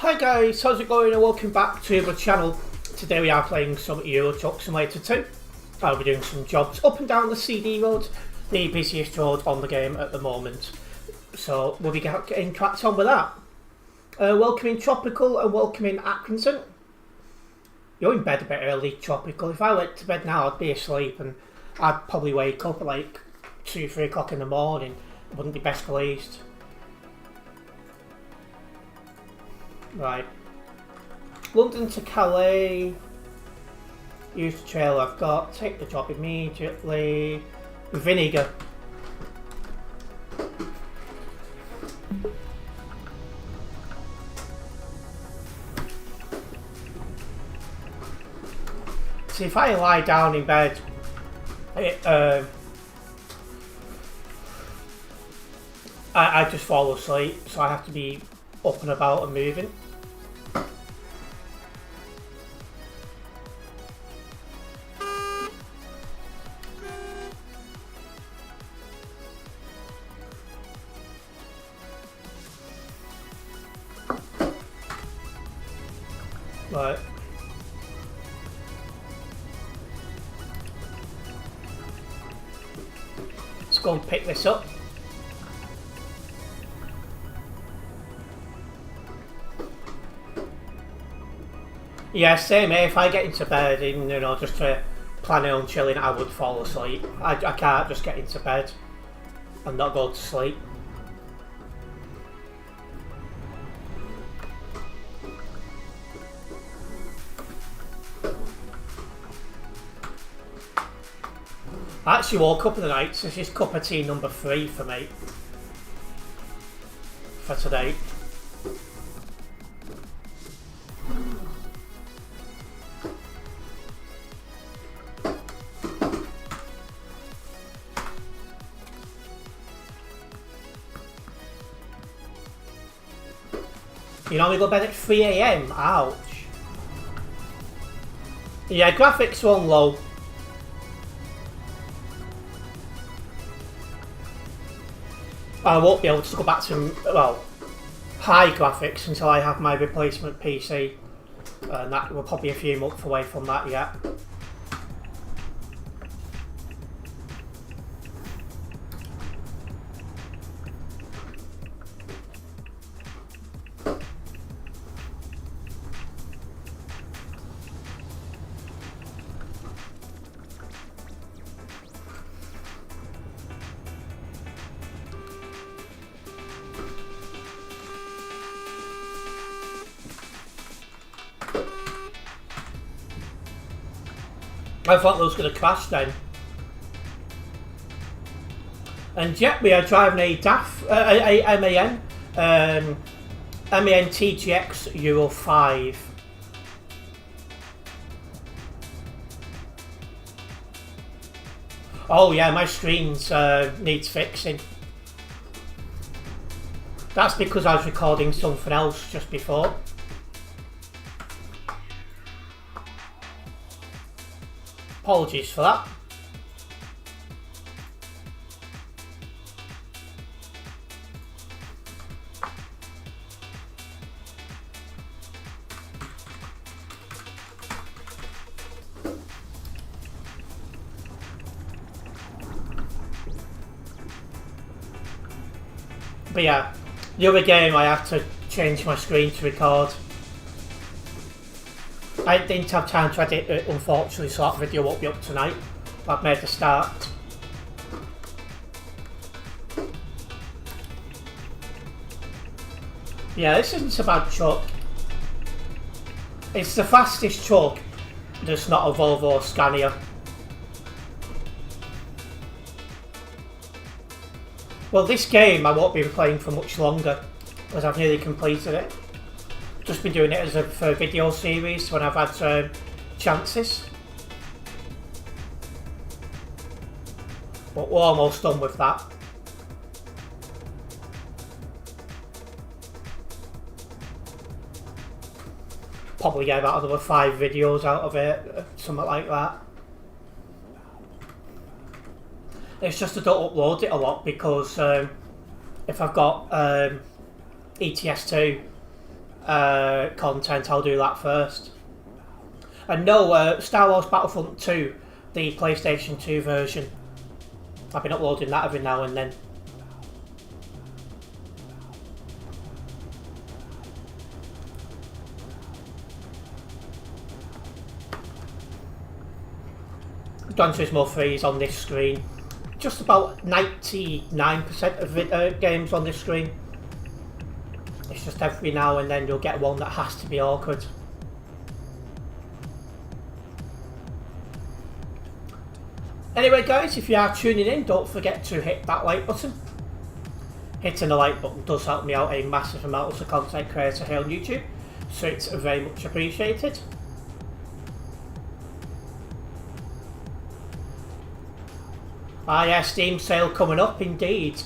Hi guys, how's it going and welcome back to the channel. Today we are playing some Euro Truck Simulator 2. I'll be doing some jobs up and down the CD road, the busiest road on the game at the moment. So we'll be getting cracked on with that. Welcoming Tropical and welcoming Atkinson. You're in bed a bit early, Tropical. If I went to bed now I'd be asleep and I'd probably wake up at like 2-3 o'clock in the morning. I wouldn't be best pleased. Right. London to Calais. Use the trailer I've got. Take the job immediately. Vinegar. See, if I lie down in bed, I just fall asleep, so I have to be up and about and moving. Right. Let's go and pick this up. Yeah, same here. If I get into bed and, you know, just planning on chilling, I would fall asleep. I can't just get into bed and not go to sleep. I actually woke up in the night, so this is cup of tea number 3 for me for today. You normally go to bed at 3 AM? Ouch. Yeah, graphics are on low. I won't be able to go back to, well, high graphics until I have my replacement PC. And that we're probably a few months away from that yet. I thought that was going to crash then. And yet we are driving a DAF, a MAN, MAN TGX Euro 5. Oh yeah, my screens needs fixing. That's because I was recording something else just before. Apologies for that. But yeah, the other game I had to change my screen to record. I didn't have time to edit it, unfortunately, so that video won't be up tonight. I've made the start. Yeah, this isn't a bad truck. It's the fastest truck that's not a Volvo Scania. Well, this game I won't be playing for much longer, as I've nearly completed it. Just been doing it as for a video series when I've had chances. But we're almost done with that. Probably get about another 5 videos out of it, something like that. It's just I don't upload it a lot because if I've got ETS2, content, I'll do that first. And no, Star Wars Battlefront 2, the PlayStation 2 version. I've been uploading that every now and then. Gran Turismo 3 is on this screen. Just about 99% of games on this screen. It's just every now and then you'll get one that has to be awkward. Anyway guys, if you are tuning in, don't forget to hit that like button. Hitting the like button does help me out a massive amount as a content creator here on YouTube, so it's very much appreciated. Ah yeah, Steam sale coming up indeed.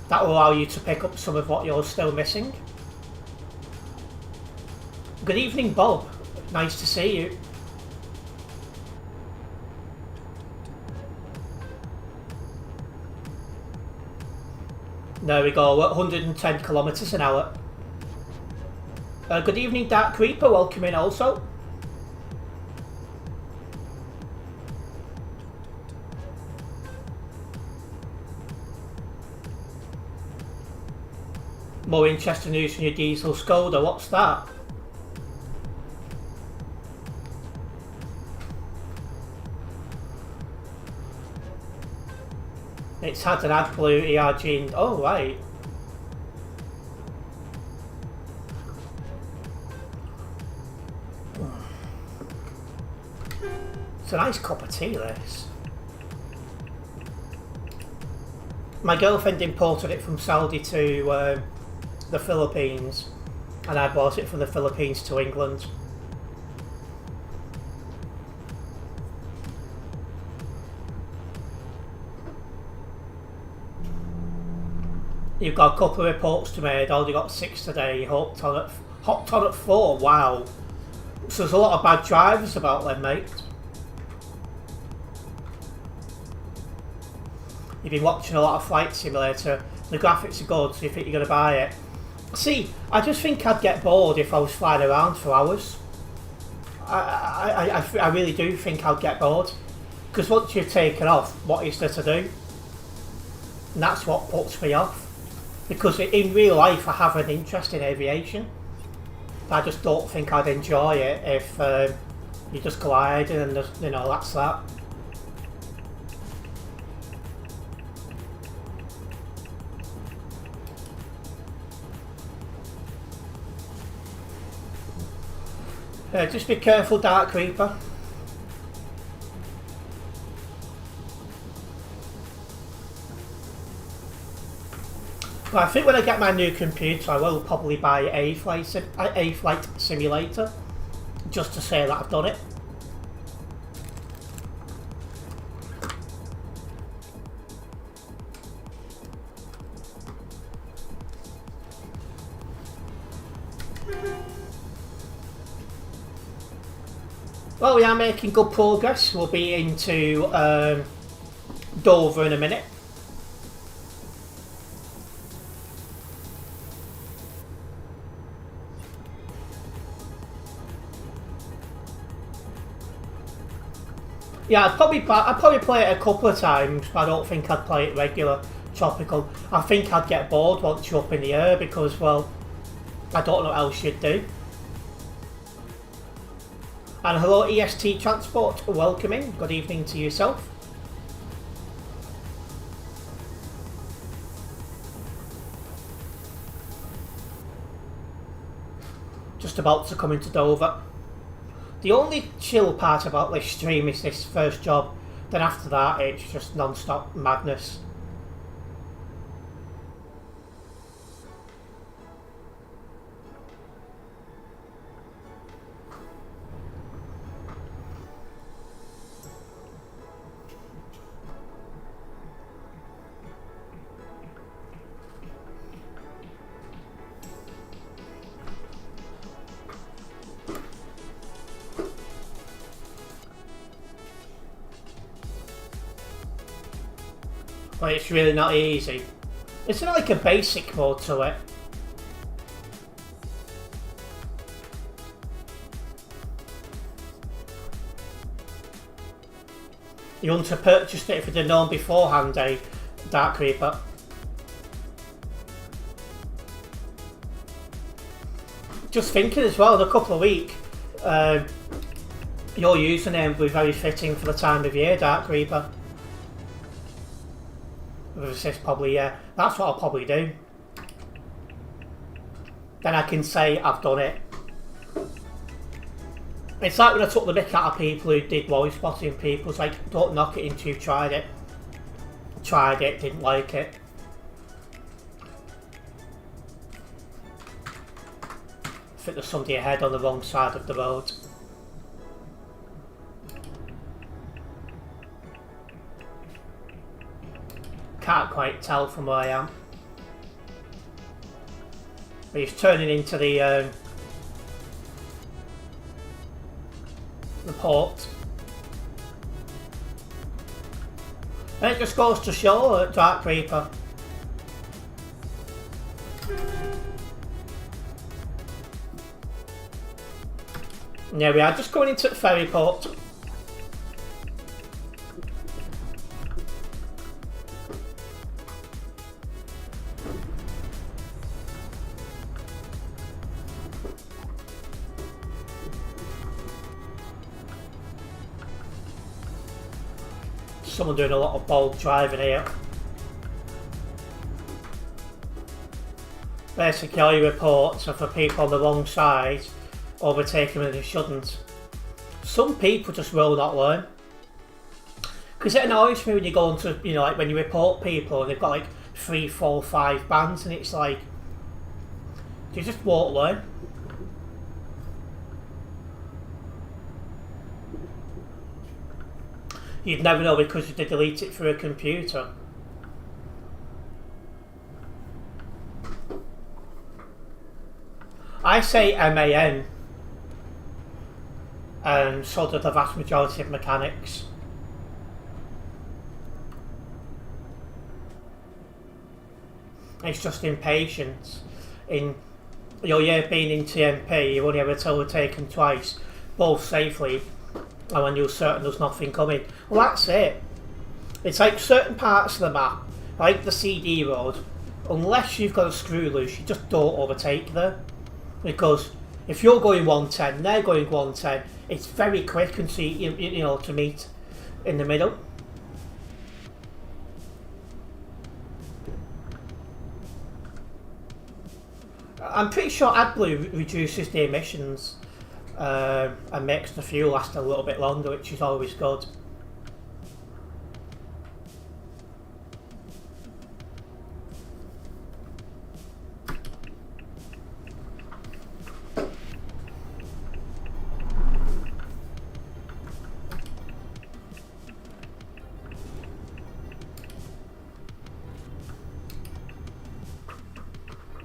That will allow you to pick up some of what you're still missing. Good evening, Bob. Nice to see you. There we go, at 110 kilometers an hour. Good evening, Dark Creeper. Welcome in also. More interesting news from your diesel Skoda. What's that? It's had an AdBlue ERG and... oh right. It's a nice cup of tea, this. My girlfriend imported it from Saudi to the Philippines, and I bought it from the Philippines to England. You've got a couple of reports to make, only got 6 today, hopped on at 4, wow. So there's a lot of bad drivers about them, mate. You've been watching a lot of Flight Simulator, the graphics are good, so you think you're going to buy it. See, I just think I'd get bored if I was flying around for hours. I really do think I'd get bored. Because once you've taken off, what is there to do? And that's what puts me off. Because in real life I have an interest in aviation. I just don't think I'd enjoy it if you just gliding and just, you know, that's that. Just be careful, Dark Creeper. Well, I think when I get my new computer, I will probably buy a flight simulator, just to say that I've done it. Well, we are making good progress. We'll be into Dover in a minute. Yeah, I'd probably play it a couple of times, but I don't think I'd play it regular, topical. I think I'd get bored once you're up in the air because, well, I don't know what else you'd do. And hello EST Transport, welcome in. Good evening to yourself. Just about to come into Dover. The only chill part about this stream is this first job. Then after that, it's just non-stop madness. But it's really not easy. It's not like a basic mode to it. The hunter purchased it if he'd have known beforehand, Dark Reaper. Just thinking as well, in a couple of weeks, your username will be very fitting for the time of year, Dark Reaper. With assist, probably, yeah. That's what I'll probably do. Then I can say I've done it. It's like when I took the mick out of people who did voice spotting people. It's like, don't knock it until you've tried it. Tried it, didn't like it. I think there's somebody ahead on the wrong side of the road. Can't quite tell from where I am. But he's turning into the port. And it just goes to show Dark Reaper. And there we are, just going into the ferry port. Someone doing a lot of bold driving here. Basically all your reports are for people on the wrong side overtaking when they shouldn't. Some people just will not learn. Because it annoys me when you go into, you know, like when you report people and they've got like 3, 4, 5 bans and it's like, you just won't learn. You'd never know because you did delete it through a computer. I say MAN, and so do the vast majority of mechanics. It's just impatience. In your year being in TMP, you only ever overtaken twice, both safely, and when you're certain there's nothing coming. Well, that's it. It's like certain parts of the map, like the CD road, unless you've got a screw loose, you just don't overtake there. Because if you're going 110, they're going 110, it's very quick and see you know to meet in the middle. I'm pretty sure AdBlue reduces the emissions and makes the fuel last a little bit longer, which is always good.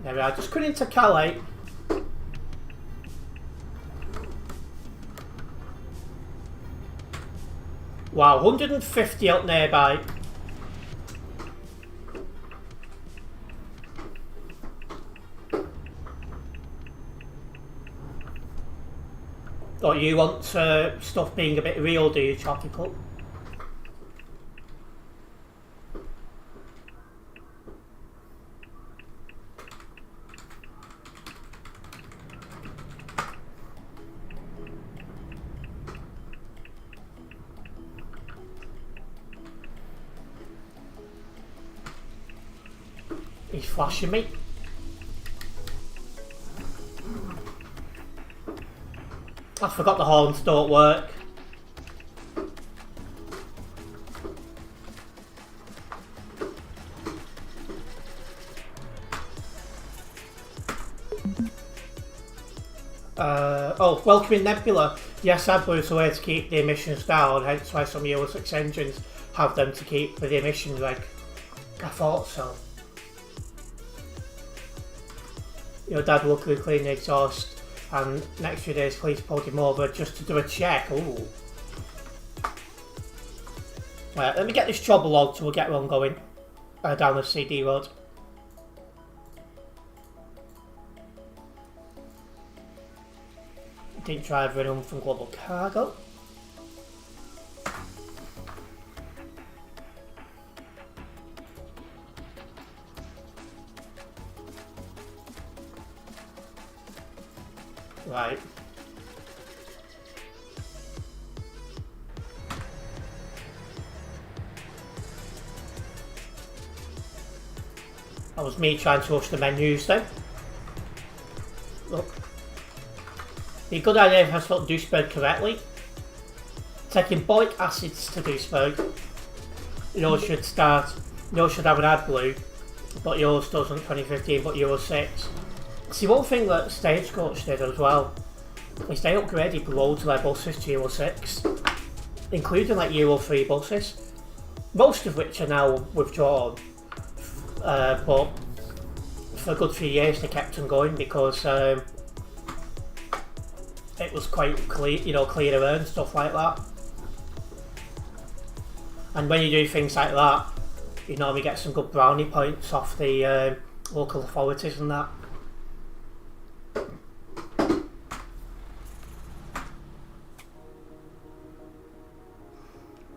There we are, just coming into Calais. Wow, 150 up nearby. Oh, you want stuff being a bit real, do you, Tropical? He's flashing me. I forgot the horns don't work. Oh, welcoming Nebula. Yes, AdBlue is a way to keep the emissions down, hence why some Euro 6 engines have them to keep the emissions reg. I thought so. Your dad luckily cleaned the exhaust, and next few days police pulled him over just to do a check. Ooh. Right, let me get this job logged so we'll get one going down the CD road. Didn't drive anyone from Global Cargo. Right. That was me trying to rush the menus then. Look. The good idea if I spelled douchebag correctly. Taking boric acids to douchebag. Yours should have an AdBlue, but yours doesn't 2015, but Euro 6. See, one thing that Stagecoach did as well is they upgraded loads of their buses to Euro 6, including like Euro 3 buses, most of which are now withdrawn, but for a good few years they kept them going because it was quite clear, clearer and stuff like that. And when you do things like that, you normally get some good brownie points off the local authorities and that.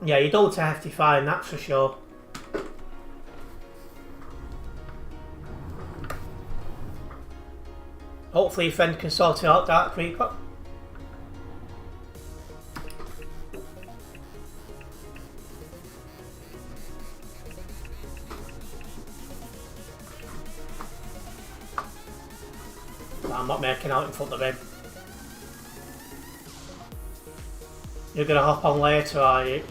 Yeah, you don't have to find, that's for sure. Hopefully your friend can sort it out, Dark Reaper. I'm not making out in front of him. You're gonna hop on later, are you?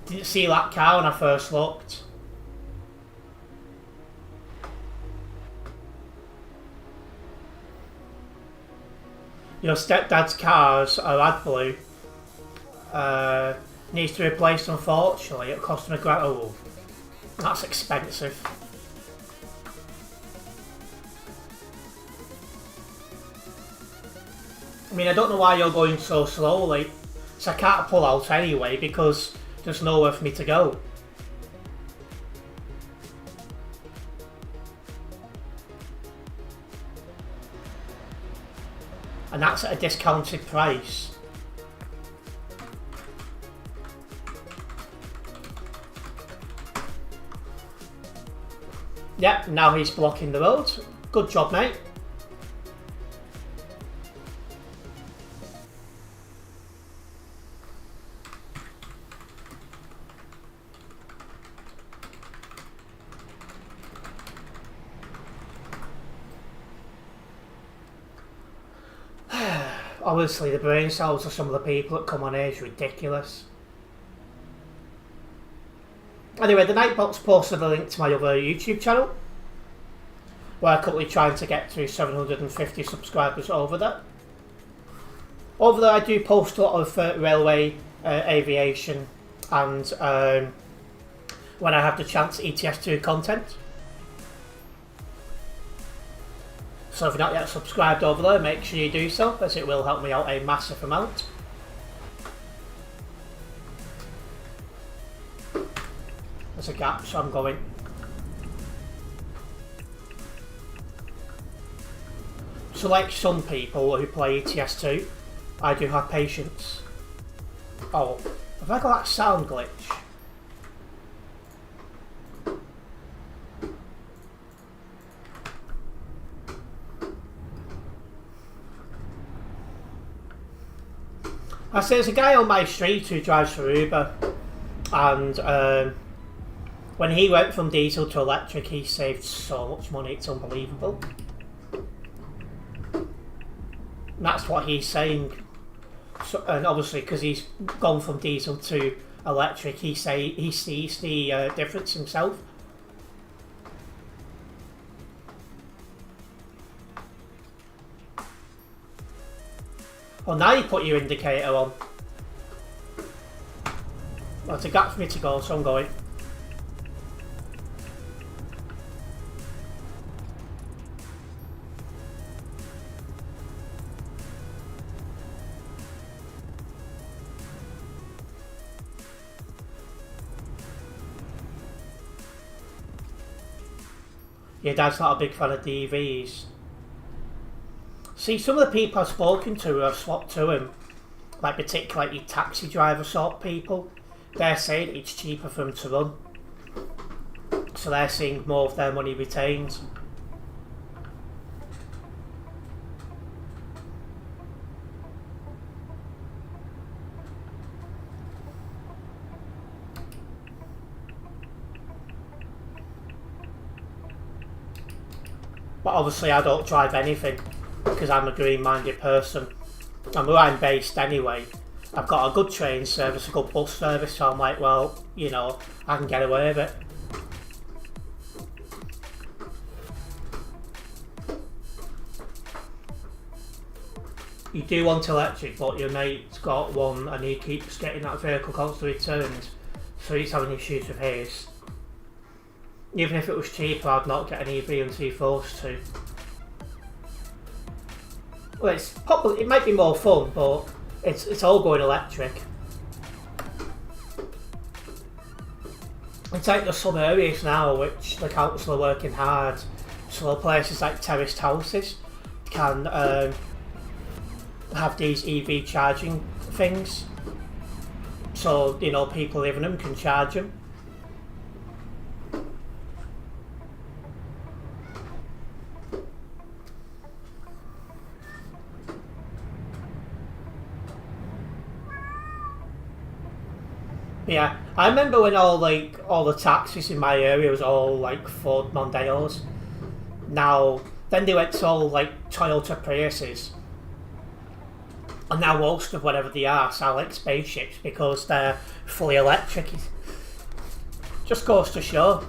Didn't see that car when I first looked. Your stepdad's cars are AdBlue. Needs to be replaced, unfortunately. It'll cost him £1,000. Oh, that's expensive. I mean, I don't know why you're going so slowly. So I can't pull out anyway because there's nowhere for me to go. And that's at a discounted price. Yep, now he's blocking the road. Good job, mate. Honestly, the brain cells of some of the people that come on here is ridiculous. Anyway, the Nightbot's posted a link to my other YouTube channel, where I'm currently trying to get to 750 subscribers over there. Over there I do post a lot of railway, aviation, and when I have the chance, ETS2 content. So if you're not yet subscribed over there, make sure you do so, as it will help me out a massive amount. There's a gap, so I'm going. So like some people who play ETS2, I do have patience. Oh, have I got that sound glitch? I say there's a guy on my street who drives for Uber, and when he went from diesel to electric, he saved so much money, it's unbelievable. And that's what he's saying. So, and obviously, because he's gone from diesel to electric, he sees the difference himself. Well, now you put your indicator on. Well, it's a gap for me to go, so I'm going. Your dad's not a big fan of DVs. See, some of the people I've spoken to who have swapped to him, like particularly taxi driver sort of people, they're saying it's cheaper for them to run. So they're seeing more of their money retained. But obviously I don't drive anything because I'm a green-minded person. And where I'm based anyway, I've got a good train service, a good bus service, so I'm like, well, you know, I can get away with it. You do want electric, but your mate's got one and he keeps getting that vehicle constantly returned, so he's having issues with his. Even if it was cheaper, I'd not get an EV until he forced to. Well, it might be more fun, but it's all going electric. It's like there's some areas now which the council are working hard, so places like terraced houses can have these EV charging things, so you know people living in them can charge them. Yeah, I remember when all the taxis in my area was all like Ford Mondeos. Now, then they went to all like Toyota Priuses, and now most of whatever they are sound like spaceships because they're fully electric. It just goes to show.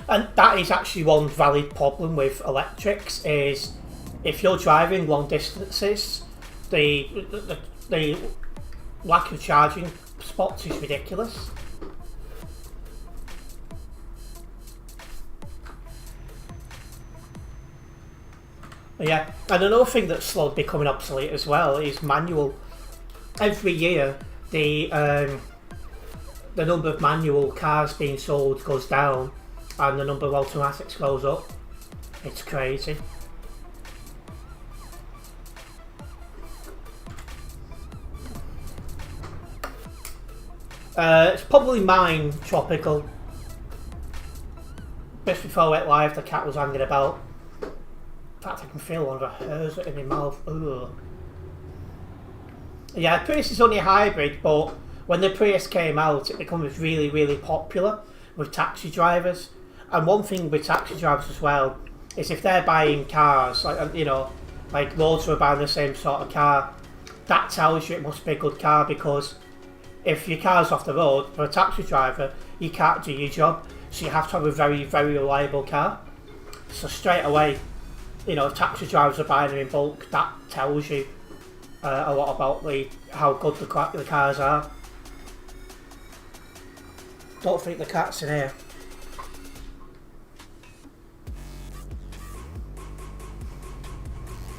And that is actually one valid problem with electrics, is if you're driving long distances, the lack of charging spots is ridiculous. Yeah, and another thing that's slowly becoming obsolete as well is manual. Every year, the number of manual cars being sold goes down, and the number of automatics goes up. It's crazy. It's probably mine, Tropical. Just before I went live, the cat was hanging about. In fact, I can feel one of her hairs in my mouth. Ugh. Yeah, Prius is only a hybrid, but when the Prius came out, it becomes really, really popular with taxi drivers. And one thing with taxi drivers as well is if they're buying cars, like you know, like loads are buying the same sort of car, that tells you it must be a good car, because if your car's off the road, for a taxi driver, you can't do your job. So you have to have a very, very reliable car. So straight away, you know, if taxi drivers are buying them in bulk, that tells you a lot about how good the cars are. Don't think the cat's in here.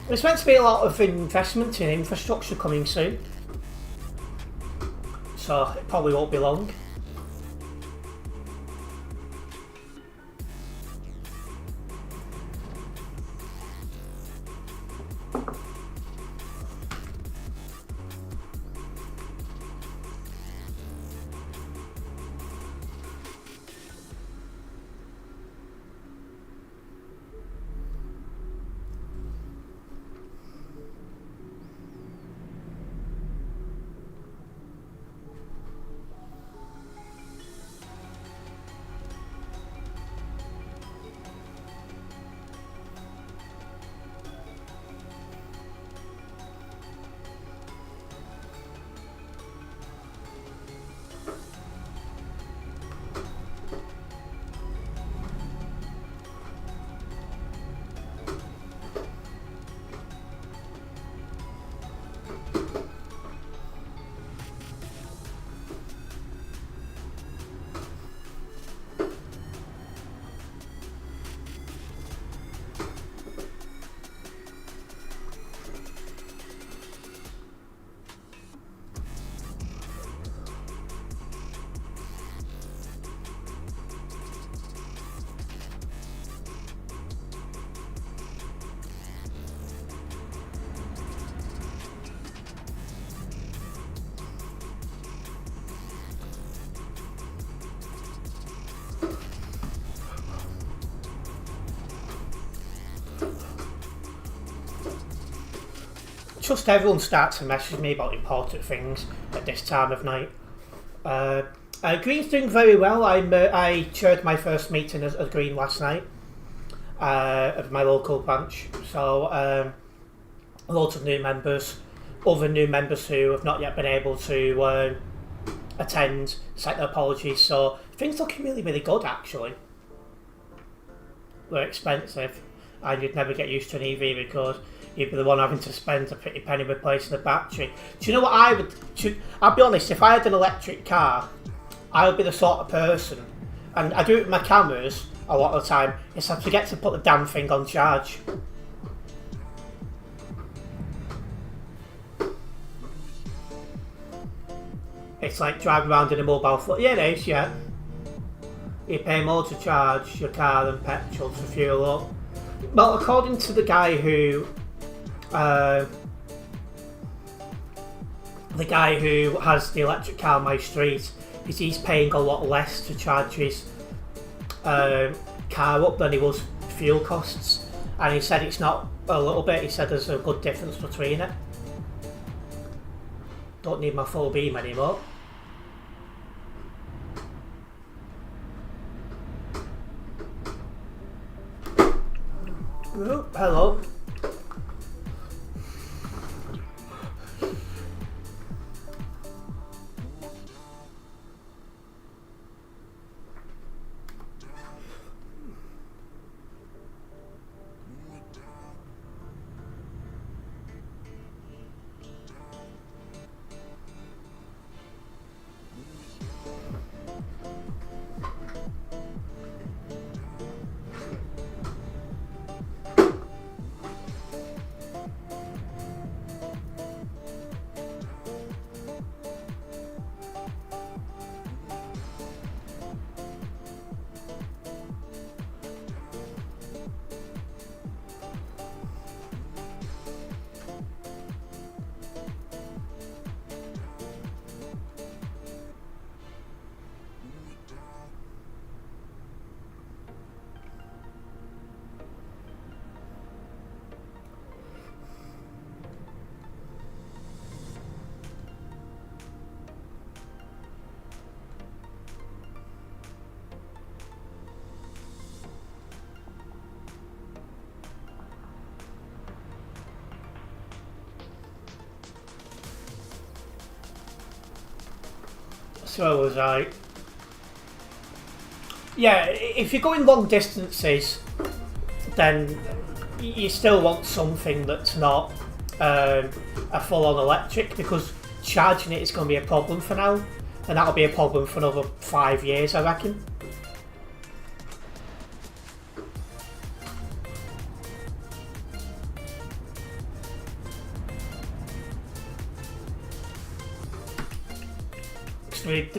There's meant to be a lot of investment in infrastructure coming soon, so it probably won't be long. trust everyone starts to message me about important things at this time of night. Green's doing very well. I chaired my first meeting as Green last night of my local branch. So loads of new members, other new members who have not yet been able to attend, sent their apologies. So things looking really, really good actually. They're expensive, and you'd never get used to an EV because you'd be the one having to spend a pretty penny replacing the battery. Do you know what I would? I'll be honest, if I had an electric car, I would be the sort of person, and I do it with my cameras a lot of the time, is I forget to put the damn thing on charge. It's like driving around in a mobile phone. Yeah, it is, yeah. You pay more to charge your car than petrol to fuel up. Well, according to the guy who has the electric car on my street, he's paying a lot less to charge his car up than he was fuel costs, and he said it's not a little bit. He said there's a good difference between it. Don't need my full beam anymore. Oh, hello. So was I. Yeah, if you're going long distances, then you still want something that's not a full-on electric, because charging it is going to be a problem for now, and that'll be a problem for another 5 years, I reckon.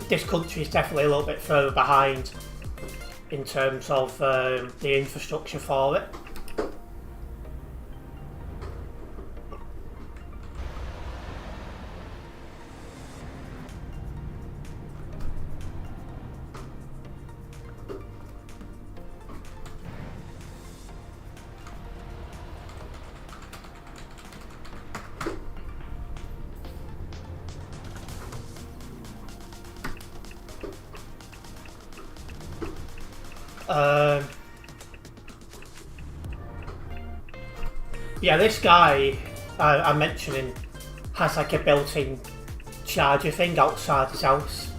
This country is definitely a little bit further behind in terms of the infrastructure for it. Yeah, this guy I'm mentioning has like a built-in charger thing outside his house.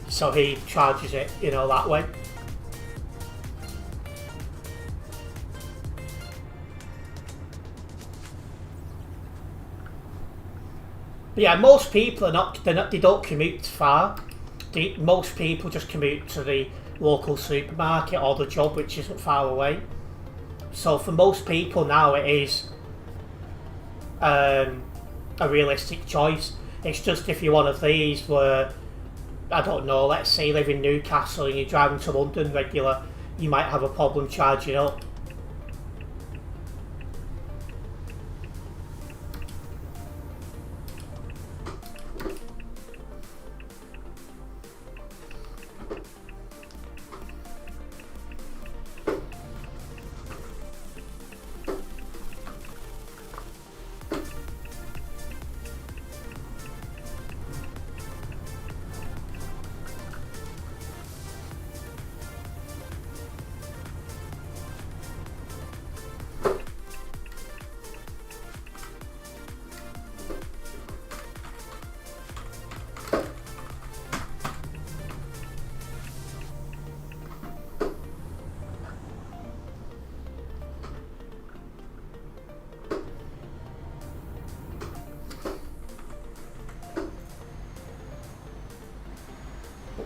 So he charges it, you know, that way. But yeah, most people they don't commute far. Most people just commute to the local supermarket or the job, which isn't far away. So for most people now, it is a realistic choice. It's just if you're one of these where, I don't know, let's say you live in Newcastle and you're driving to London regular, you might have a problem charging up.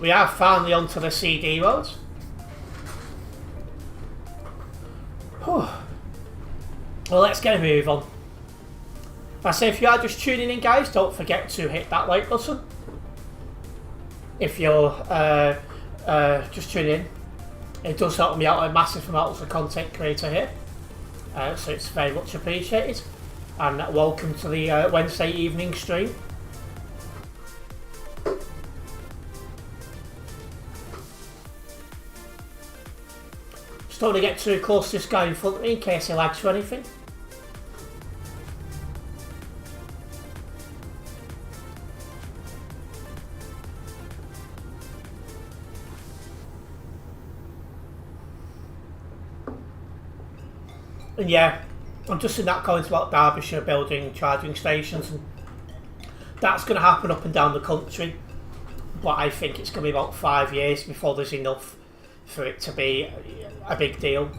we are finally onto the CD road. Whew. Well, let's get a move on. I say if you are just tuning in, guys, don't forget to hit that like button. If you're just tuning in, it does help me out a massive amount as a content creator here. So it's very much appreciated. And welcome to the Wednesday evening stream. Just don't want to get too close to this guy in front of me in case he lags or anything. And yeah, I'm just in that comment about Derbyshire building charging stations, and that's going to happen up and down the country, but I think it's going to be about 5 years before there's enough for it to be a big deal.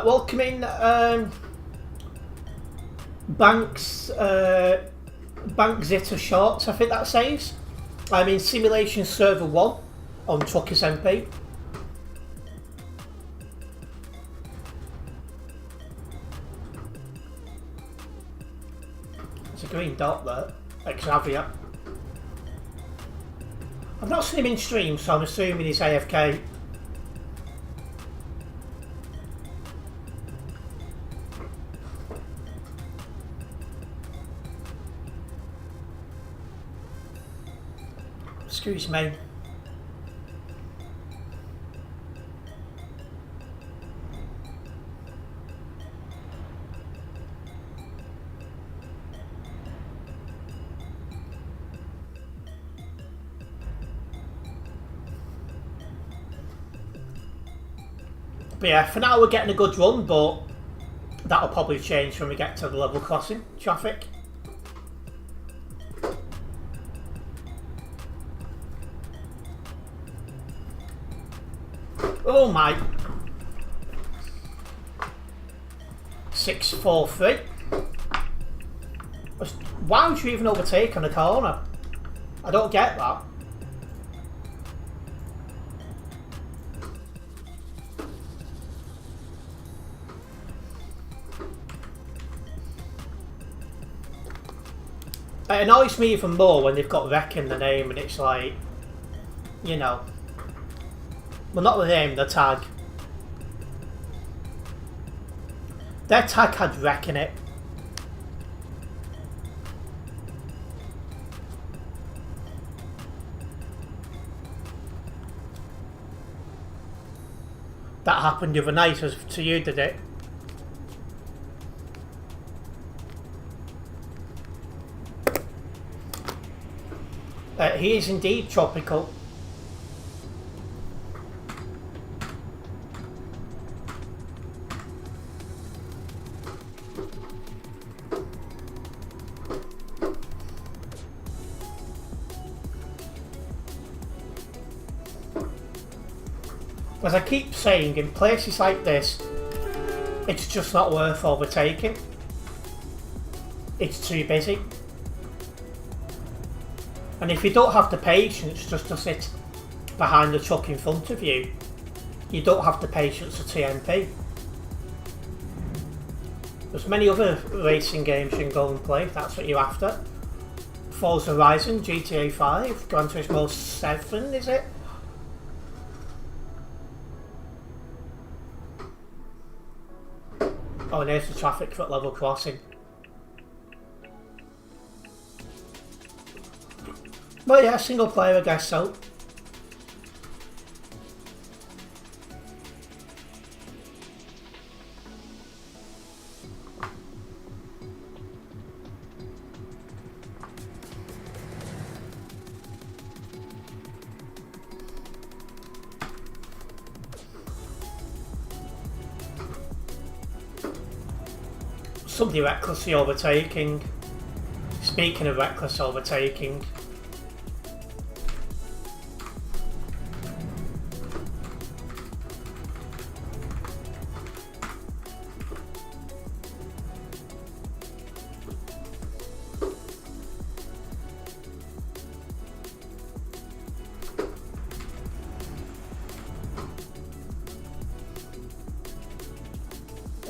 Welcoming Banks Zitter Shorts, I think that says. I'm in Simulation Server 1 on Truckers MP. There's a green dot there, Xavier. I've not seen him in stream, so I'm assuming he's AFK. Excuse me. But yeah, for now we're getting a good run, but that'll probably change when we get to the level crossing traffic. Oh my. 643. Why would you even overtake on a corner? I don't get that. It annoys me even more when they've got Wreck in the name and it's like, you know. Well, not the name, the tag. Their tag had Wreck in it. That happened the other night to you, did it? He is indeed tropical. As I keep saying, in places like this, it's just not worth overtaking. It's too busy. And if you don't have the patience just to sit behind the truck in front of you, you don't have the patience for TMP. There's many other racing games you can go and play if that's what you're after. Forza Horizon, GTA 5, Gran Turismo 7, is it? Oh, and there's the traffic for level crossing. But yeah, single player, I guess so. Somebody recklessly overtaking. Speaking of reckless overtaking.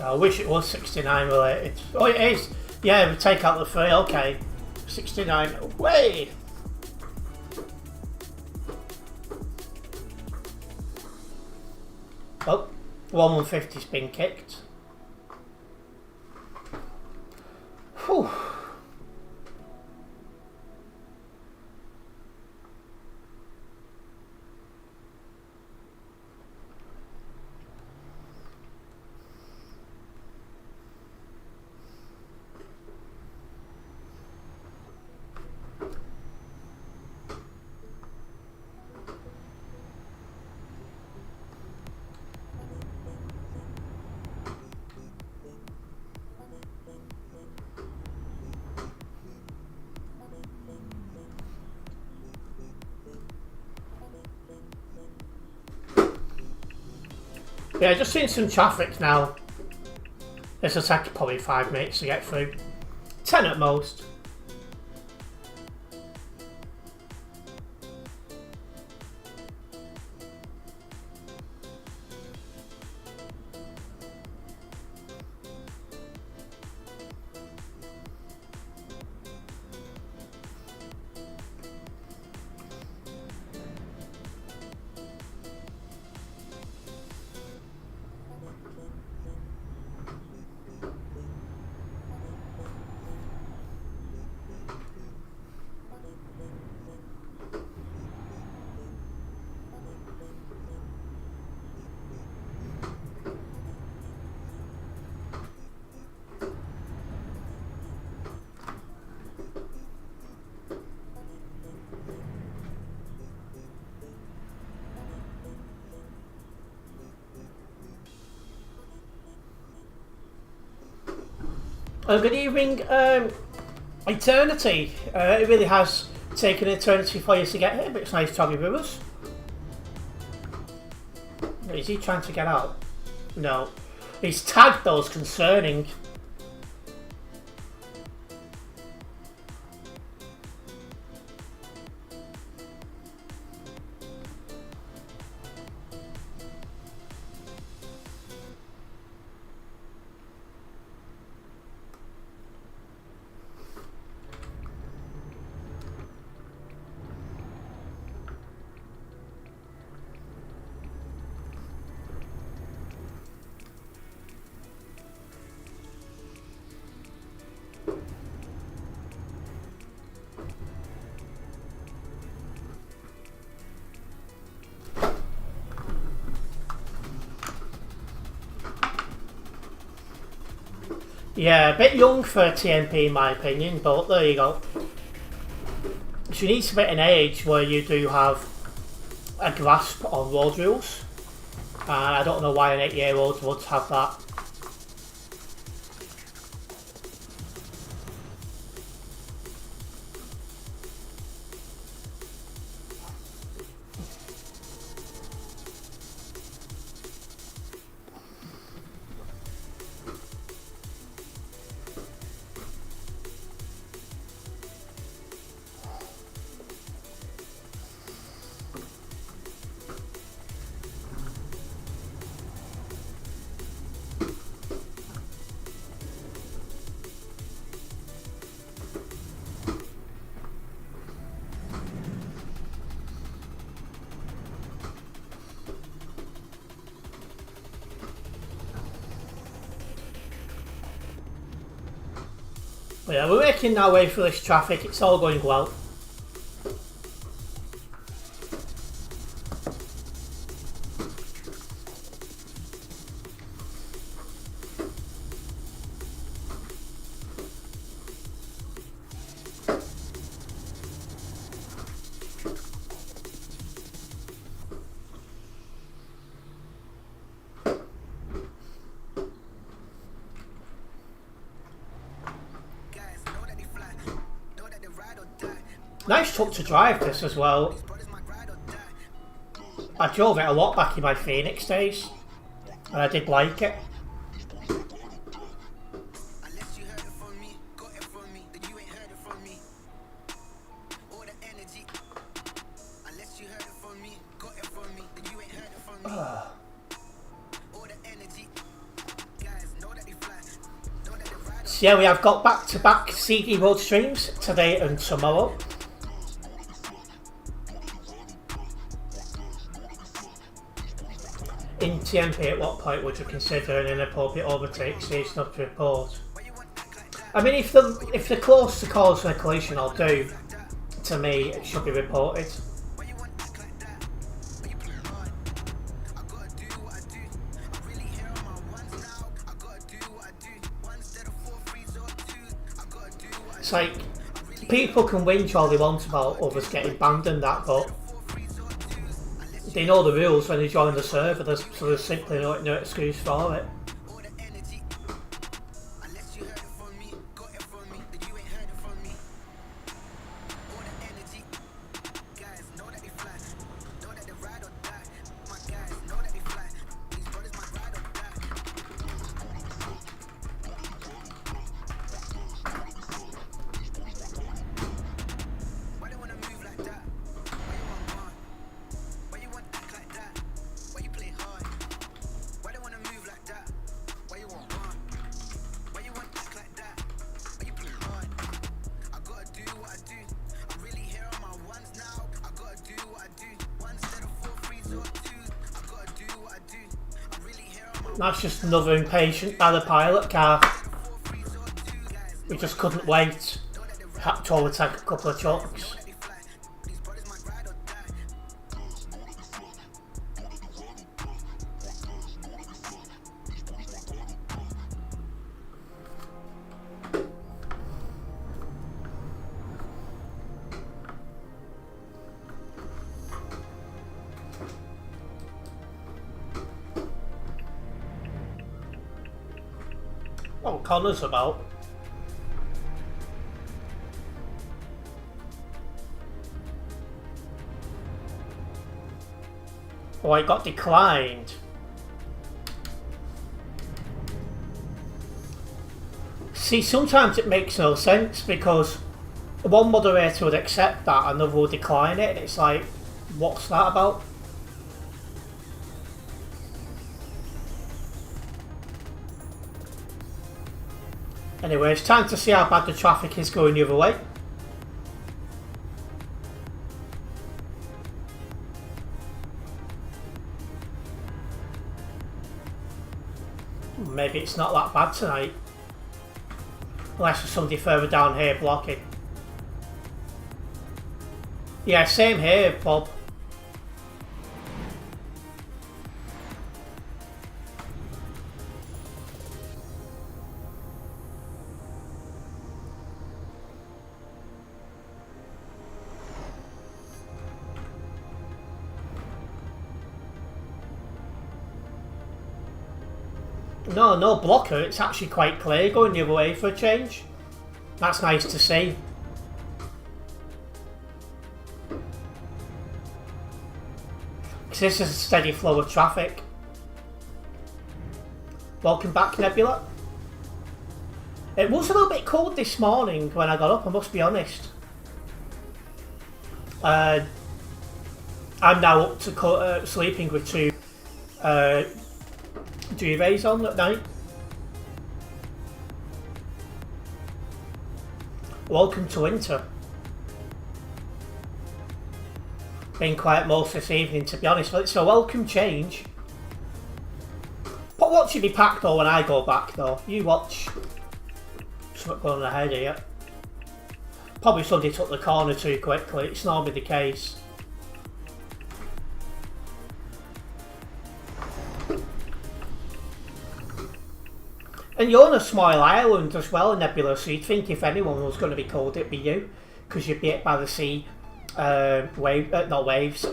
I wish it was 69 related. Oh, it is. Yeah, we take out the 3. Okay. 69 away. Oh, 150's been kicked. Whew. Yeah, just seeing some traffic now. This will take probably 5 minutes to get through. 10 at most. Good evening, Eternity. It really has taken an eternity for you to get here, but it's nice to have you with us. Is he trying to get out? No. He's tagged those concerning. Yeah, a bit young for TMP in my opinion, but there you go. She needs to be at an age where you do have a grasp on road rules. And I don't know why an 8-year-old would have that. But yeah, we're making our way through this traffic, it's all going well. Nice truck to drive this as well. I drove it a lot back in my Phoenix days, and I did like it. So yeah, we have got back-to-back CD Road streams today and tomorrow. In TMP, at what point would you consider an inappropriate overtake serious enough to report? I mean, if they're close to cause a collision or do, to me, it should be reported. It's like, people can whinge all they want about others getting banned and that, but they know the rules when they join the server, so there's simply no excuse for it. That's just another impatient by the pilot car. We just couldn't wait. Had to overtake a couple of trucks. What Connor's about? Oh, it got declined. See, sometimes it makes no sense because one moderator would accept that, another would decline it, and it's like, what's that about? Anyway, it's time to see how bad the traffic is going the other way. Maybe it's not that bad tonight. Unless there's somebody further down here blocking. Yeah, same here, Bob. No blocker, it's actually quite clear going the other way for a change. That's nice to see. Because this is a steady flow of traffic. Welcome back, Nebula. It was a little bit cold this morning when I got up, I must be honest. I'm now up to sleeping with two duvets on at night. Welcome to winter. Been quiet most this evening, to be honest, but it's a welcome change. But watch it be packed though when I go back though. You watch. Something going ahead here. Probably somebody took the corner too quickly, it's normally the case. And you're on a small island as well, Nebula, so you'd think if anyone was going to be cold, it'd be you. Because you'd be hit by the sea, not waves,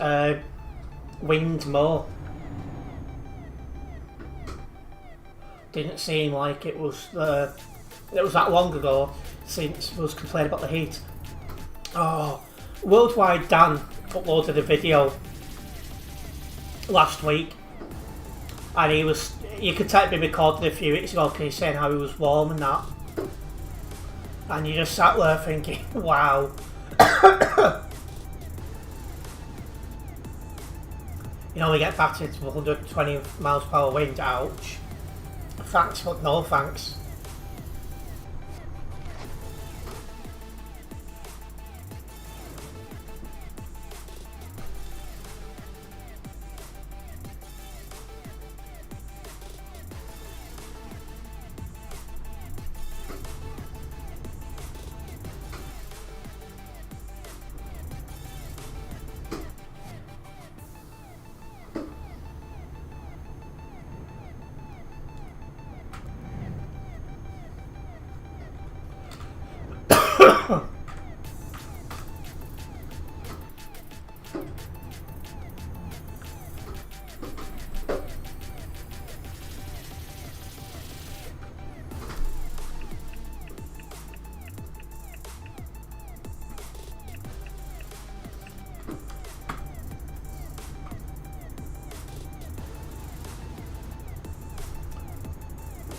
wind more. Didn't seem like it was that long ago since we was complaining about the heat. Oh, Worldwide Dan uploaded a video last week, and you could take me recorded a few weeks ago because he's saying how he was warm and that, and you just sat there thinking, wow. You know, we get battered with 120 miles per hour wind, ouch. Thanks, but no thanks.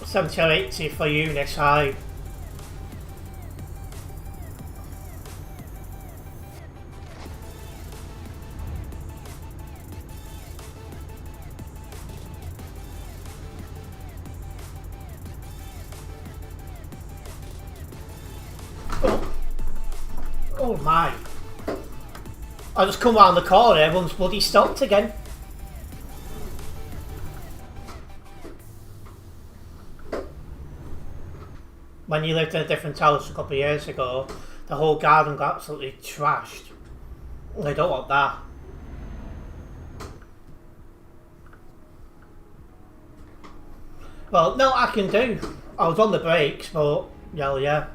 $70 or $80 for Eunice, aye. Oh my. I just come round the corner, everyone's bloody stopped again. When you lived in a different house a couple of years ago, the whole garden got absolutely trashed. I don't want that. Well, no, I can do. I was on the brakes, but yeah.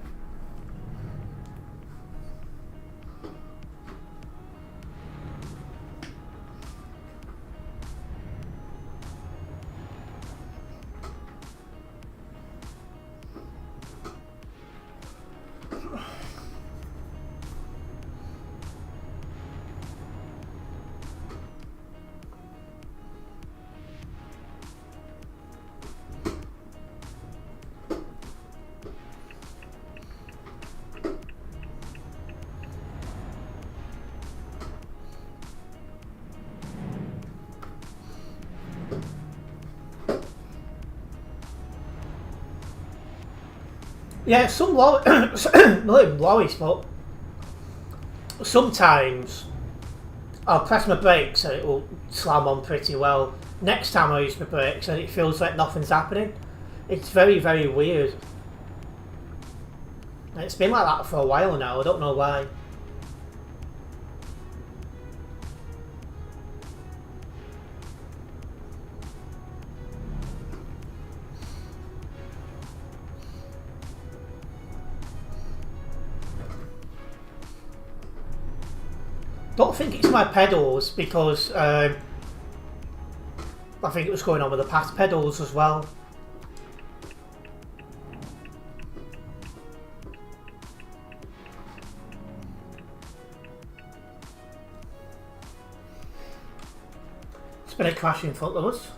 Yeah, some not even lorries, but sometimes I'll press my brakes and it will slam on pretty well. Next time I use my brakes and it feels like nothing's happening. It's very, very weird. It's been like that for a while now, I don't know why. Don't think it's my pedals because I think it was going on with the past pedals as well. It's been a crash in front of us.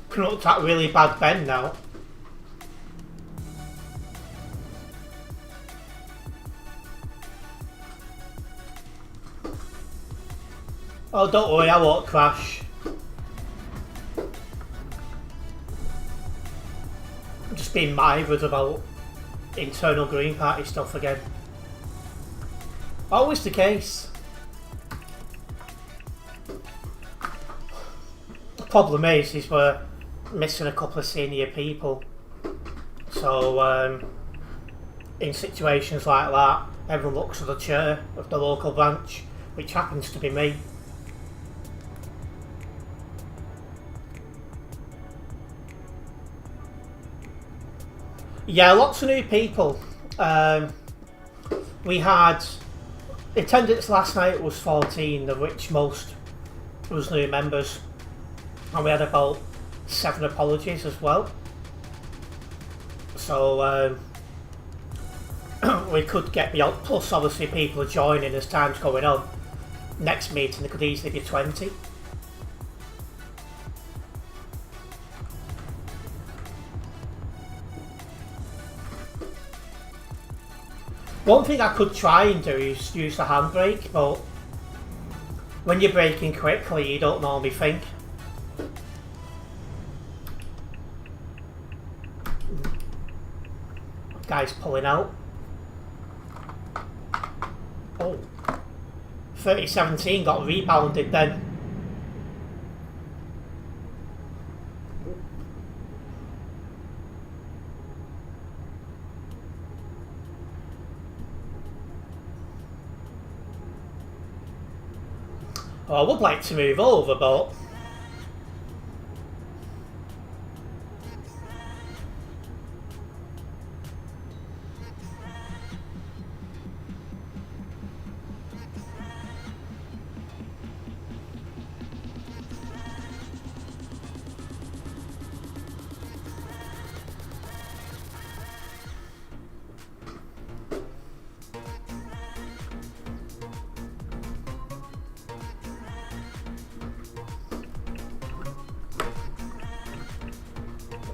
Coming up to that really bad bend now. Oh, don't worry, I won't crash. I'm just being mithered about internal Green Party stuff again. Always the case. The problem is we're missing a couple of senior people. So in situations like that, everyone looks at the chair of the local branch, which happens to be me. Yeah, lots of new people. We had attendance last night was 14, of which most was new members, and we had about 7 apologies as well. So we could get beyond. Plus, obviously, people are joining as time's going on. Next meeting, there could easily be 20. One thing I could try and do is use the handbrake, but when you're braking quickly, you don't normally think. Guy's pulling out. Oh. 3017 got rebounded then. Well, I would like to move over, but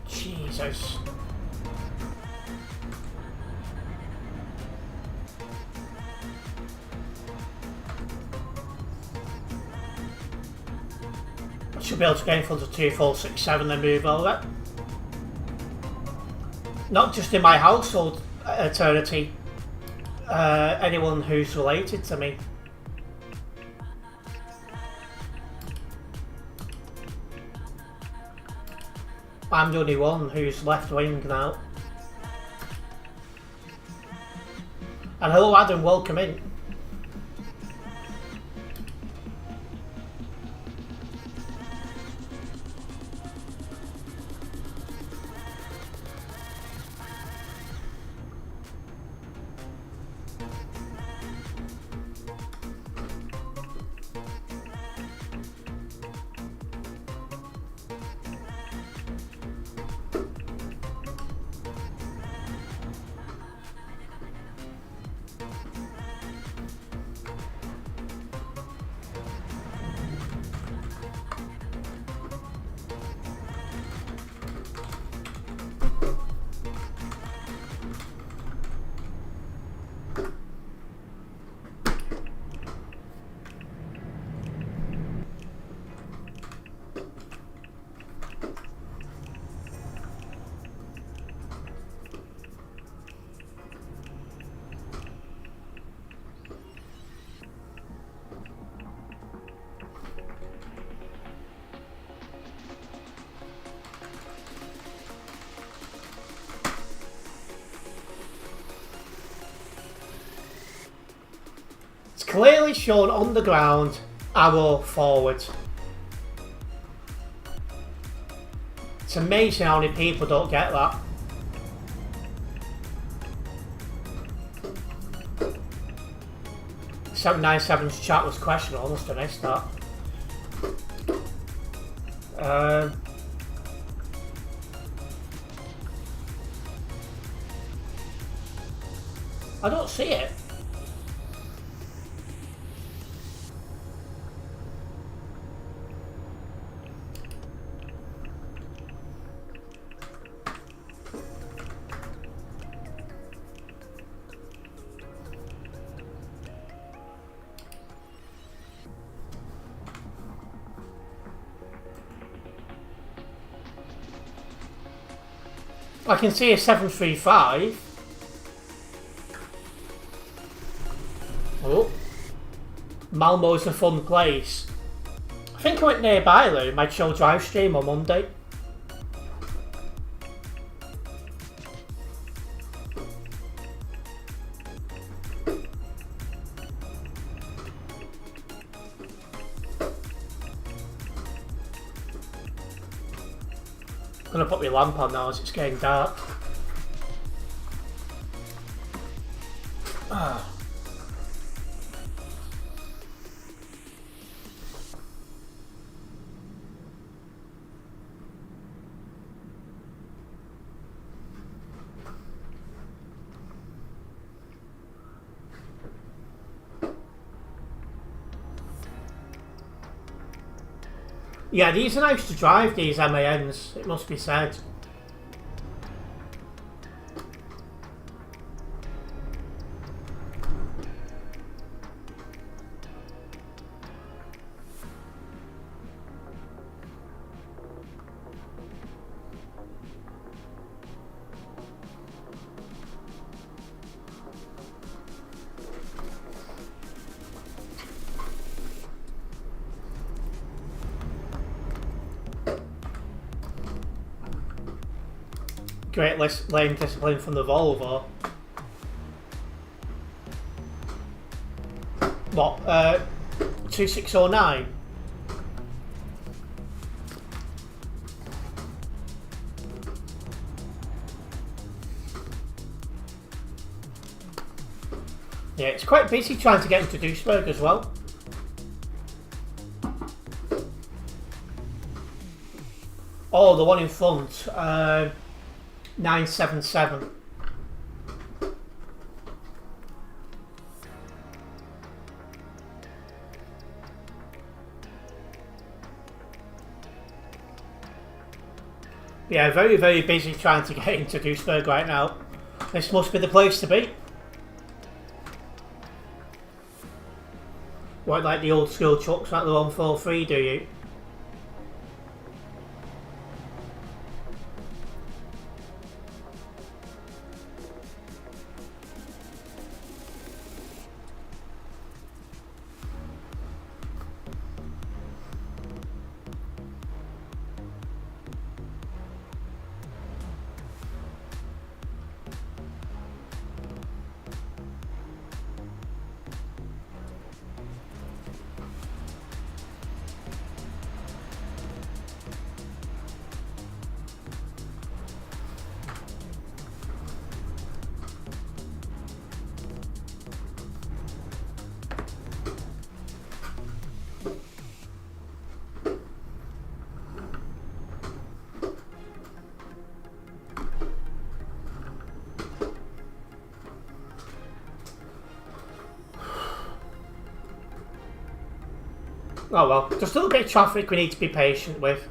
Jesus. I should be able to get in front of 2467 and move over. Not just in my household, Eternity. Anyone who's related to me. I'm the only one who's left wing now. And hello Adam, welcome in. Clearly shown on the ground, arrow forward. It's amazing how many people don't get that. .797's chat was questionable, I must have missed that. I don't see it. I can see a 735. Oh. Malmo's a fun place. I think I went nearby though, my chill drive stream on Monday. I'm gonna put my lamp on now as it's getting dark. Yeah, these are nice to drive, these MANs, it must be said. Great lane discipline from the Volvo. What, 2609? Yeah, it's quite busy trying to get into Duisburg as well. Oh, the one in front. 977. Yeah, very, very busy trying to get into Duisburg right now. This must be the place to be. What, like the old school trucks like the 143, do you? Oh well, just a little bit of traffic we need to be patient with.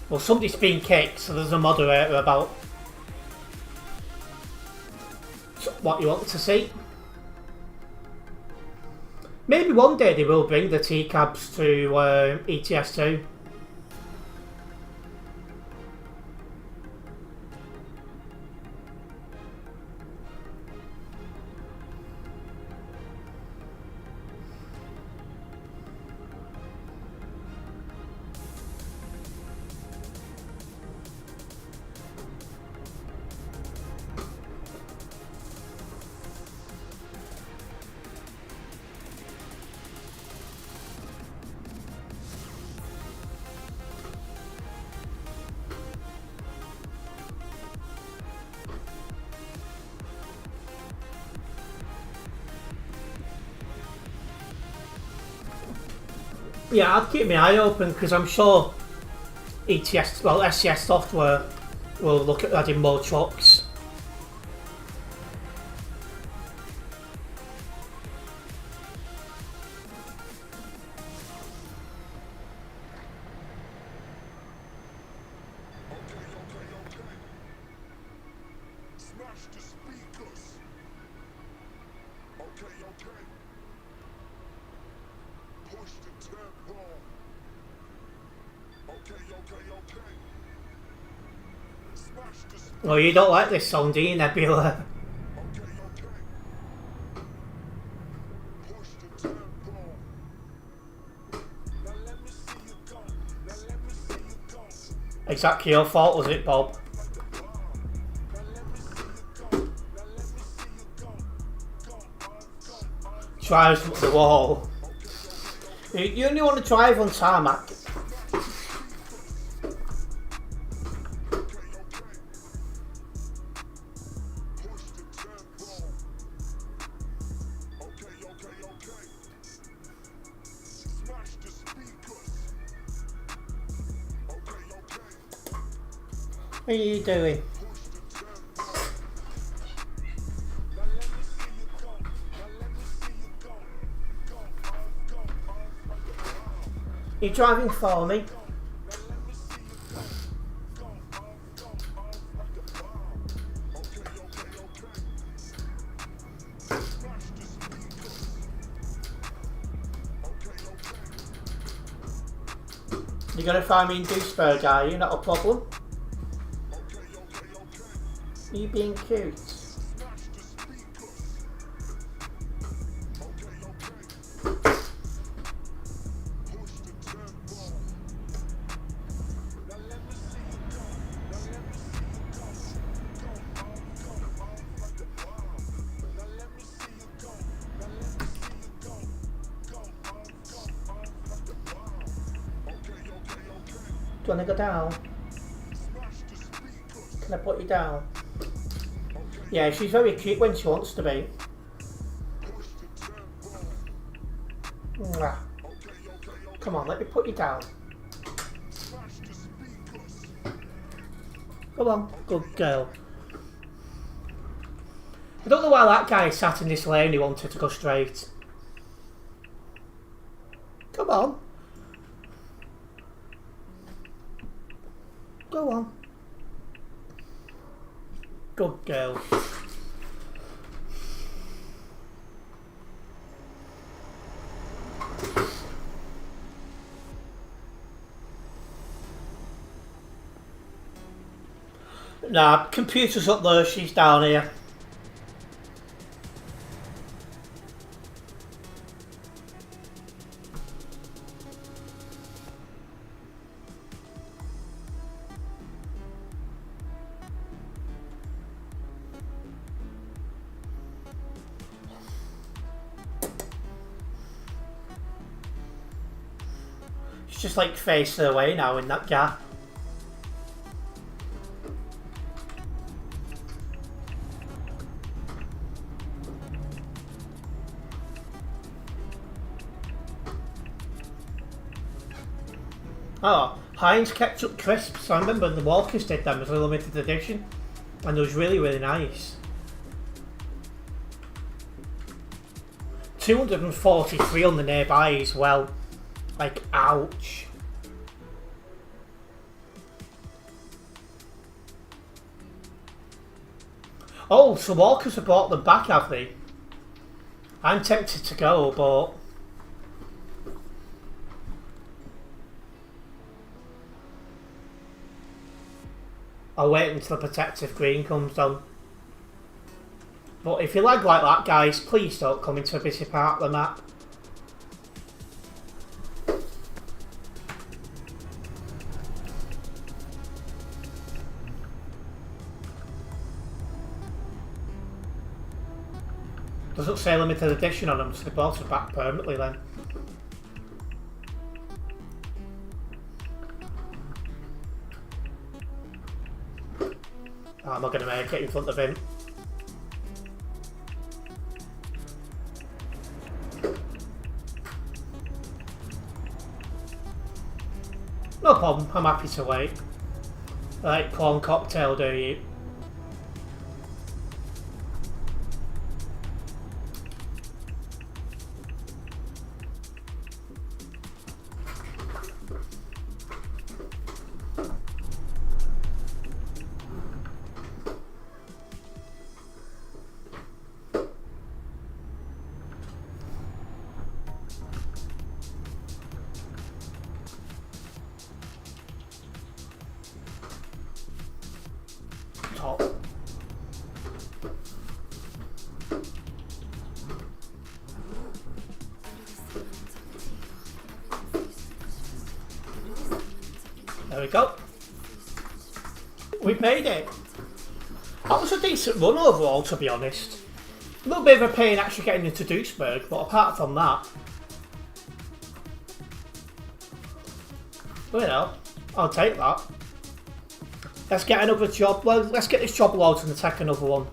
Well, somebody's been kicked, so there's a moderator about. So what you want to see? Maybe one day they will bring the T-cabs to ETS2. Yeah, I'd keep my eye open because I'm sure SCS software will look at adding more trucks. Oh, you don't like this song, do you, Nebula? Exactly your fault, was it, Bob? Drives up the wall. You only want to drive on tarmac. What are you doing? Are you driving for me? You're gonna find me in Duisburg, are you? Not a problem. Are you being cute? Do you want to go down? Can I put you down? Yeah, she's very cute when she wants to be. Mwah. Come on, let me put you down. Come on, good girl. I don't know why that guy sat in this lane, he wanted to go straight. Come on. Go on. Good girl. Nah, computer's up there, she's down here. She's just like facing away now in that gap. Oh, Heinz ketchup crisps. I remember the Walkers did them as a limited edition, and it was really, really nice. 243 on the nearby as well. Like, ouch. Oh, so Walkers have brought them back, have they? I'm tempted to go, but I'll wait until the protective green comes on. But if you lag like that, guys, please don't come into a busy part of the map. Doesn't say limited edition on them, so they brought it back permanently then. Oh, I'm not going to make it in front of him. No problem, I'm happy to wait. Right, prawn cocktail, do you? Top. There we go. We've made it. That was a decent run overall, to be honest. A little bit of a pain actually getting into Duisburg, but apart from that, well, you know, I'll take that. Let's get another job. Well, let's get this job loaded and take another one.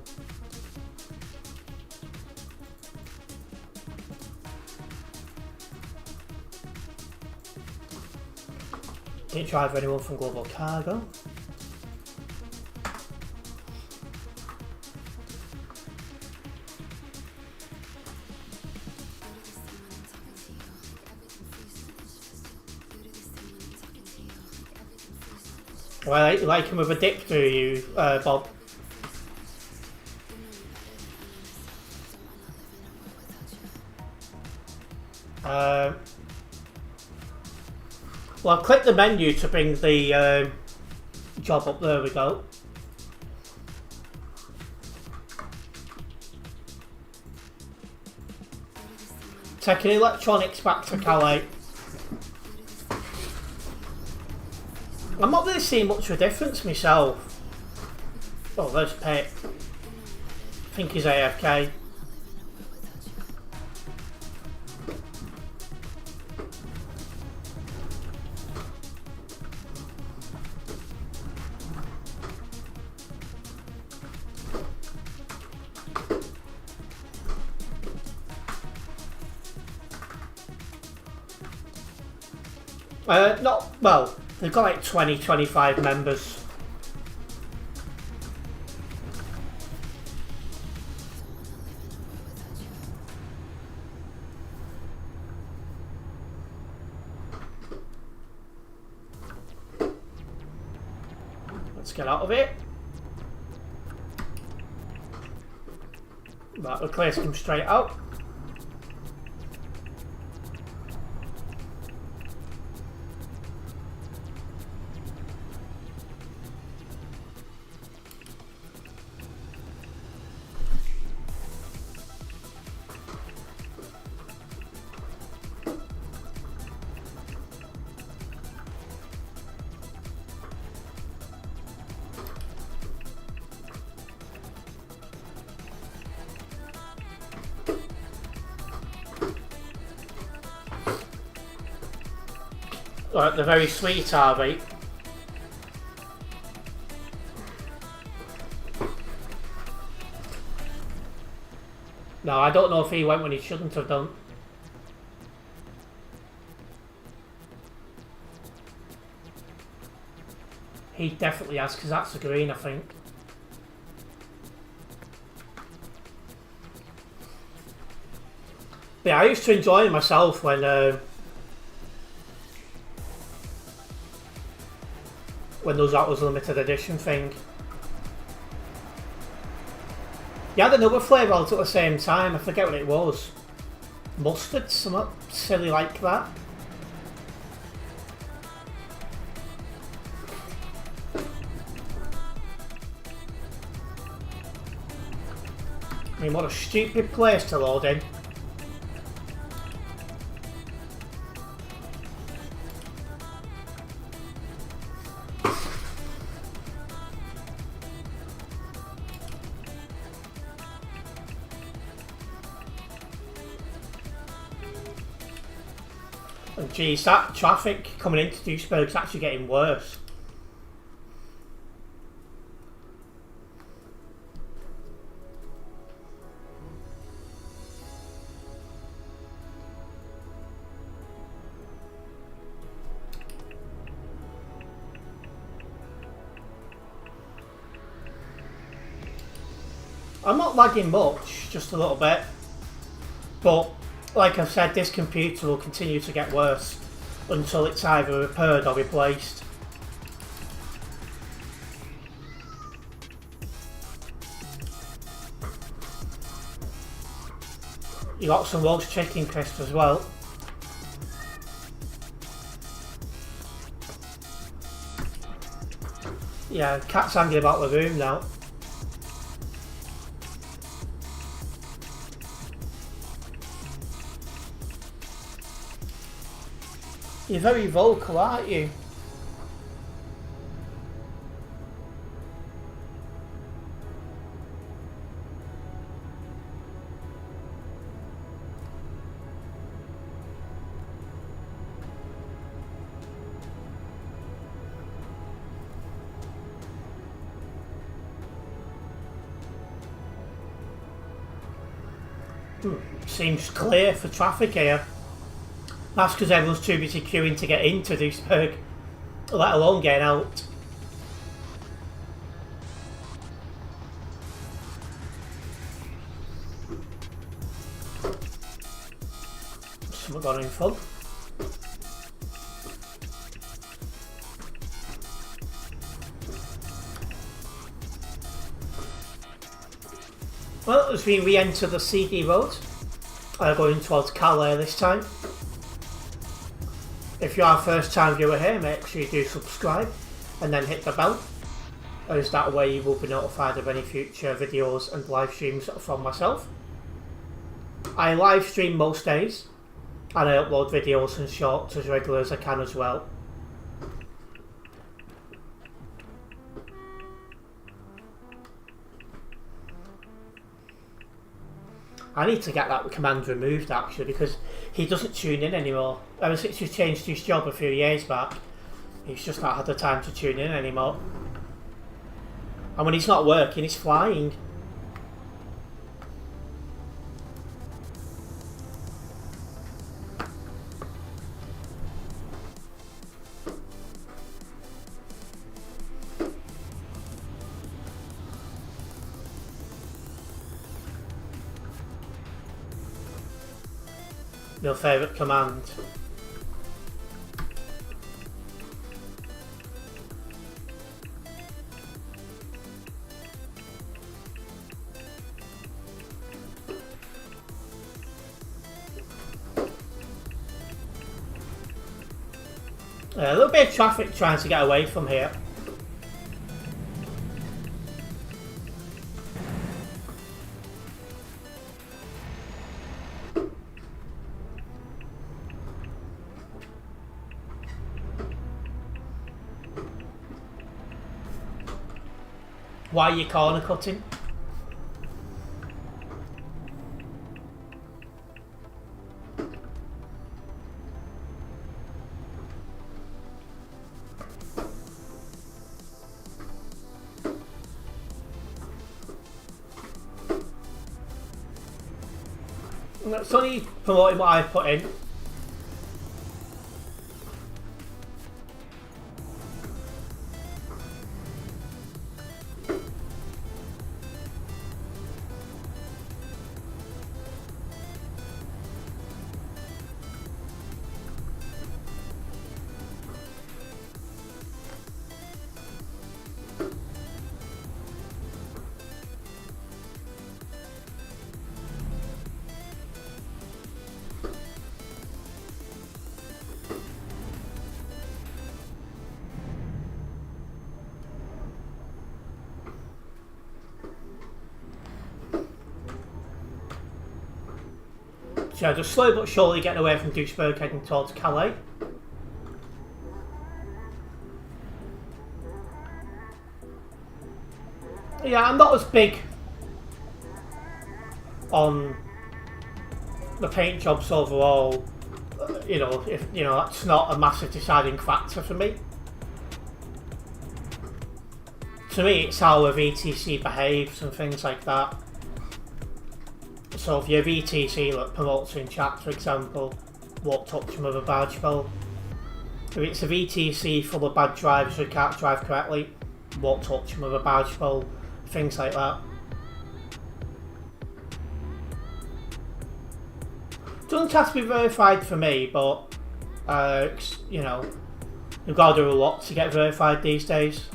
Didn't drive anyone from Global Cargo. Well, you like him with a dip, do you, Bob? Well, I'll click the menu to bring the job up. There we go. Taking electronics back to Calais. I'm not really seeing much of a difference myself. Oh, there's Pet. I think he's AFK. Not, well, they've got like 20, 25 members. Let's get out of it. Right, we'll clear them straight out. Right, they're very sweet, are they? No, I don't know if he went when he shouldn't have done. He definitely has, because that's the green, I think. But yeah, I used to enjoy it myself when that was a limited edition thing. You had another flavour out at the same time, I forget what it was. Mustard, something silly like that. I mean, what a stupid place to load in. And geez, that traffic coming into Duisburg is actually getting worse. I'm not lagging much, just a little bit. But, like I've said, this computer will continue to get worse until it's either repaired or replaced. You got some roast chicken crisps as well. Yeah, cat's angry about the room now. You're very vocal, aren't you? Seems clear for traffic here. That's because everyone's too busy queuing to get into Duisburg, let alone getting out. Something gone in front. Well, as we re-enter the CD road, going towards Calais this time. If you are a first time viewer here, make sure you do subscribe and then hit the bell, as that way you will be notified of any future videos and live streams from myself. I live stream most days and I upload videos and shorts as regular as I can as well. I need to get that command removed actually, because he doesn't tune in anymore. Ever since he changed his job a few years back, he's just not had the time to tune in anymore. And when he's not working, he's flying. Your favourite command? A little bit of traffic trying to get away from here. Why are you corner cutting? It's only promoting what I've put in. So just slowly but surely getting away from Duisburg, heading towards Calais. Yeah, I'm not as big on the paint jobs overall. You know, if you know, that's not a massive deciding factor for me. To me, it's how a VTC behaves and things like that. So if your VTC promotes in chat, for example, won't touch them with a badge bell. If it's a VTC full of bad drivers who can't drive correctly, won't touch them with a badge bell. Things like that. Doesn't have to be verified for me, but you know, you've got to do a lot to get verified these days.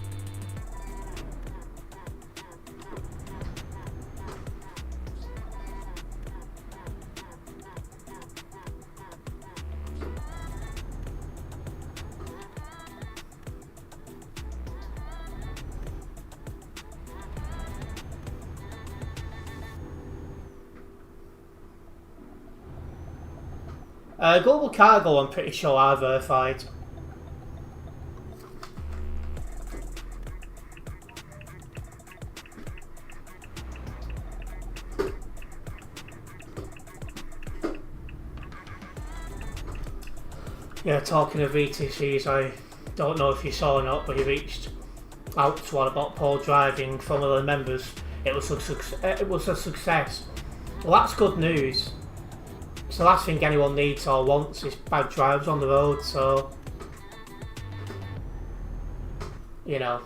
Global Cargo, I'm pretty sure are verified. Yeah, talking of VTCs, I don't know if you saw or not, but he reached out to one about Paul driving from one of the members. It was a success. Well, that's good news. It's the last thing anyone needs or wants is bad drivers on the road, so you know.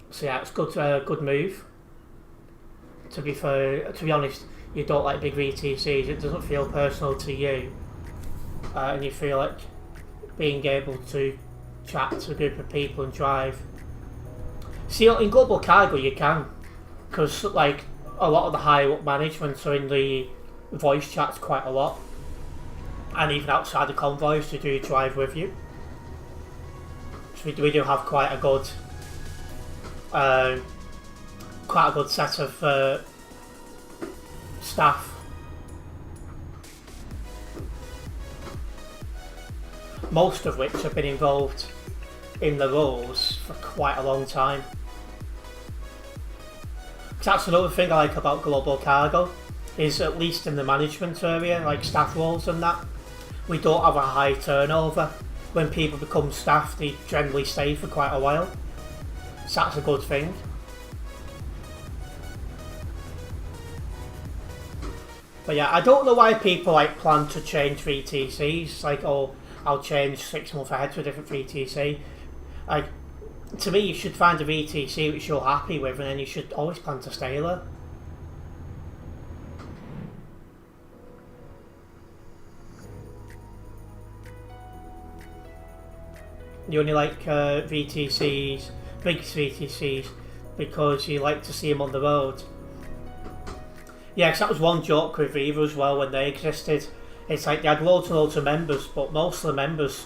So yeah, it's good. Good move. To be honest, you don't like big VTCs. It doesn't feel personal to you, and you feel like being able to chat to a group of people and drive. See, in Global Cargo you can, because like a lot of the higher up management are in the voice chats quite a lot, and even outside the convoys to do drive with you. So we do have quite a good set of staff. Most of which have been involved in the roles for quite a long time. That's another thing I like about Global Cargo, is at least in the management area, like staff roles and that, we don't have a high turnover. When people become staff, they generally stay for quite a while. So that's a good thing. But yeah, I don't know why people like plan to change VTCs, like, oh, I'll change 6 months ahead to a different VTC. Like, to me, you should find a VTC which you're happy with, and then you should always plan to stay there. You only like VTCs, big VTCs, because you like to see them on the road. Yeah, because that was one joke with Viva as well when they existed. It's like they had loads and loads of members, but most of the members,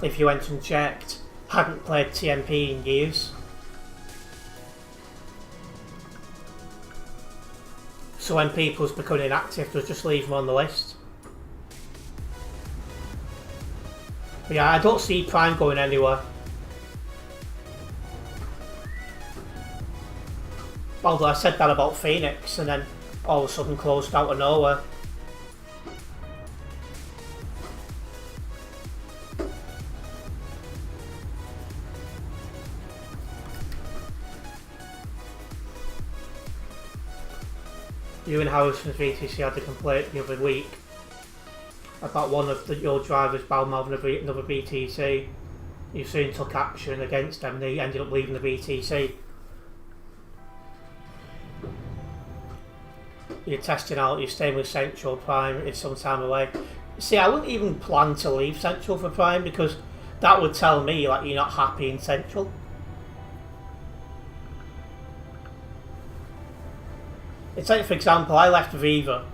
if you went and checked, hadn't played TMP in years. So when people's becoming inactive, they'll just leave them on the list. But yeah, I don't see Prime going anywhere. Although I said that about Phoenix, and then all of a sudden closed out of nowhere. You and Harrison's VTC had a complaint the other week about one of your drivers badmouthing another VTC. You soon took action against them and they ended up leaving the VTC. You're testing out, you're staying with Central. Prime is some time away. See, I wouldn't even plan to leave Central for Prime, because that would tell me like you're not happy in Central. It's like, for example, I left Viva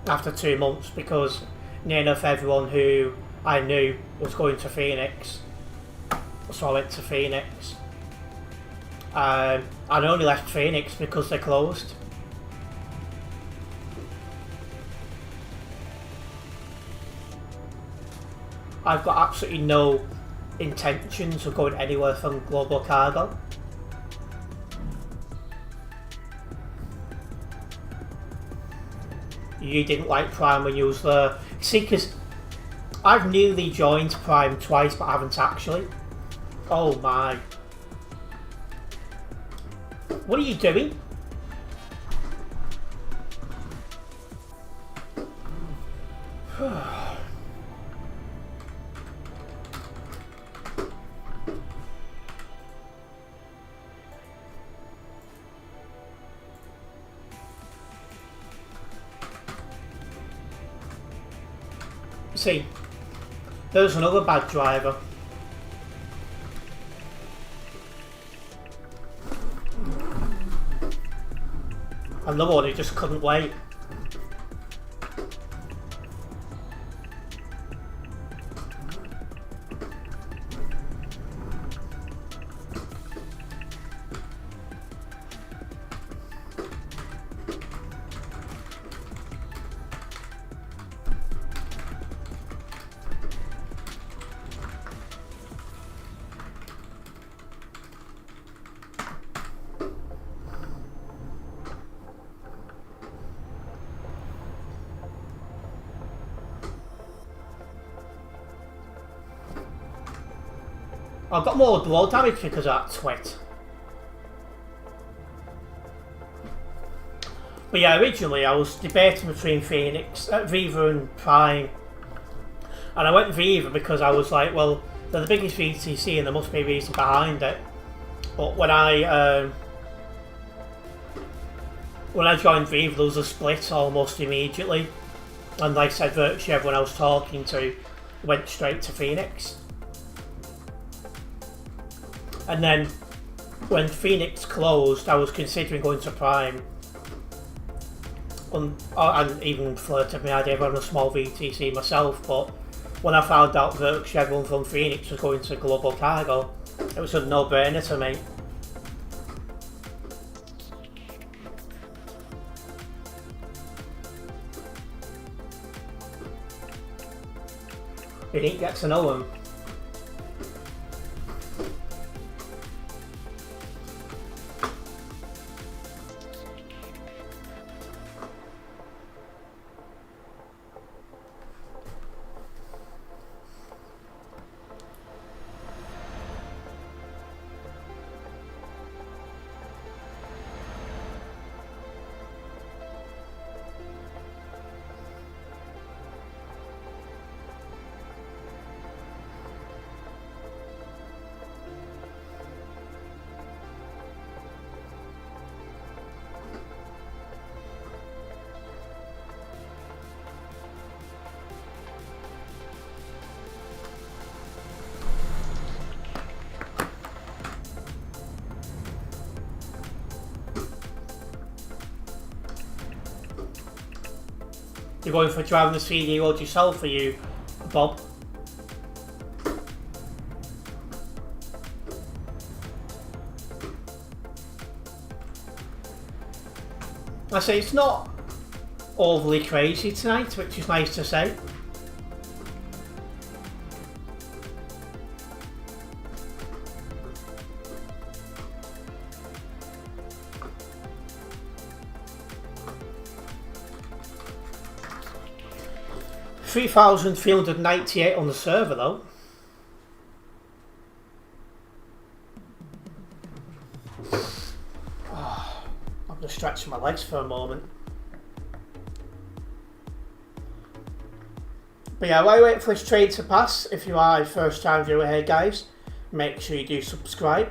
after 2 months because near enough everyone who I knew was going to Phoenix, so I went to Phoenix. I only left Phoenix because they closed. I've got absolutely no intentions of going anywhere from Global Cargo. You didn't like Prime when you was there. See, because I've nearly joined Prime twice, but I haven't actually. Oh my. What are you doing? See, there's another bad driver. Another one who just couldn't wait. I've got more blow damage because of that twit. But yeah, originally I was debating between Viva and Prime. And I went Viva because I was like, well, they're the biggest VTC and there must be a reason behind it. But when I joined Viva, there was a split almost immediately. And like I said, virtually everyone I was talking to went straight to Phoenix. And then when Phoenix closed, I was considering going to Prime. And even flirted my idea of having a small VTC myself, but when I found out virtually everyone from Phoenix was going to Global Cargo, it was a no-brainer to me. You didn't get to know him. You're going for driving the CD road yourself, are you, Bob? I say it's not overly crazy tonight, which is nice to say. $3,398 on the server though. Oh, I'm just stretching my legs for a moment. But yeah, while you wait for this trade to pass, if you are a first time viewer here guys, make sure you do subscribe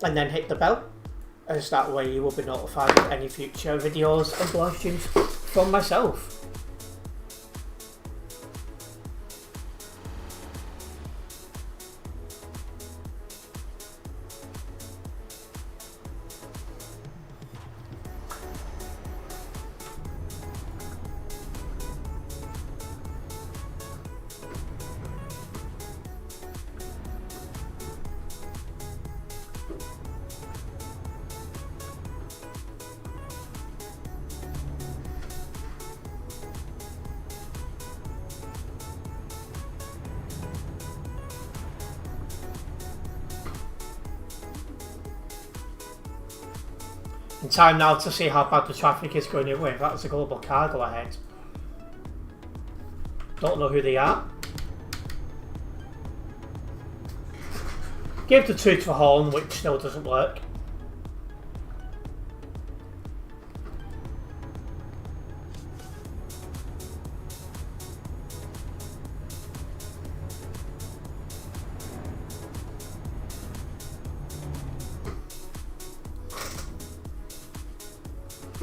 and then hit the bell, as that way you will be notified of any future videos and live streams from myself. And time now to see how bad the traffic is going your way. That's a Global Cargo ahead. Don't know who they are. Give the toot for horn, which still doesn't work.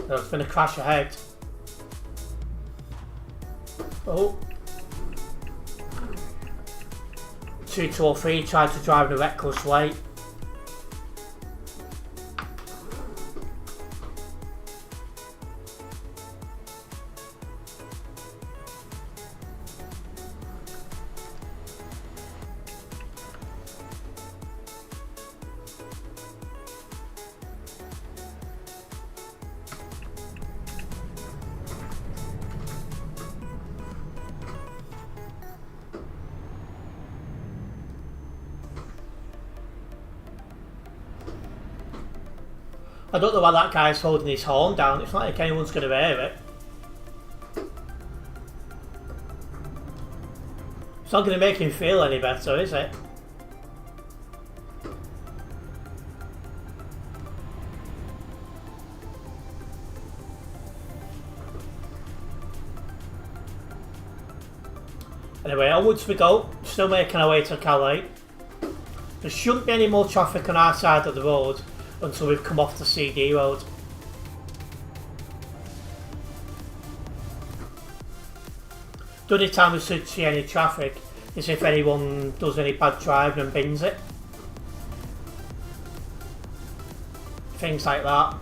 There's been a crash ahead. Oh. 203 tried to drive in a reckless way. I don't know why that guy's holding his horn down. It's not like anyone's going to hear it. It's not going to make him feel any better, is it? Anyway, onwards we go. Still making our way to Calais. There shouldn't be any more traffic on our side of the road until we've come off the CD road. The only time we should see any traffic is if anyone does any bad driving and bins it. Things like that.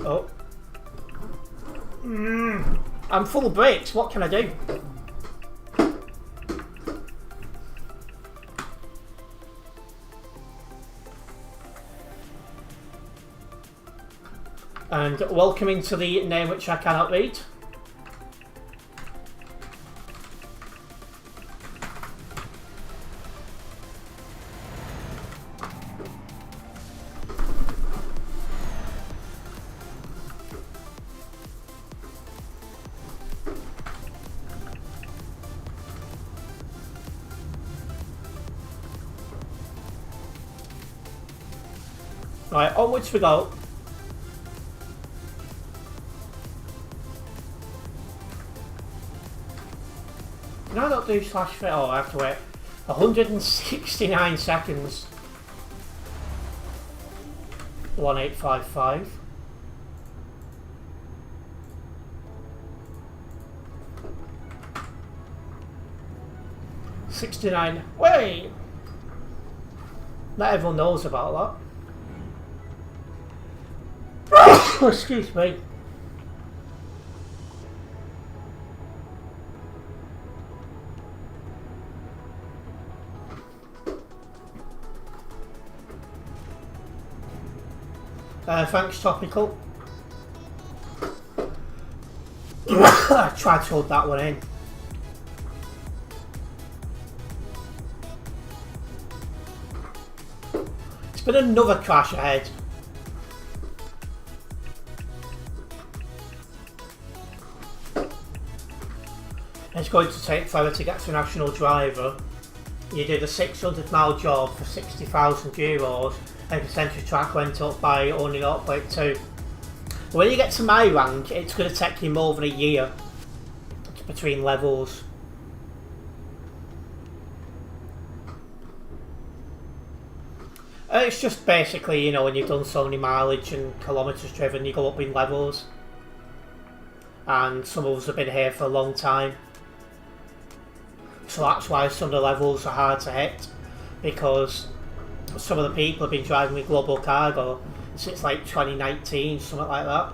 Oh. I'm full of brakes, what can I do? And welcome into the name which I cannot read. Right, onwards we go. No, I don't do slash fit. Oh, I have to wait 169 seconds. 1855. $69. Wait! Not everyone knows about that. Excuse me. Thanks, Topical. I tried to hold that one in. It's been another crash ahead. It's going to take forever to get to a national driver. You did a 600-mile job for €60,000 and percentage track went up by only 0.2. When you get to my rank, it's going to take you more than a year between levels. It's just basically, you know, when you've done so many mileage and kilometres driven, you go up in levels. And some of us have been here for a long time. So that's why some of the levels are hard to hit, because some of the people have been driving with global cargo since like 2019, something like that.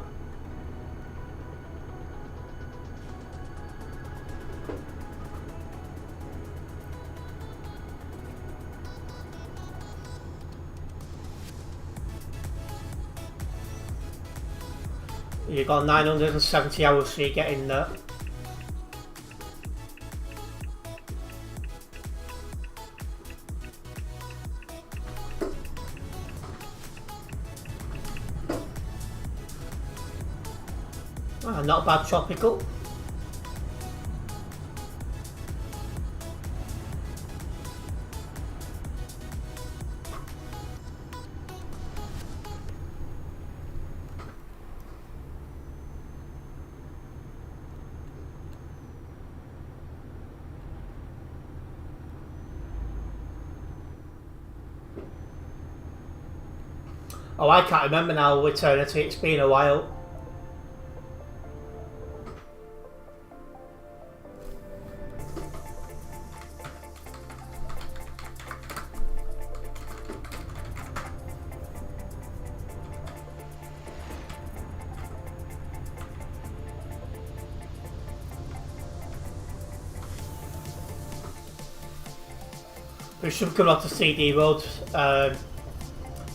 You've got 970 hours so you get in there. Not a bad tropical. Oh, I can't remember now, Eternity. It's been a while. We should come off the CD road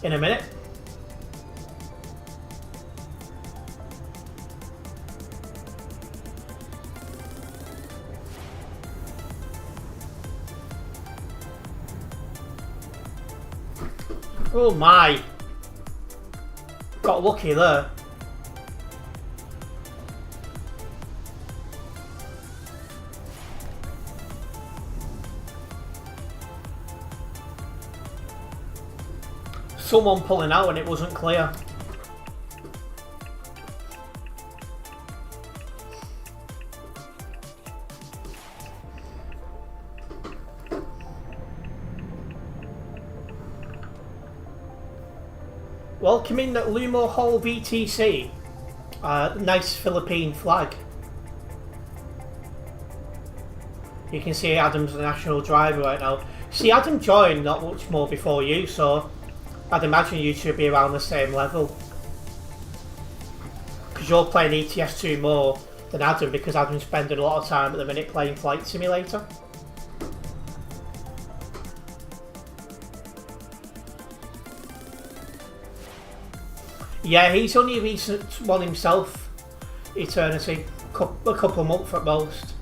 in a minute. Oh my! Got lucky there. Someone pulling out and it wasn't clear. Welcoming at Lumo Hall VTC. Nice Philippine flag. You can see Adam's the national driver right now. See, Adam joined not much more before you, so I'd imagine you should be around the same level. Because you're playing ETS2 more than Adam, because Adam's spending a lot of time at the minute playing Flight Simulator. Yeah, he's only a recent one himself, Eternity. A couple of months at most.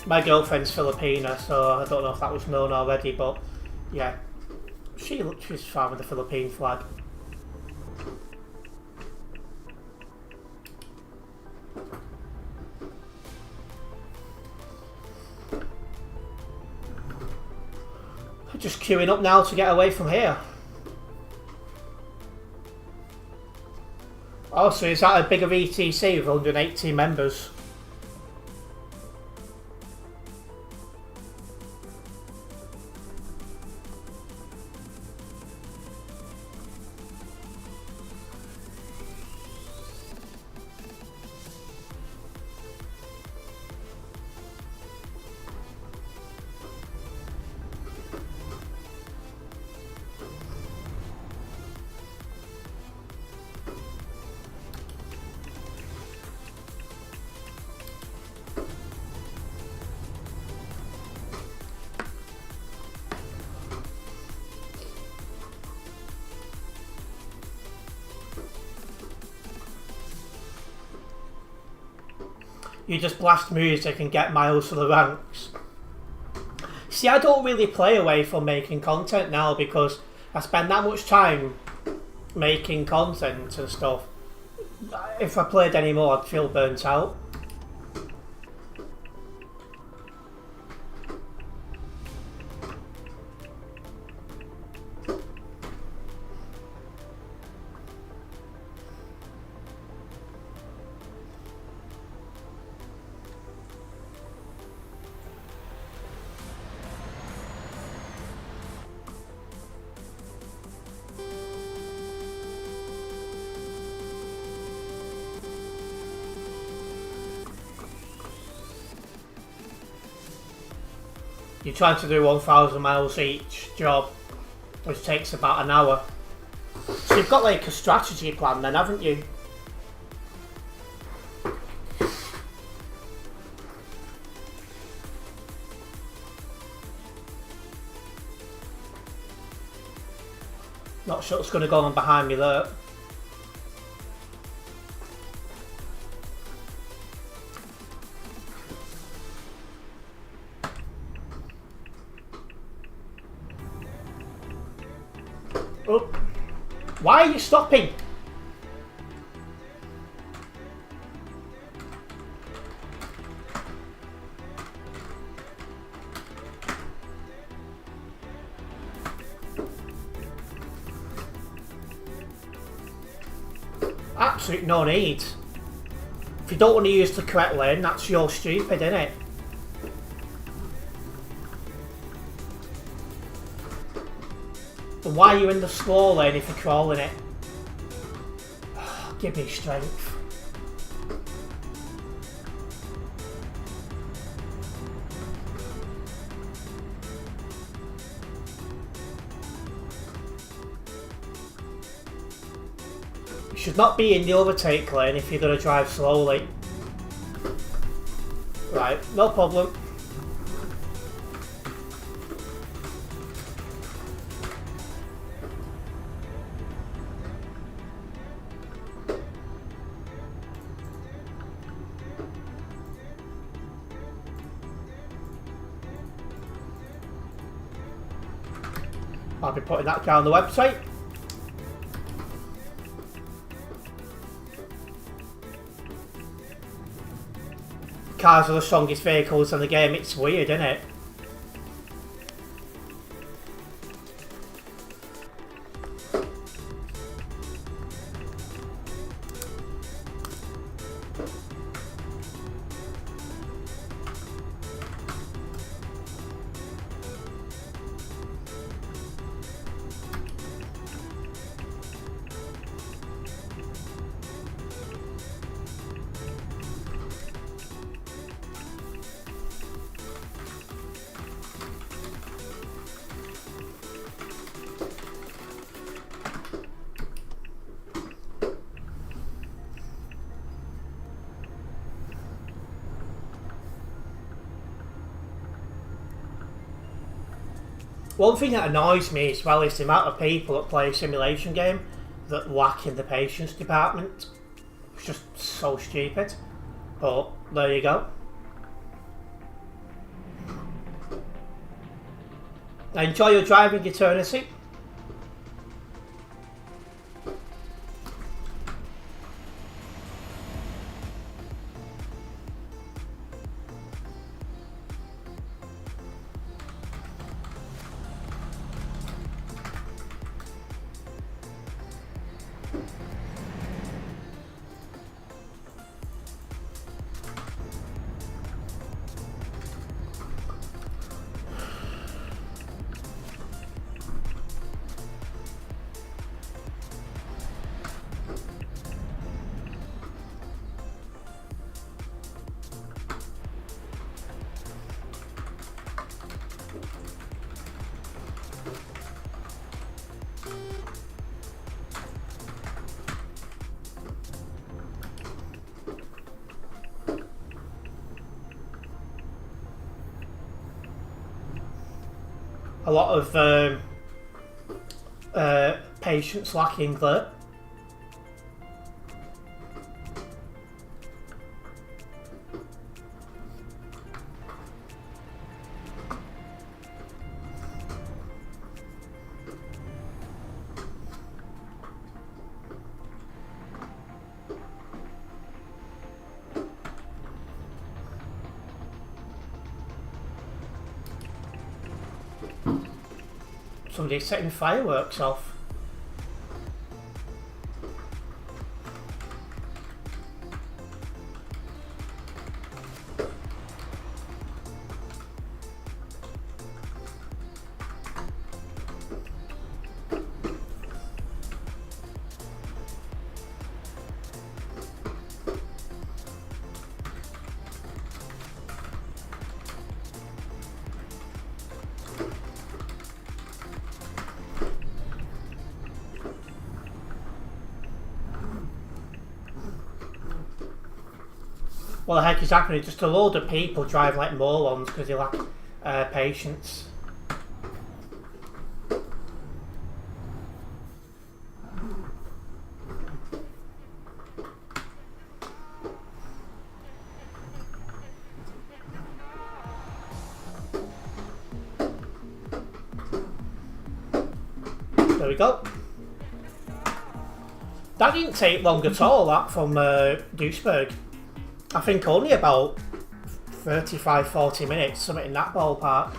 My girlfriend's Filipina, so I don't know if that was known already, but yeah, she's fine with the Philippine flag. Just queuing up now to get away from here. Oh, so is that a bigger ETC with 180 members? You just blast music and get miles to the ranks. See, I don't really play away from making content now because I spend that much time making content and stuff. If I played anymore, I'd feel burnt out. You're trying to do 1,000 miles each job, which takes about an hour. So you've got like a strategy plan then, haven't you? Not sure what's going to go on behind me there. Oh. Why are you stopping? Absolute no need. If you don't want to use the correct lane, that's your stupid, innit? But why are you in the slow lane if you're crawling it? Give me strength. You should not be in the overtake lane if you're going to drive slowly. Right, no problem. I'll be putting that down on the website. Cars are the strongest vehicles in the game. It's weird, isn't it? One thing that annoys me as well is the amount of people that play a simulation game that lack in the patience department. It's just so stupid. But there you go. Enjoy your driving eternity. A lot of patience lacking there. Somebody's setting fireworks off. What the heck is happening? Just a load of people drive like morons because they lack patience. There we go. That didn't take long at all, that from Duisburg. I think only about 35-40 minutes, something in that ballpark.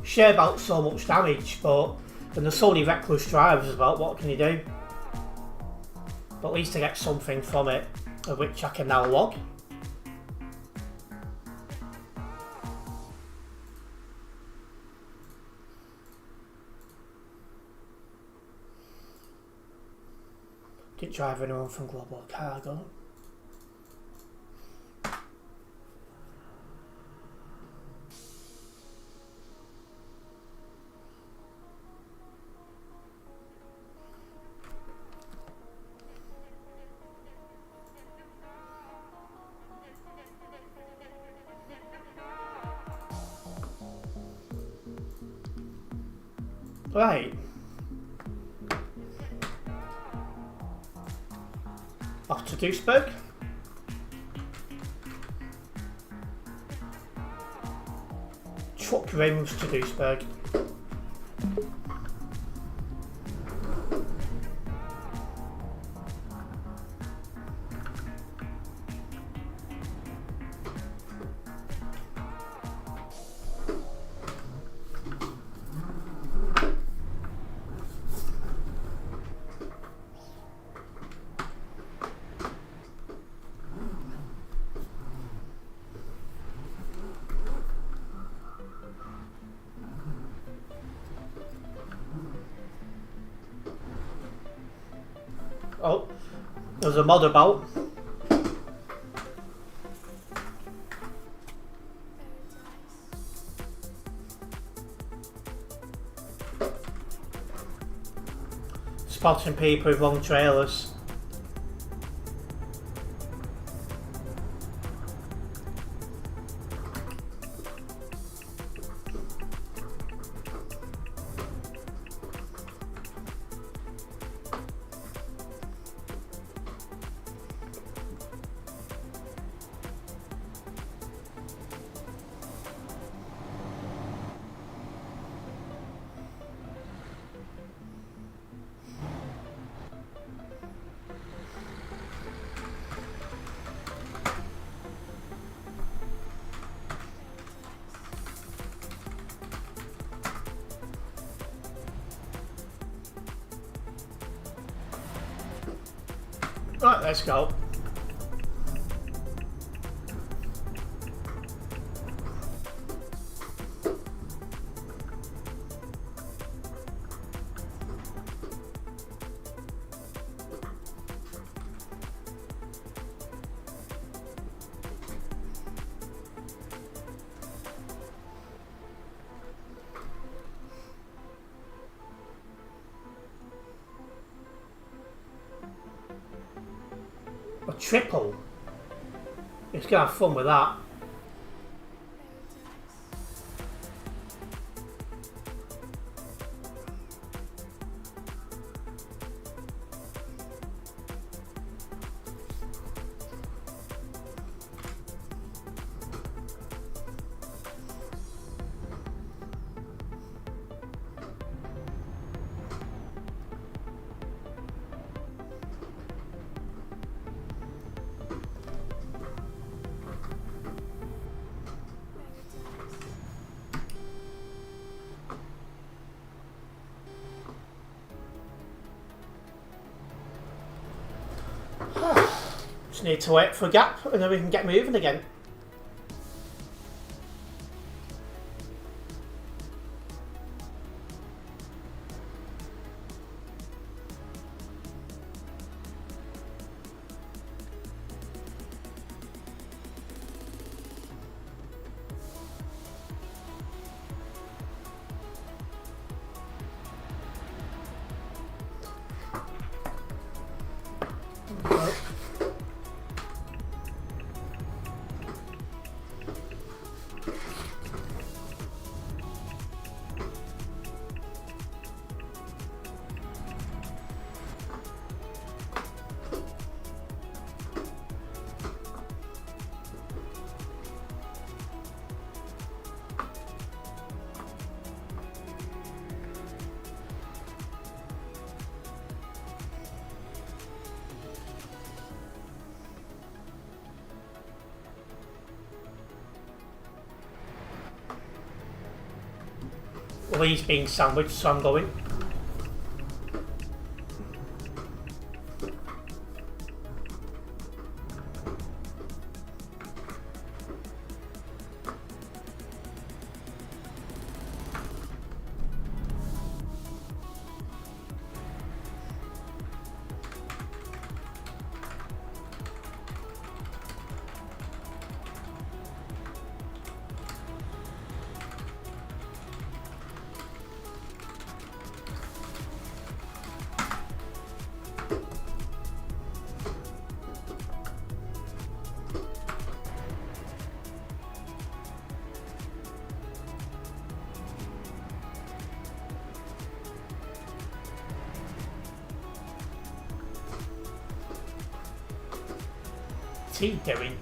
Share about so much damage, but and there's so many reckless drivers about, what can you do? But at least I get something from it, of which I can now log. Didn't drive anyone from Global Cargo. Right. Off to Duisburg. Truck rims to Duisburg. Oh, there's a mod about. Spotting people with long trailers. Right, let's go. A triple. It's gonna have fun with that. Just need to wait for a gap and then we can get moving again. Well, he's being sandwiched, so I'm going. he doing?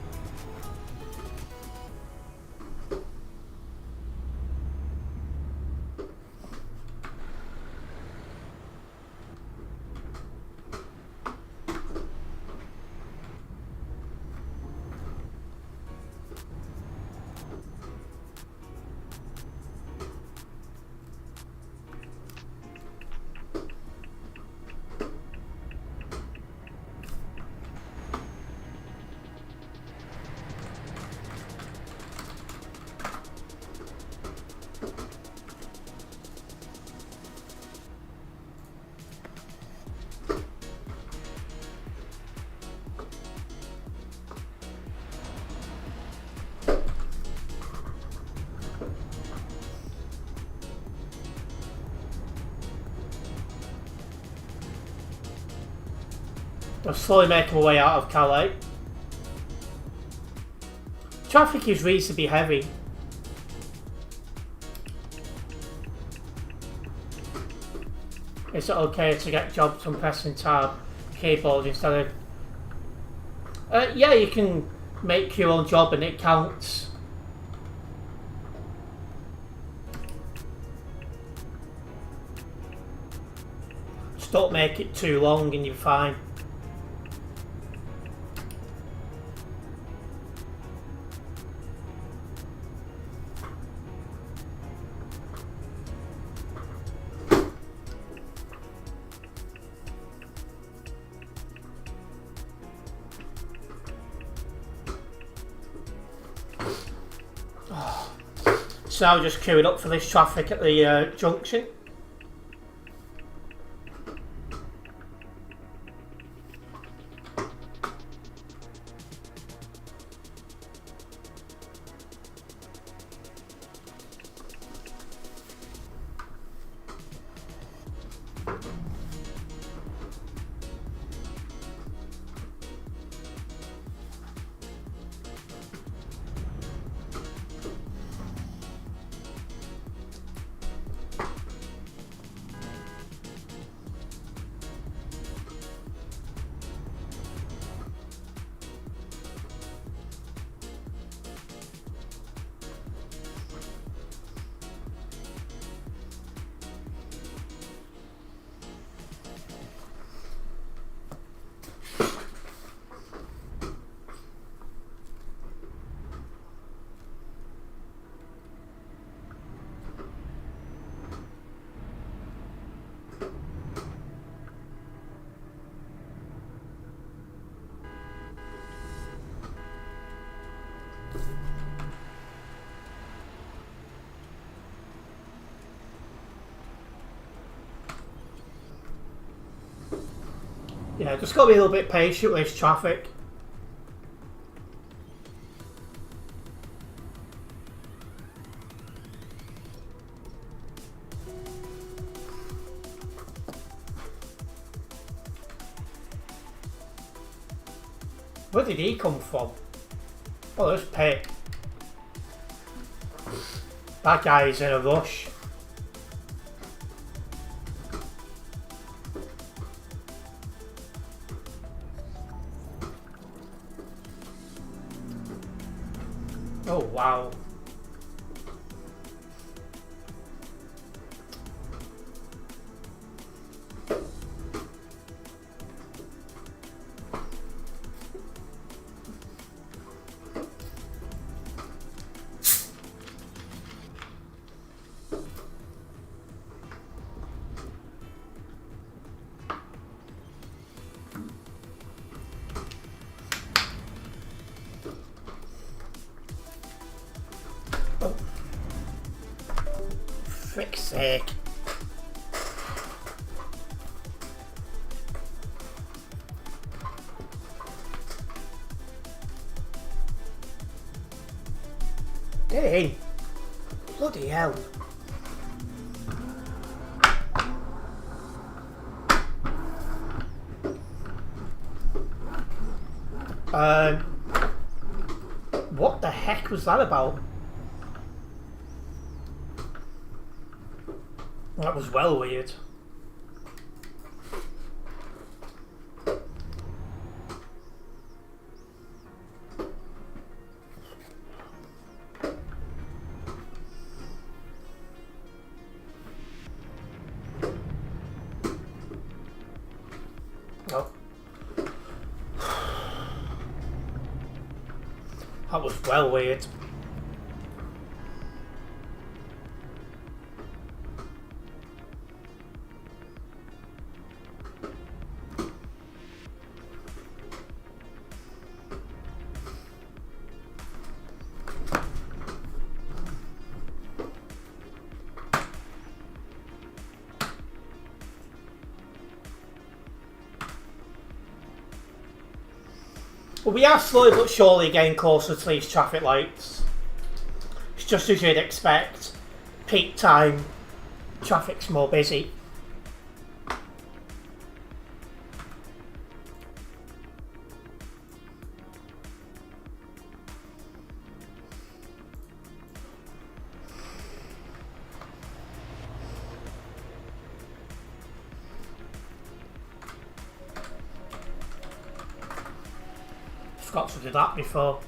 I'm slowly making my way out of Calais. Traffic is reasonably heavy. Is it okay to get jobs on pressing tab keyboard instead of... yeah, you can make your own job and it counts. Just don't make it too long and you're fine. So now just queuing up for this traffic at the junction. Yeah, just got to be a little bit patient with this traffic. Where did he come from? Oh, this pit. That guy is in a rush. Oh, wow. Frick's sake. Get in. Bloody hell. What the heck was that about? That was well weird. That was well weird. Well, we are slowly but surely getting closer to these traffic lights. It's just as you'd expect. Peak time, traffic's more busy. Forgot to do that before.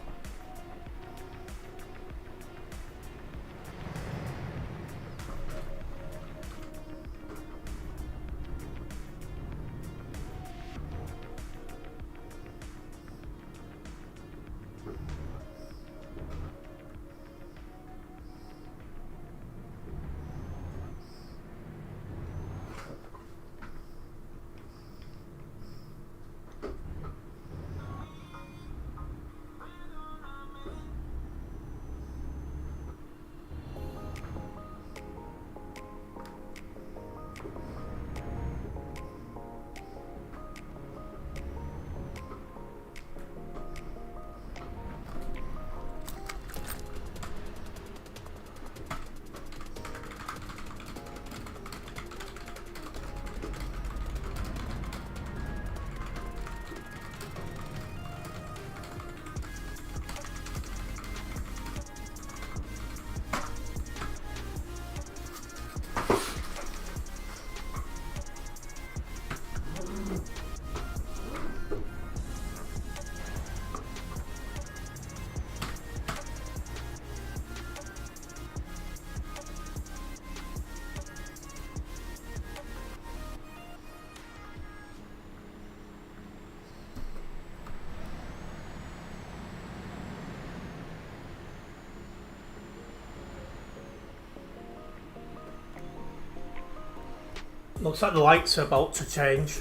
Looks like the lights are about to change.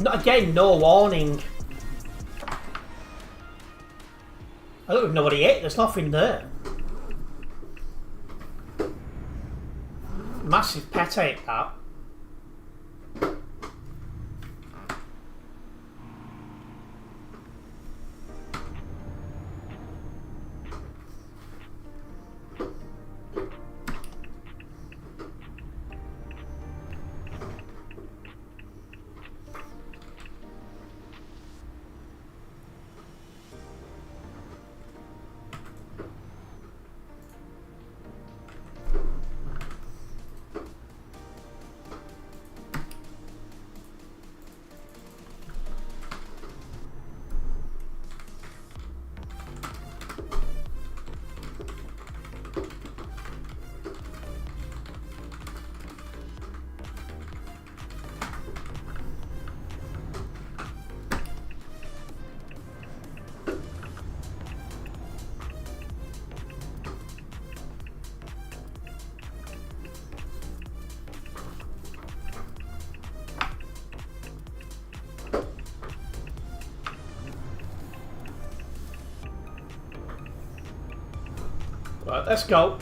Again, no warning. I don't even know what he ate, there's nothing there. Massive pet ate that. Right, let's go.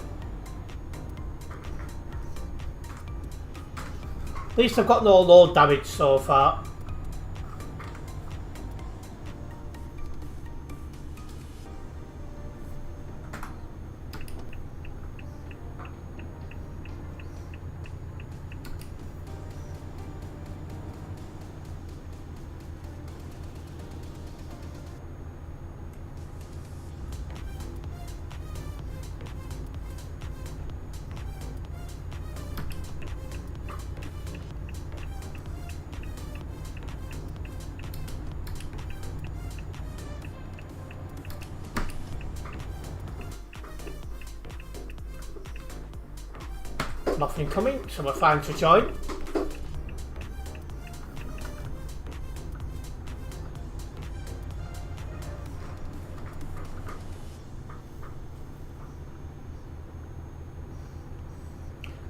At least I've got no load damage so far. Nothing coming, so we're fine to join.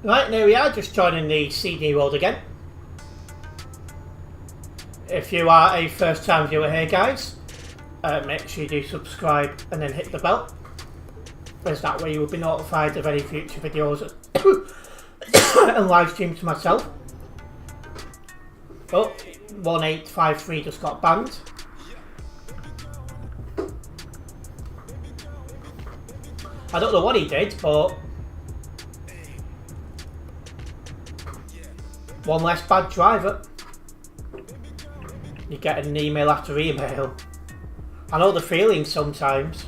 Right, there we are, just joining the CD world again. If you are a first time viewer here, guys, make sure you do subscribe and then hit the bell, as that way you will be notified of any future videos and live stream to myself. Oh, 1853 just got banned. I don't know what he did, but one less bad driver. You get an email after email. I know the feeling sometimes.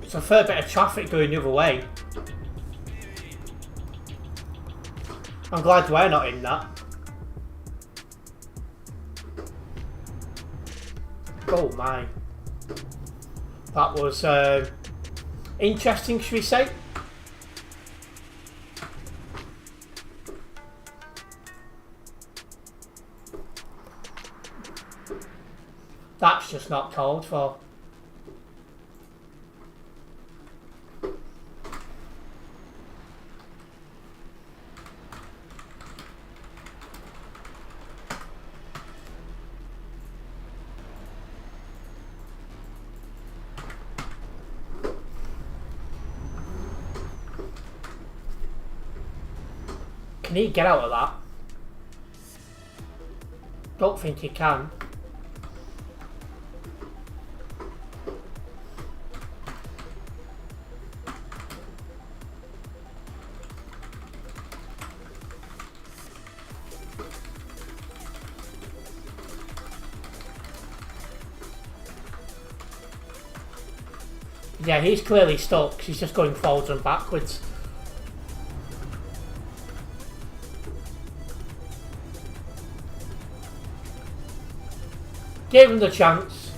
It's a fair bit of traffic going the other way. I'm glad we're not in that. Oh my. That was interesting, should we say? That's just not called for. Can he get out of that? Don't think he can. Yeah, he's clearly stuck. He's just going forwards and backwards. Gave him the chance.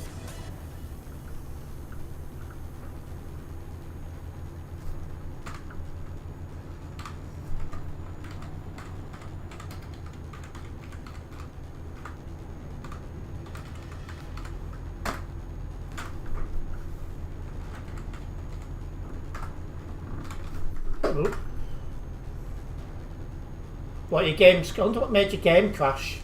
Ooh. What, your game's... I wonder what made your game crash.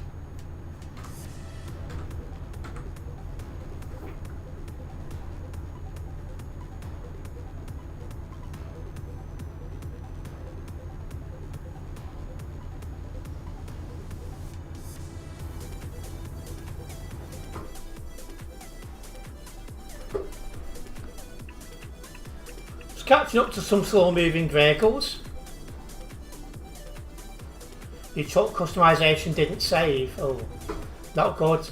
Catching up to some slow moving vehicles. Your truck customization didn't save. Oh, not good.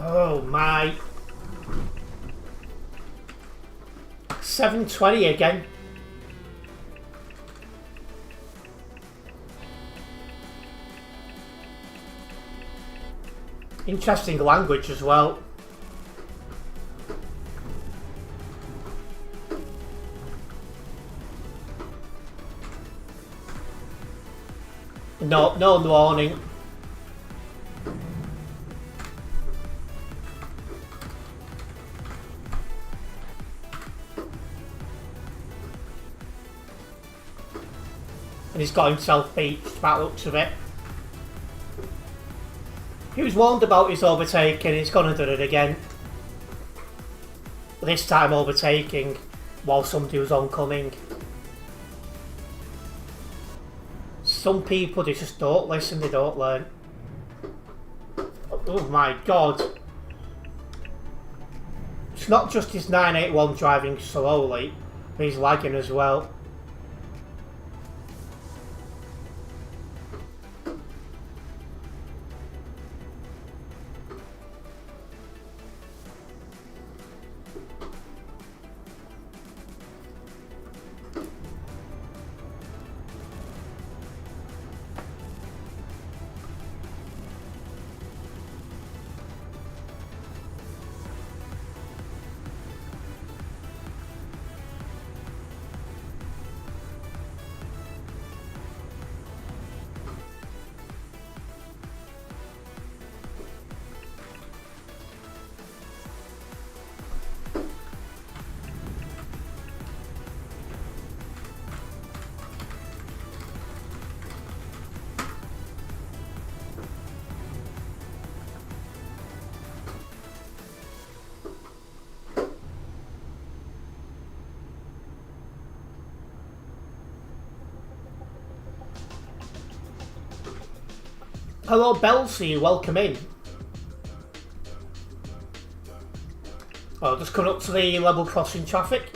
Oh my. 720 again. Interesting language as well. No warning. And he's got himself beached by the looks of it. He was warned about his overtaking, he's gonna do it again. This time overtaking while somebody was oncoming. Some people, they just don't listen, they don't learn. Oh my god. It's not just his 981 driving slowly, but he's lagging as well. Hello Belsie, welcome in. Oh, just coming up to the level crossing traffic.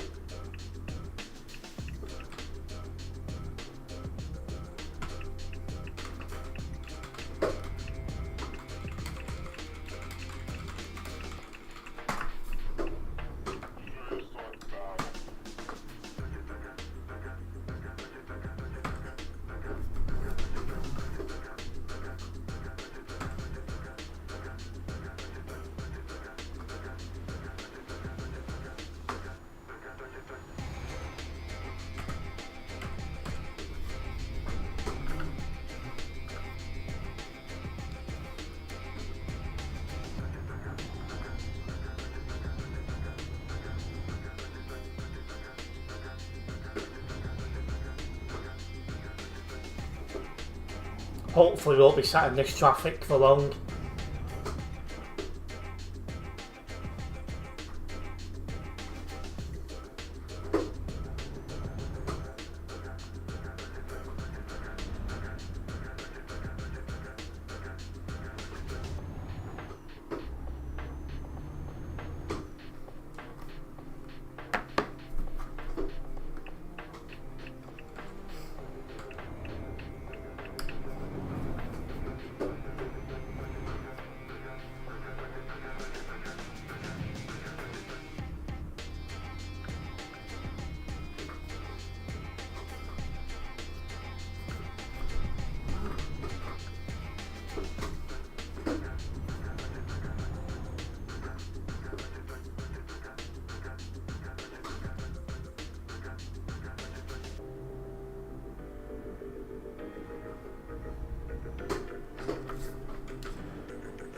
Hopefully we won't be sat in this traffic for long.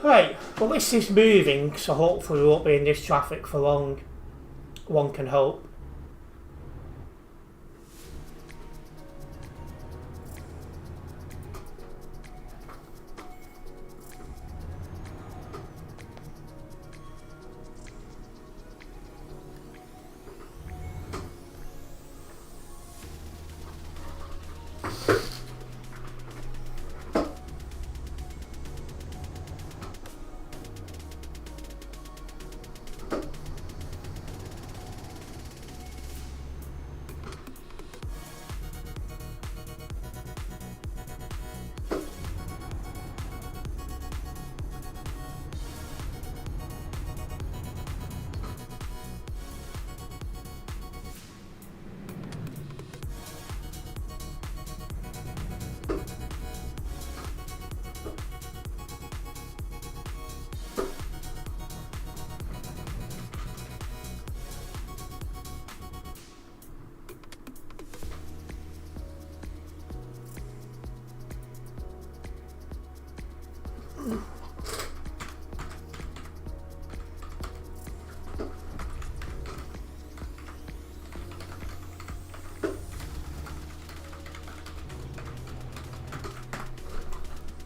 Right, well this is moving, so hopefully we won't be in this traffic for long. One can hope.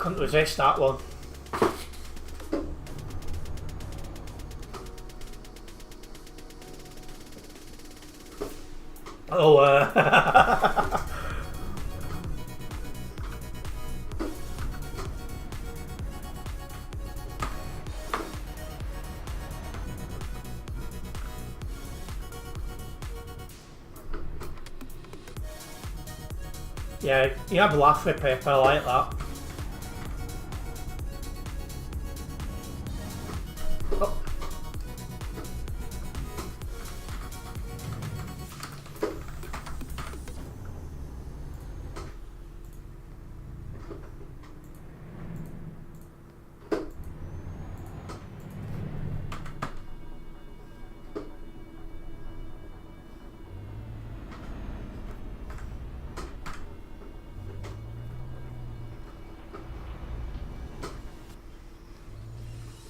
Couldn't resist that one. Oh, yeah, you have a laugh with paper, I like that. Oh.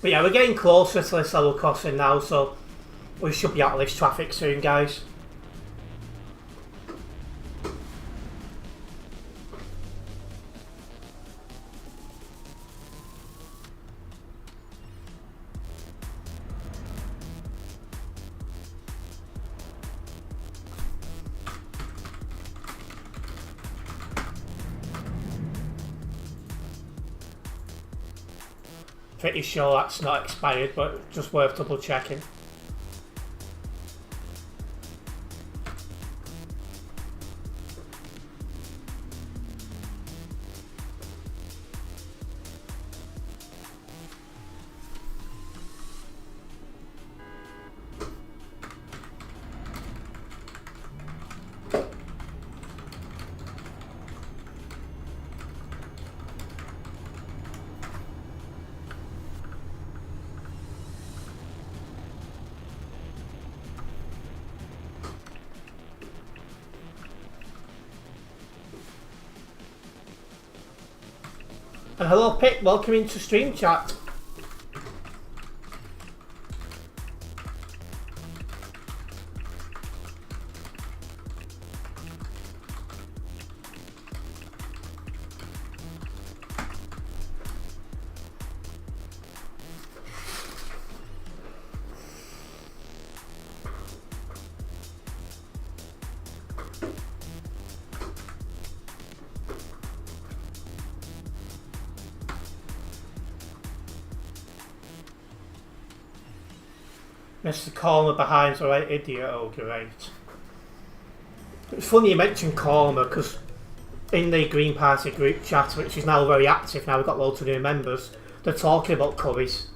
But yeah, we're getting closer to this level crossing now, so we should be out of this traffic soon, guys. Pretty sure that's not expired, but just worth double checking. And hello Pick, welcome into stream chat. Mr. Corner behind's the right idiot, oh great. It's funny you mentioned Corner because in the Green Party group chat, which is now very active now, we've got loads of new members, they're talking about curries.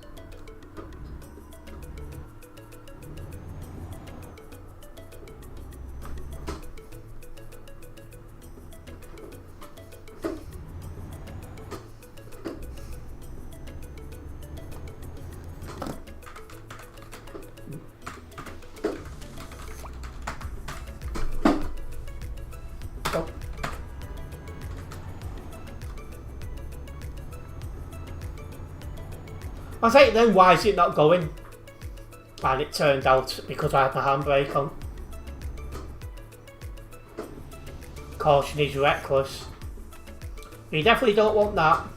I was like, then why is it not going? And it turned out because I had my handbrake on. Caution is reckless. You definitely don't want that.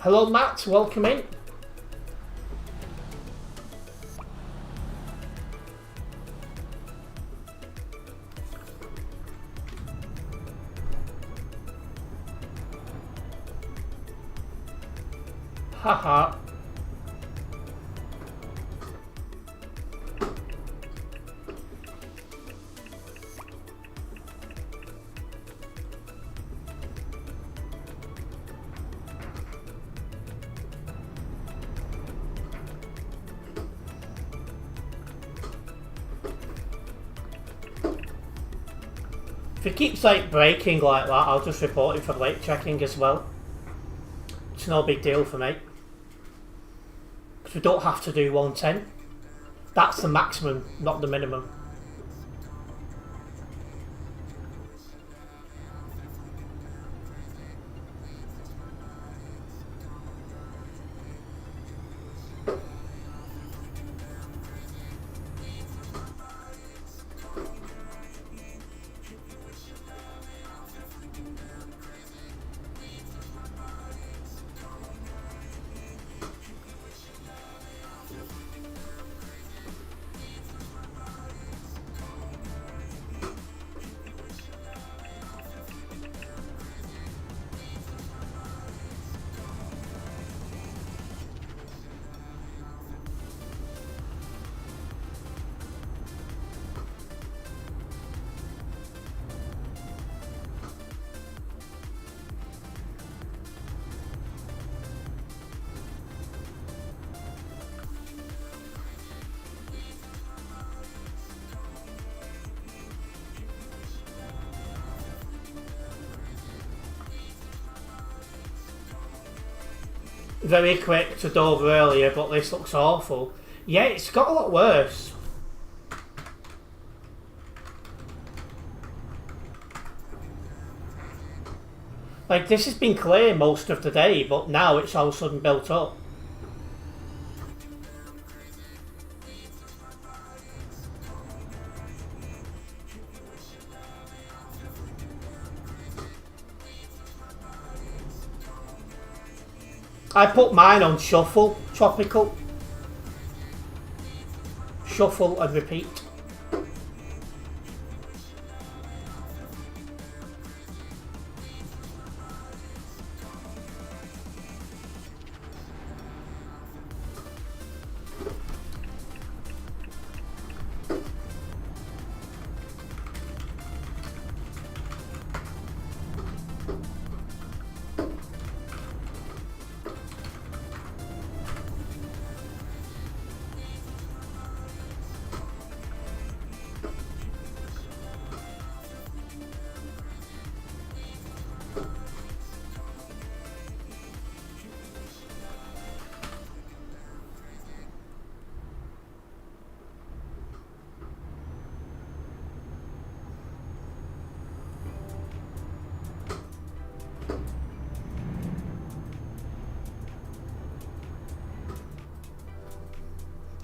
Hello Matt, welcome in. Haha. If it keeps like breaking like that, I'll just report it for late checking as well. It's no big deal for me. Because we don't have to do 110. That's the maximum, not the minimum. Very quick to Dover earlier, but this looks awful. Yeah, it's got a lot worse. Like, this has been clear most of the day, but now it's all of a sudden built up. I put mine on shuffle, tropical. Shuffle and repeat.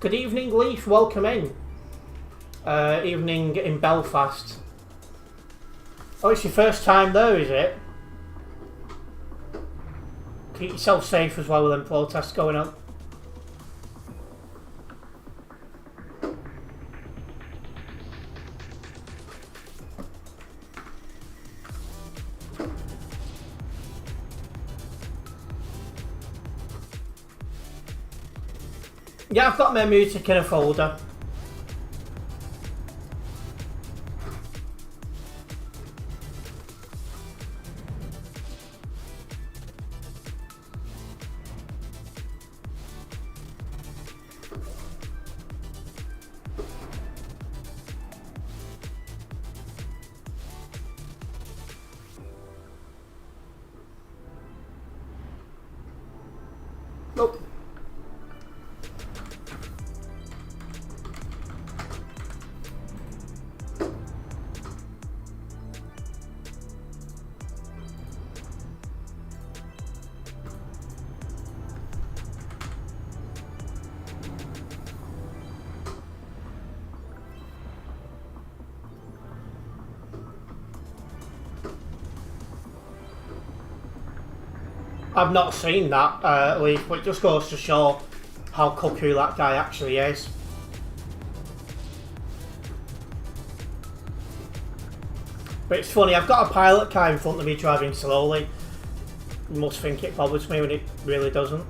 Good evening, Leaf. Welcome in. Evening in Belfast. Oh, it's your first time there, is it? Keep yourself safe as well with them protests going on. Yeah, I've got my music in a folder. Nope. I've not seen that, Leaf, but it just goes to show how cuckoo that guy actually is. But it's funny, I've got a pilot car in front of me driving slowly. You must think it bothers me when it really doesn't.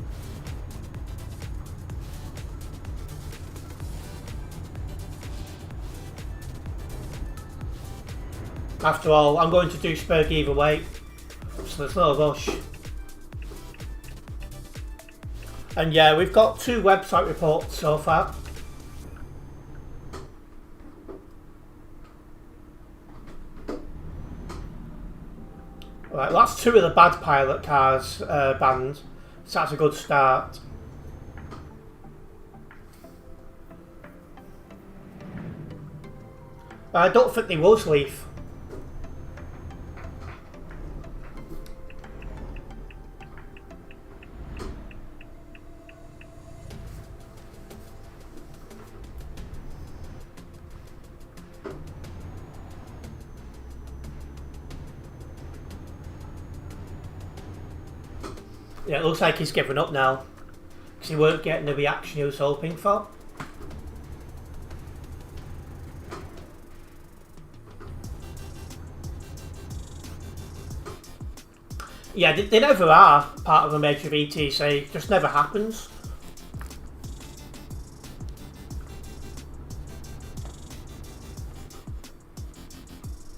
After all, I'm going to Duisburg either way, so there's no rush. And yeah, we've got 2 website reports so far. Right, well, that's 2 of the bad pilot cars banned, so that's a good start. I don't think there was Leaf. Yeah, it looks like he's given up now, because he weren't getting the reaction he was hoping for. Yeah, they never are part of a major VTC, it just never happens.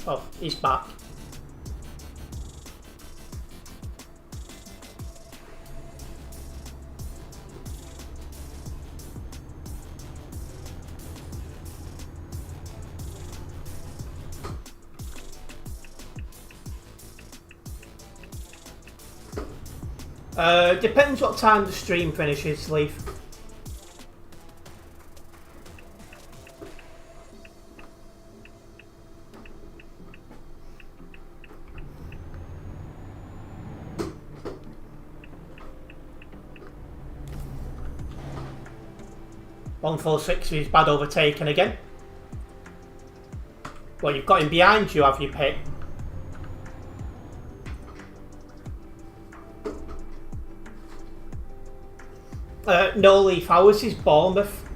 Oh, he's back. Depends what time the stream finishes, Leaf. .146 is bad overtaken again. Well, you've got him behind you, have you, Pit? No, Leaf, ours is Bournemouth.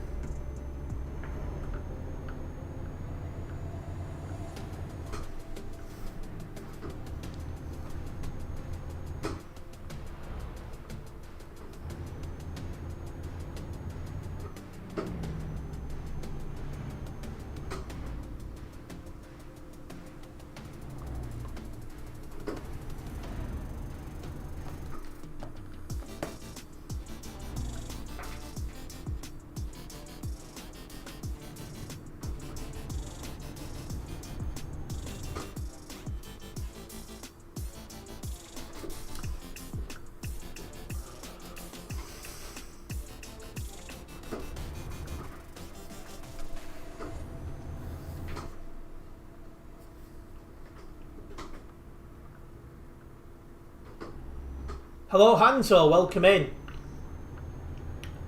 Hello, Hanzo, welcome in.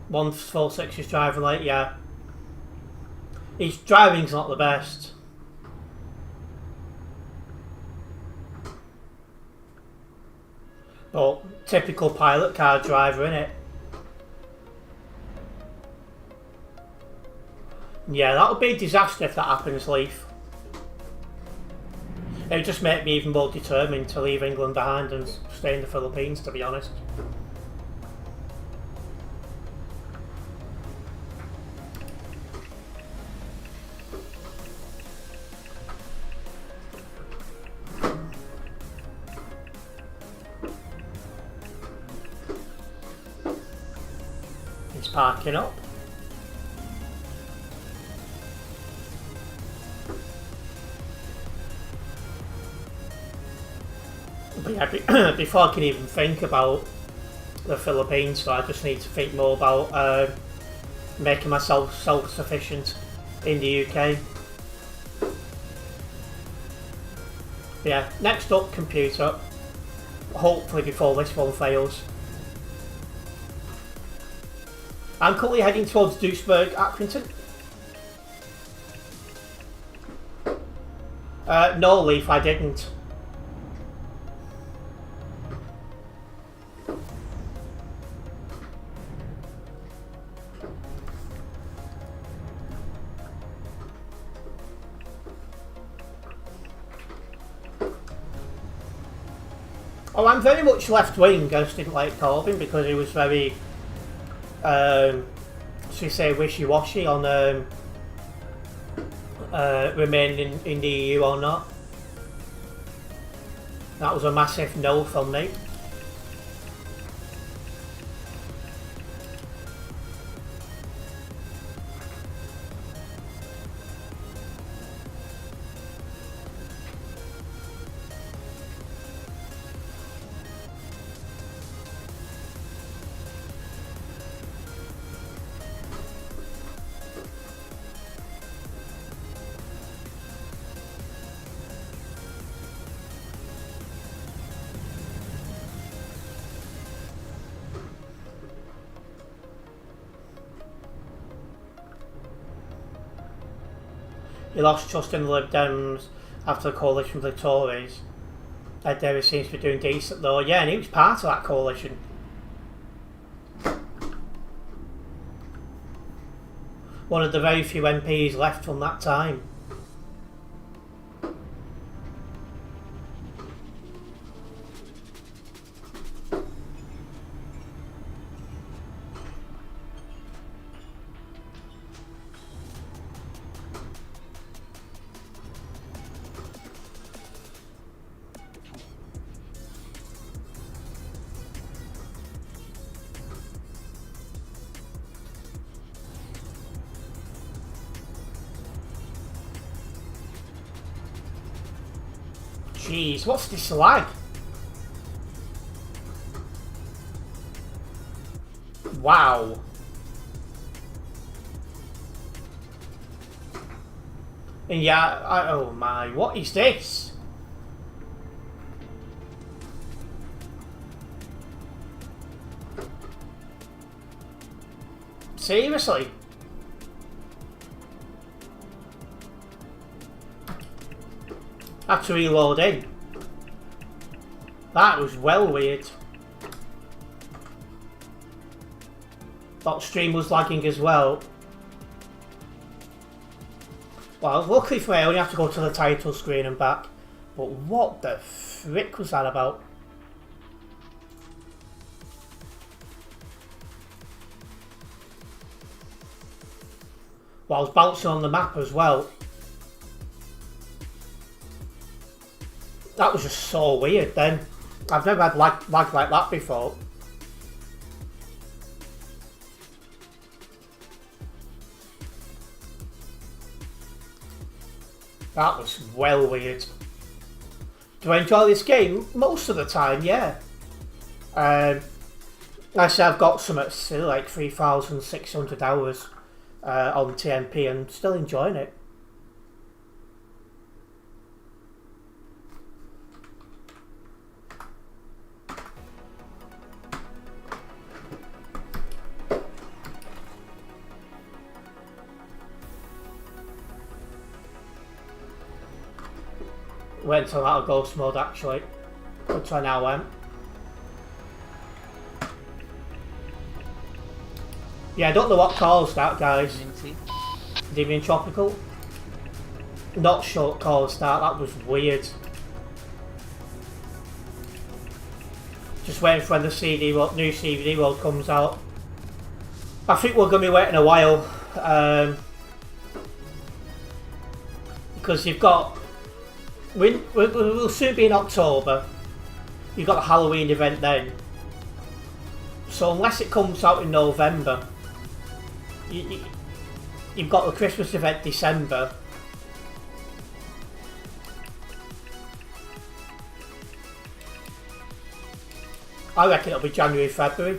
146 is driving late, yeah. His driving's not the best. But typical pilot car driver, innit? Yeah, that would be a disaster if that happens, Leaf. It would just make me even more determined to leave England behind and stay in the Philippines, to be honest. He's parking up. But yeah, before I can even think about the Philippines, so I just need to think more about making myself self-sufficient in the UK. Yeah, next up, computer. Hopefully before this one fails. I'm currently heading towards Duisburg, Accrington. No, Leaf, I didn't. Oh, I'm very much left-wing. I just didn't like Corbyn because he was very, should we say, wishy-washy on remaining in the EU or not. That was a massive no from me. He lost trust in the Lib Dems after the coalition with the Tories. Ed Davis seems to be doing decent though. Yeah, and he was part of that coalition. One of the very few MPs left from that time. Jeez, what's this lag? Wow. And yeah, oh my, what is this? Seriously? I have to reload in. That was well weird. That stream was lagging as well. Well, luckily for me, I only have to go to the title screen and back. But what the frick was that about? Well, I was bouncing on the map as well. That was just so weird then. I've never had lag like that before. That was well weird. Do I enjoy this game? Most of the time, yeah. I say I've got some at still like 3,600 hours on TMP and still enjoying it. Went to out of ghost mode actually, which I now am. Yeah, I don't know what caused that, guys. Deviant Tropical? Not sure what caused that, that was weird. Just waiting for when the new CD world comes out. I think we're going to be waiting a while. Because you've got... We'll soon be in October. You've got the Halloween event then. So unless it comes out in November, you've got the Christmas event December. I reckon it'll be January, February.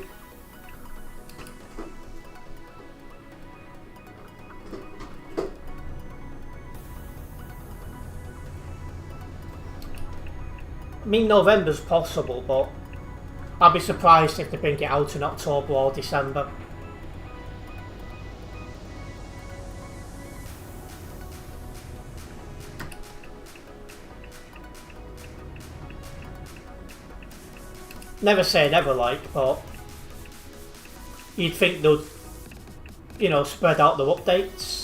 I mean, November's possible, but I'd be surprised if they bring it out in October or December. Never say never, like, but you'd think they'd, you know, spread out their updates.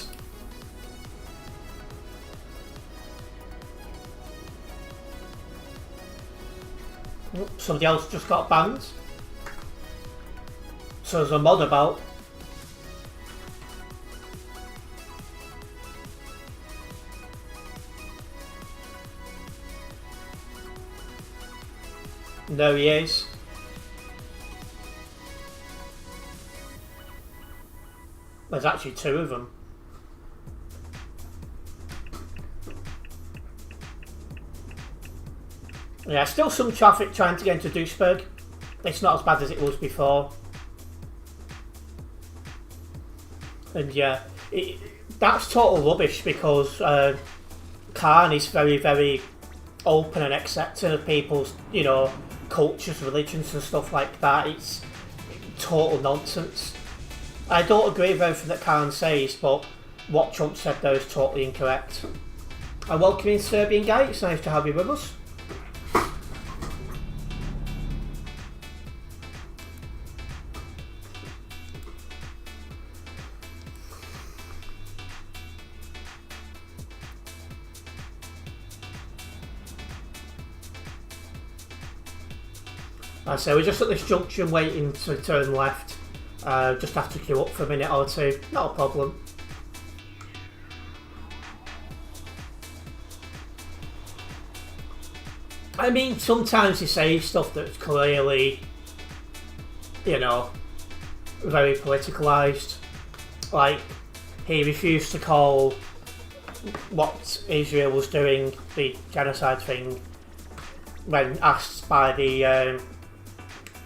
Somebody else just got banned. So there's a mod about. There he is. There's actually two of them. Yeah, still some traffic trying to get into Duisburg. It's not as bad as it was before. And yeah, that's total rubbish because Khan is very, very open and accepting of people's, you know, cultures, religions and stuff like that. It's total nonsense. I don't agree with everything that Khan says, but what Trump said there is totally incorrect. And welcome in, Serbian guy. It's nice to have you with us. So we're just at this junction waiting to turn left. Just have to queue up for a minute or two. Not a problem. I mean, sometimes they say stuff that's clearly, you know, very politicalised. Like, he refused to call what Israel was doing the genocide thing when asked by the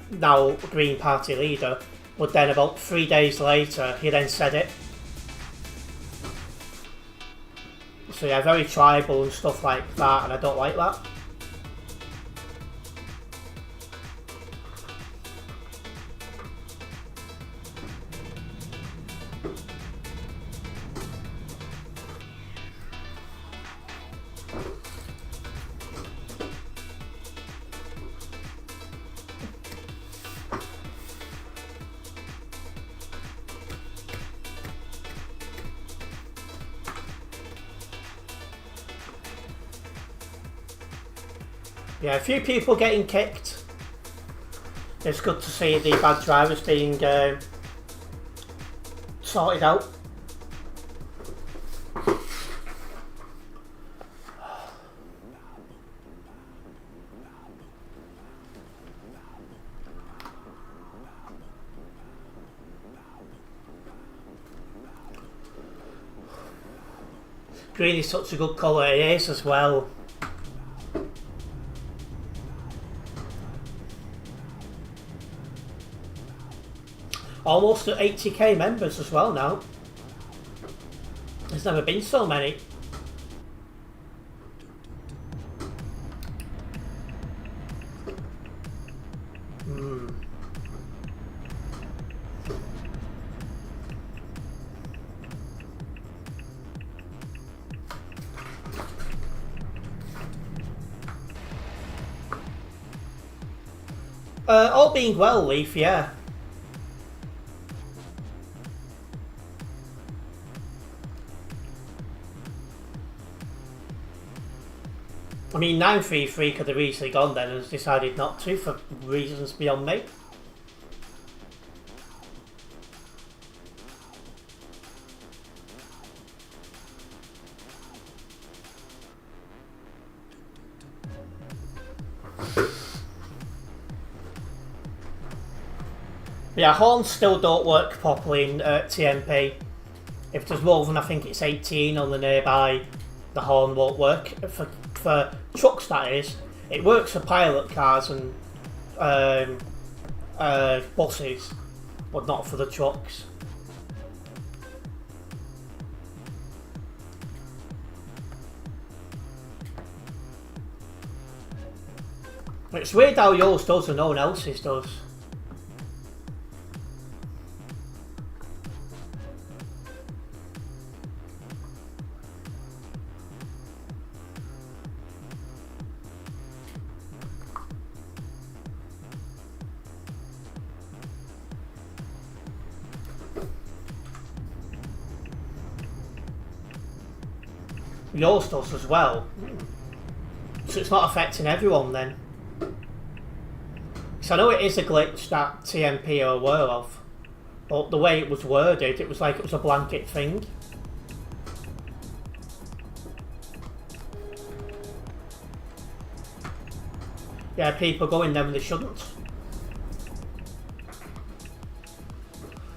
now Green Party leader, but then about 3 days later he then said it. So yeah, very tribal and stuff like that, and I don't like that. Yeah, a few people getting kicked. It's good to see the bad drivers being sorted out. Green is such a good colour, it is as well. Almost at 80k members as well now. There's never been so many. All being well, Leaf, yeah. I mean, 933 could have easily gone then and has decided not to for reasons beyond me. Yeah, horns still don't work properly in TMP. If there's more than, I think it's 18 on the nearby, the horn won't work. For trucks, that is. It works for pilot cars and buses, but not for the trucks. It's weird how yours does and no one else's does. Yours does as well. So it's not affecting everyone then. So I know it is a glitch that TMP are aware of, but the way it was worded, it was like it was a blanket thing. Yeah, people go in there when they shouldn't.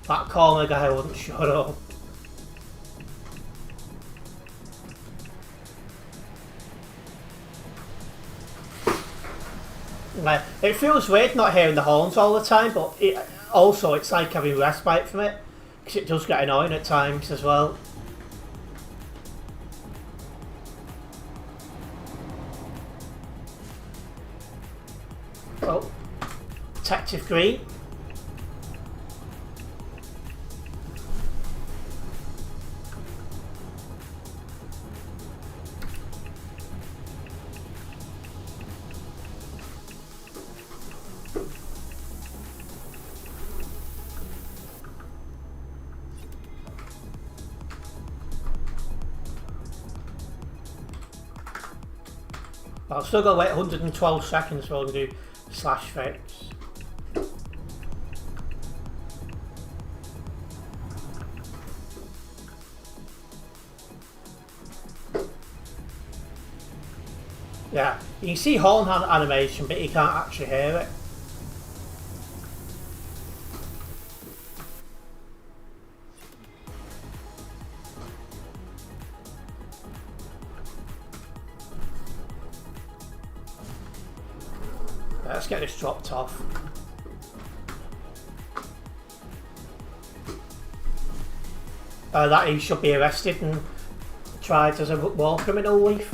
That corner guy wouldn't shut up. It feels weird not hearing the horns all the time, but it's like having respite from it, because it does get annoying at times as well. Oh, Detective Green. But I've still got to wait 112 seconds for to do slash fix. Yeah, you can see horn animation, but you can't actually hear it. Let's get this dropped off. That he should be arrested and tried as a war criminal, Leaf.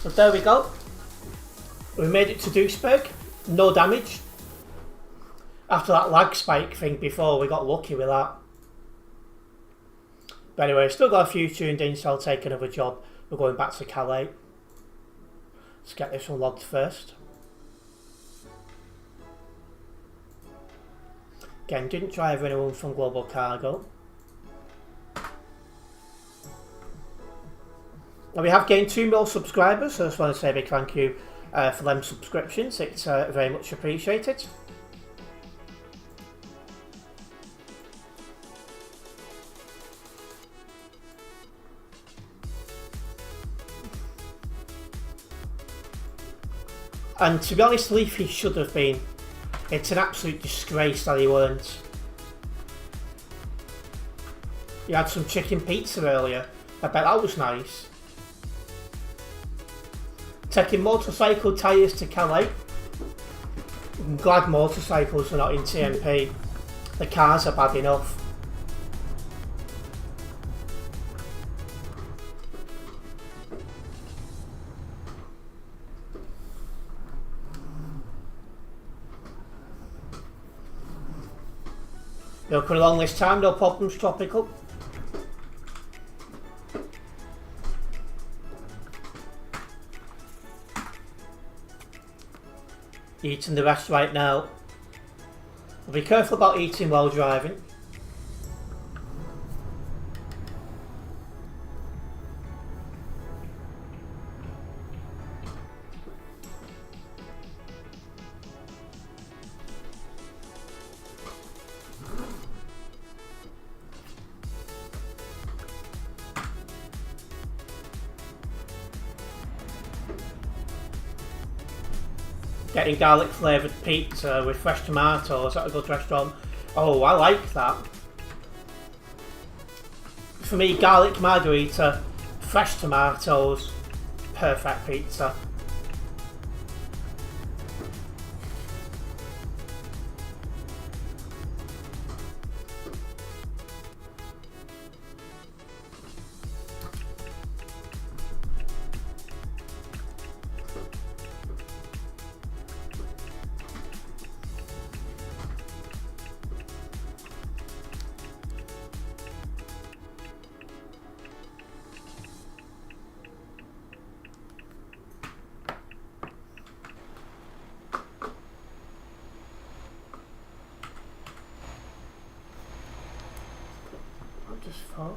So there we go. We made it to Duisburg. No damage. After that lag spike thing before, we got lucky with that. But anyway, still got a few tuned in, so I'll take another job. We're going back to Calais. Let's get this one logged first. Again, didn't drive anyone from Global Cargo. Now we have gained 2 more subscribers, so I just want to say a big thank you for them subscriptions. It's very much appreciated. And to be honest, Leafy should have been. It's an absolute disgrace that he weren't. You had some chicken pizza earlier. I bet that was nice. Taking motorcycle tyres to Calais. I'm glad motorcycles are not in TMP. The cars are bad enough. They'll come along this time, no problems, tropical. Eating the rest right now. Be careful about eating while driving. Getting garlic flavoured pizza with fresh tomatoes at a good restaurant. Oh, I like that. For me, garlic margarita, fresh tomatoes, perfect pizza. Thought.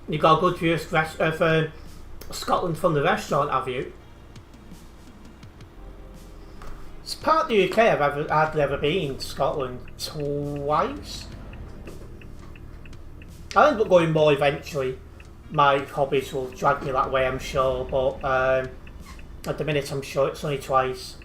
You got a good view of Scotland from the restaurant, have you? It's part of the UK I've never been to Scotland twice. I'll end up going more eventually. My hobbies will drag me that way, I'm sure, but at the minute I'm sure it's only twice.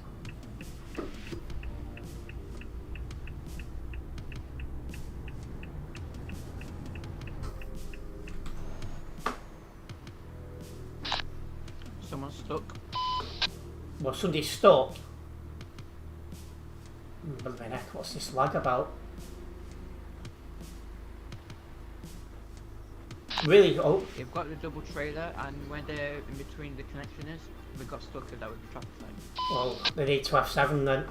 Someone's stuck. Well, somebody's stuck. What's this lag about? Really? Oh, They've got the double trailer, and when they're in between the connection is, we got stuck with that with the traffic light. well, they need to have 7 then.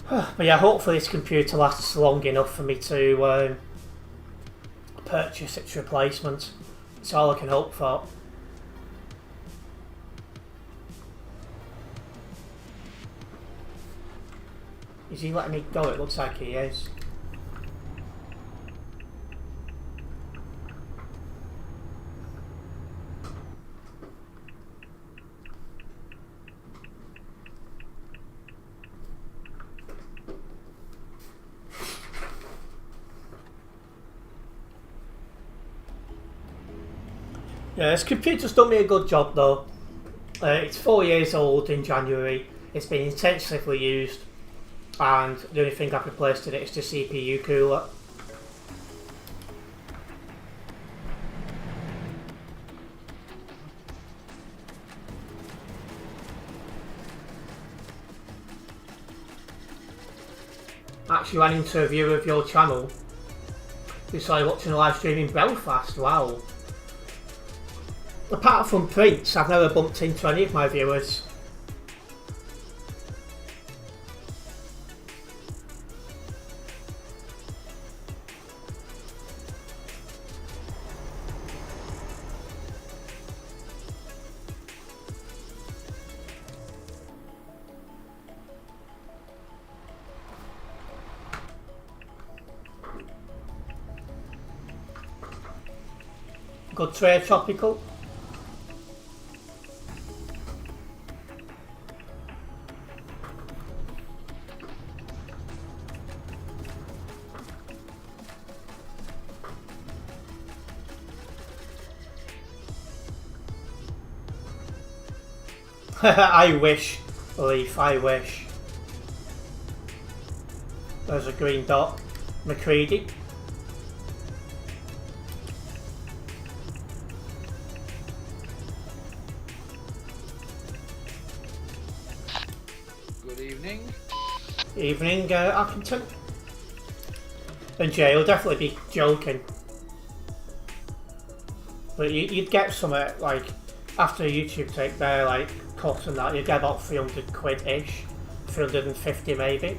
But yeah, hopefully this computer lasts long enough for me to purchase its replacement. That's all I can hope for. Is he letting me go? It looks like he is. Yeah, this computer's done me a good job though. It's 4 years old in January. It's been intensively used, and the only thing I've replaced in it is the CPU cooler. Actually ran into a viewer of your channel who started watching a live stream in Belfast. Wow. Apart from Prince, I've never bumped into any of my viewers. Good trade, Tropical. I wish, Leaf, I wish. There's a green dot. McCready. Good evening. Evening, Accrington. And Jay will definitely be joking. But you'd get some, like, after a YouTube take there, like, cut and that, you'd get about 300 quid-ish. 350 maybe.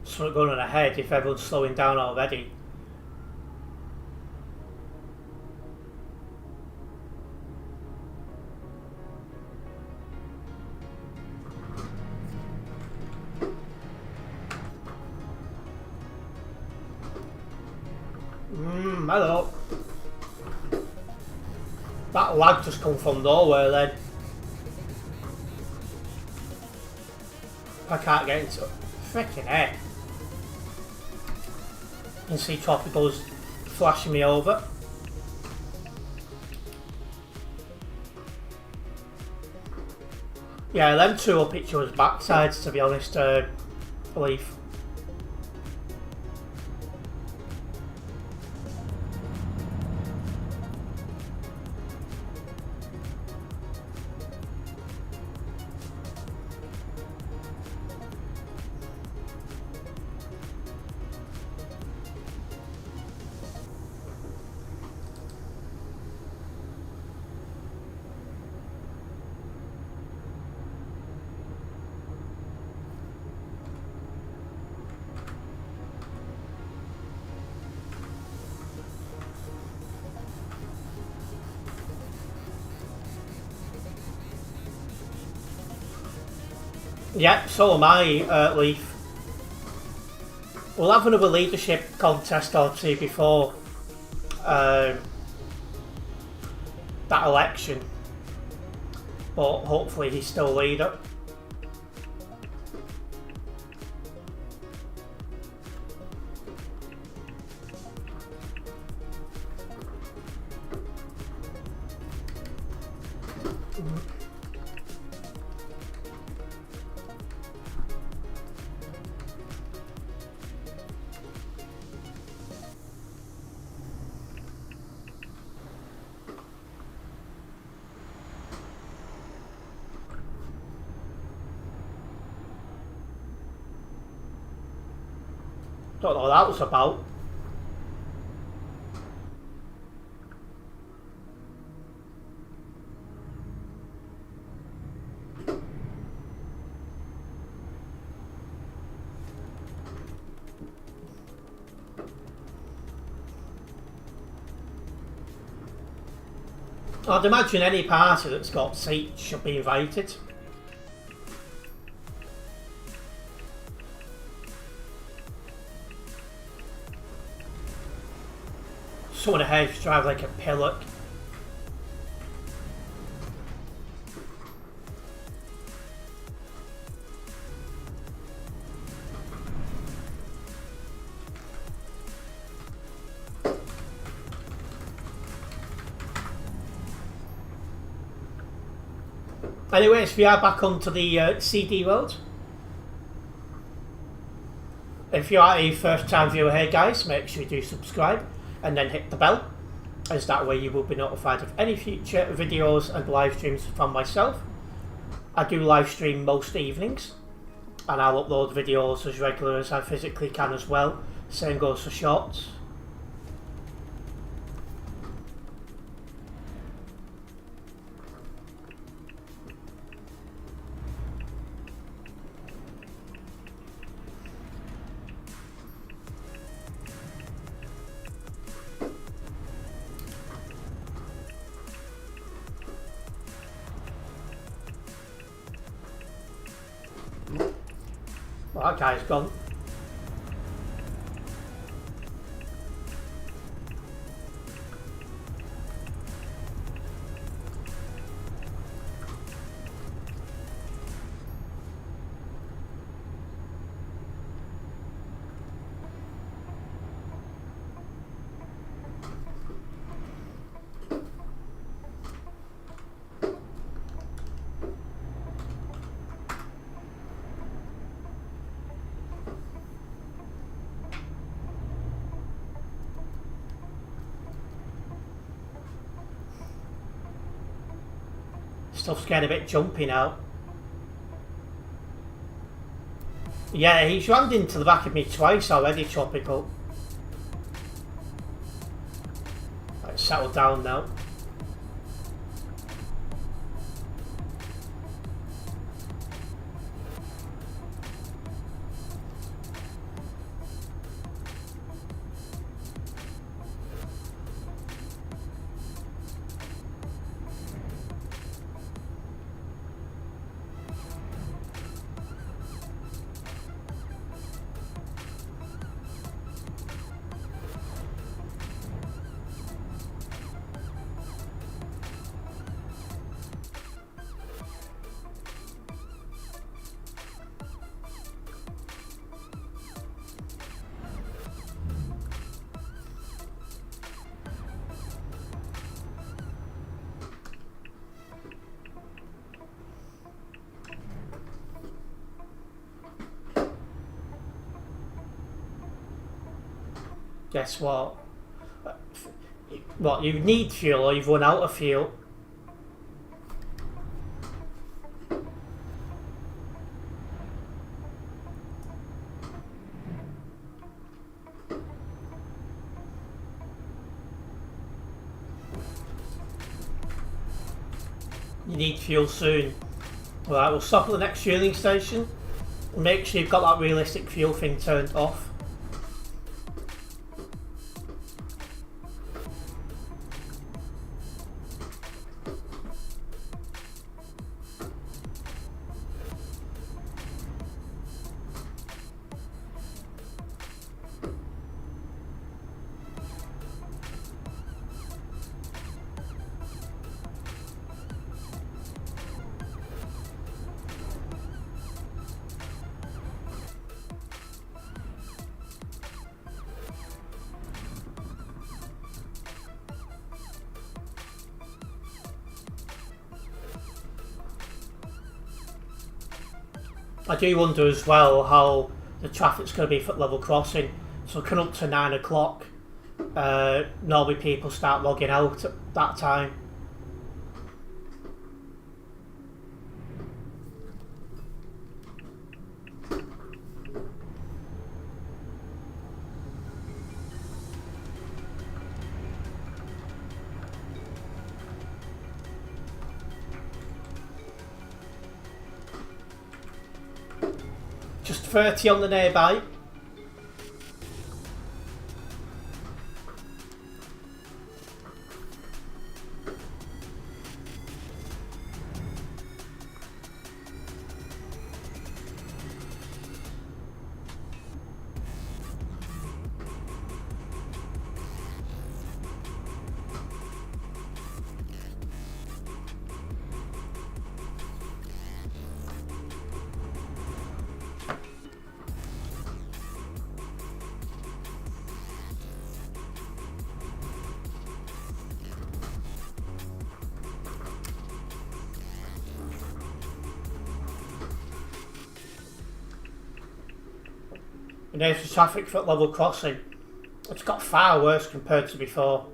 Something going on ahead if everyone's slowing down already. Hello. That lag just come from nowhere then. I can't get into it. Frickin' heck. You can see Tropical's flashing me over. Yeah, them two will picture us backsides, to be honest, Leaf. Yeah, so am I, Leaf. We'll have another leadership contest or two before that election, but hopefully he's still leader. Don't know what that was about. I'd imagine any party that's got seats should be invited. Someone ahead drive like a pillock. Anyways, we are back onto the CD road. If you are a first time viewer here, guys, make sure you do subscribe and then hit the bell, as that way you will be notified of any future videos and live streams from myself. I do live stream most evenings, and I'll upload videos as regular as I physically can as well. Same goes for shorts. Well, that guy's gone. Stuff's getting a bit jumpy now. Yeah, he's rammed into the back of me twice already, Tropical. Right, settle down now. Guess what? What, you need fuel or you've run out of fuel? You need fuel soon. Alright, we'll stop at the next fueling station. Make sure you've got that realistic fuel thing turned off. I do wonder as well how the traffic's going to be for level crossing. So coming up to 9 o'clock, normally people start logging out at that time. Just 30 on the nearby. And there's the traffic for level crossing. It's got far worse compared to before.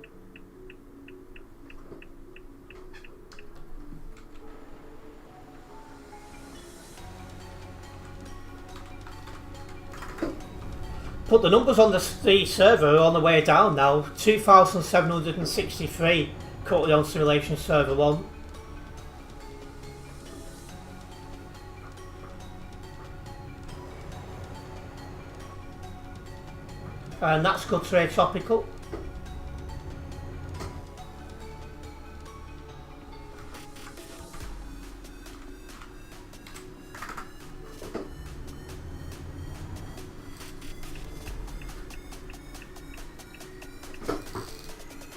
But the numbers on the server are on the way down now. 2,763 currently on Simulation Server 1. And that's good trade tropical.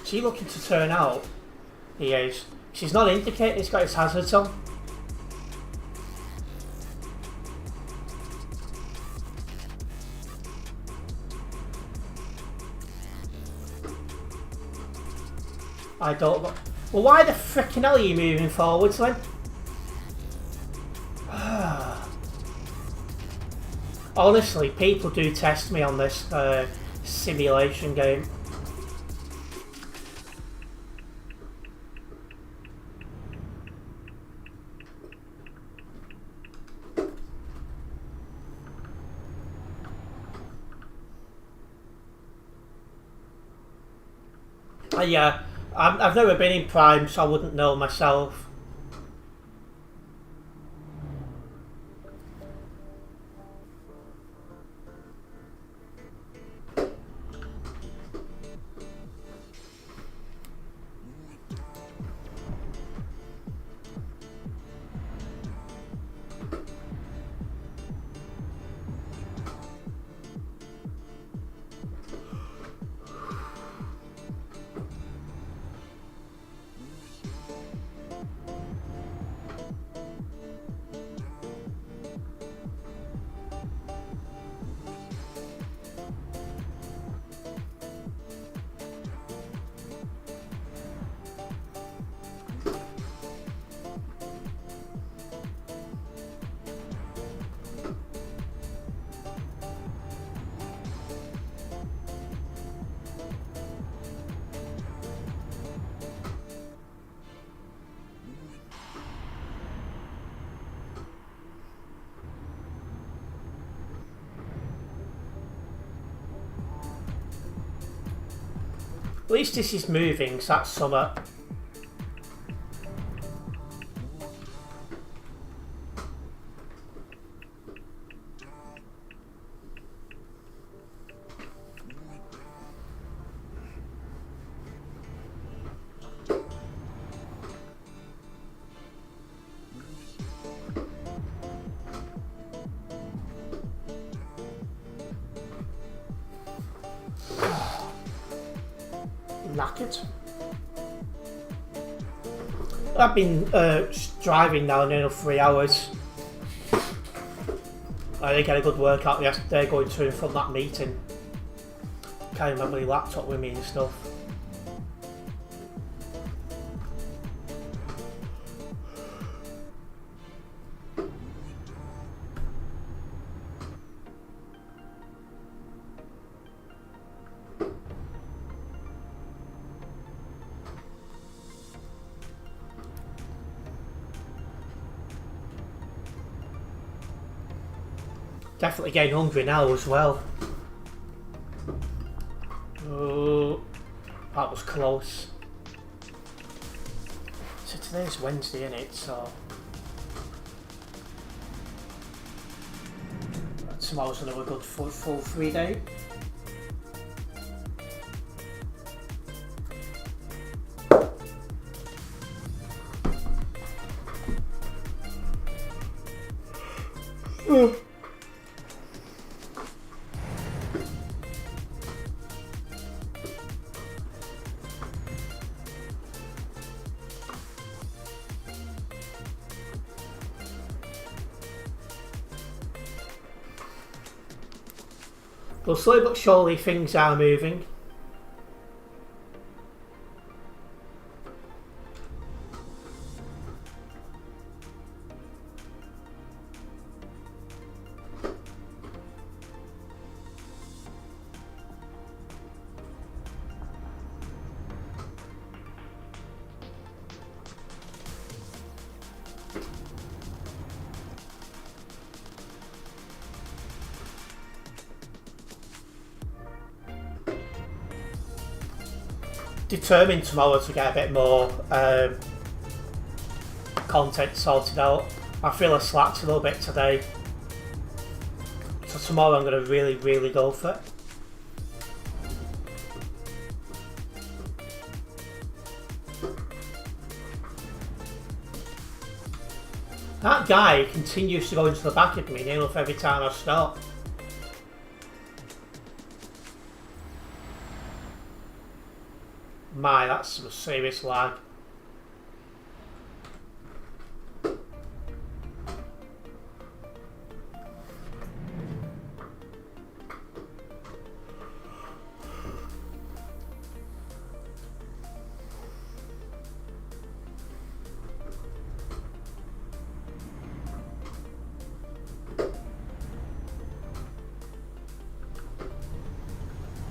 Is he looking to turn out? He is. She's not indicating he's got his hazards on. I don't know. Well, why the frickin' hell are you moving forwards then? Honestly, people do test me on this simulation game. Yeah. I've never been in Prime, so I wouldn't know myself. At least this is moving, so that's something. Knackered. I've been driving now nearly 3 hours. I did get a good workout yesterday going to and from that meeting. Can't remember the laptop with me and stuff. Definitely getting hungry now as well. Oh, that was close. So today's Wednesday, isn't it? So tomorrow's another good full 3 day. But slowly but surely things are moving. Determined tomorrow to get a bit more content sorted out. I feel I slacked a little bit today, so tomorrow I'm going to really go for it. That guy continues to go into the back of me nearly every time I stop. My, that's some serious lag.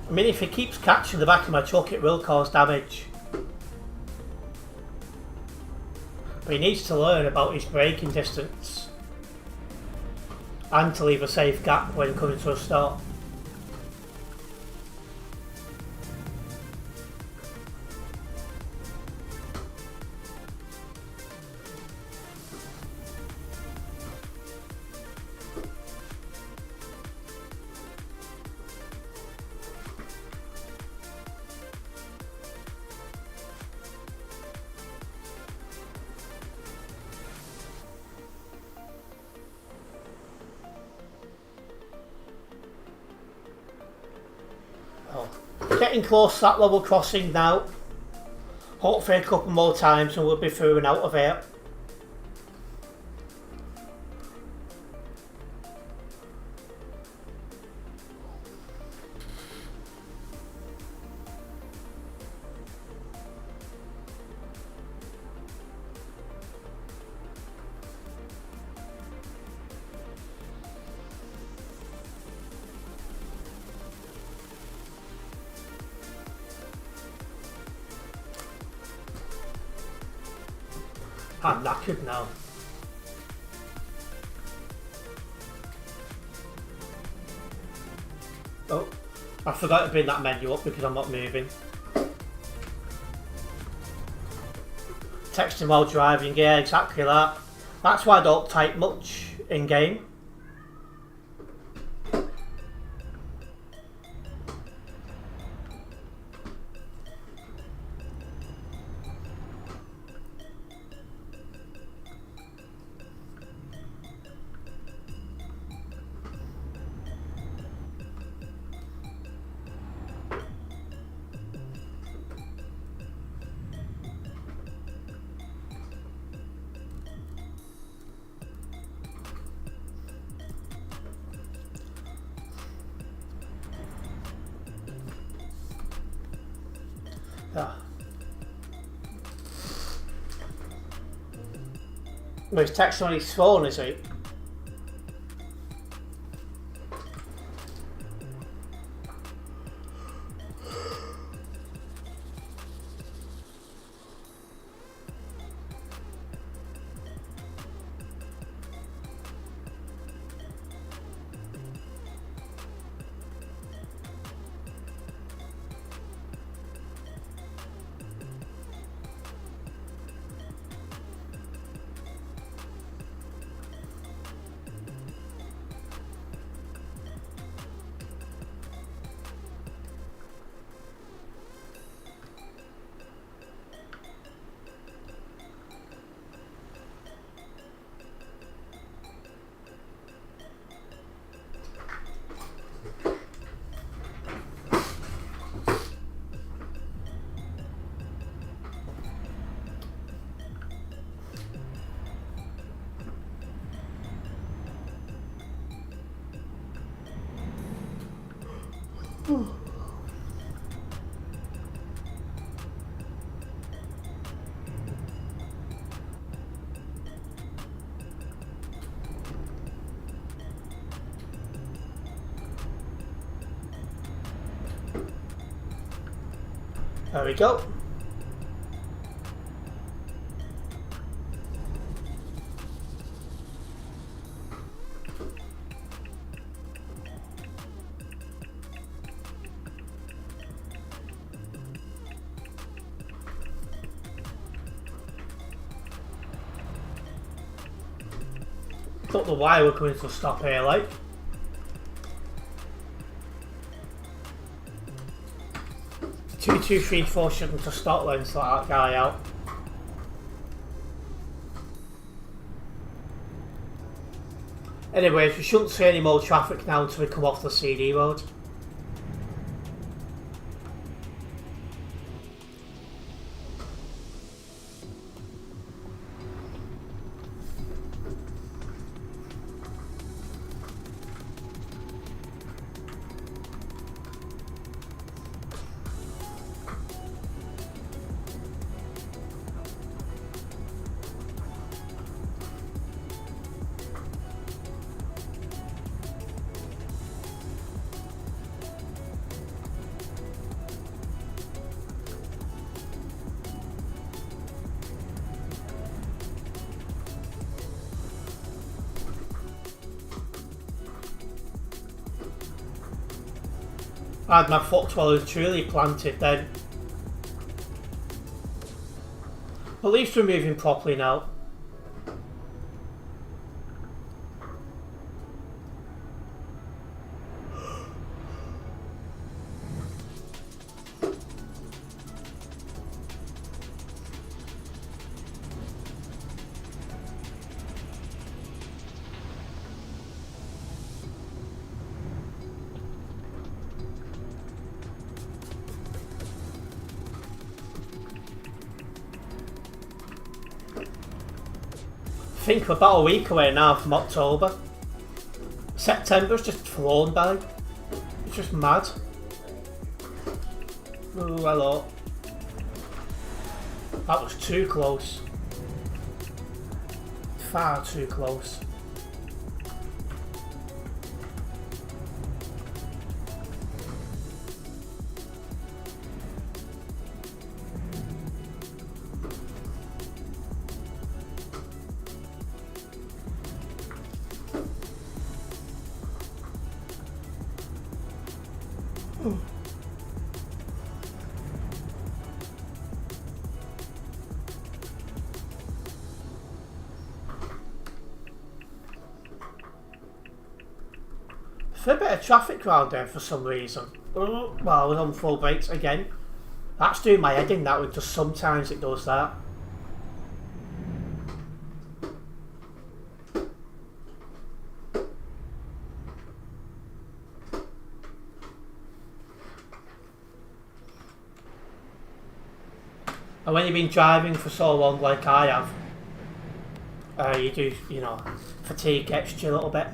I mean, if he keeps catching the back of my truck, it will cause damage. But he needs to learn about his braking distance and to leave a safe gap when coming to a stop. Getting close to that level crossing now. Hopefully a couple more times and we'll be through and out of it. I'm knackered now. Oh, I forgot to bring that menu up because I'm not moving. Texting while driving, yeah, exactly that. That's why I don't type much in game. Ah. Well, he's texting on his phone, is he? There we go. Don't know why we're coming to a stop here, like. Two, 3, 4 shouldn't have stopped then, sort that guy out. Anyways, we shouldn't see any more traffic now until we come off the CD road. I had my foot well and truly planted then. At least we're moving properly now. I think we're about a week away now from October. September's just flown by. It's just mad. Oh, hello. That was too close. Far too close. A bit of traffic around there for some reason. Oh, well, I was on full brakes again. That's doing my head in, that one. Just sometimes it does that. And when you've been driving for so long like I have, you do, you know, fatigue gets to you a little bit.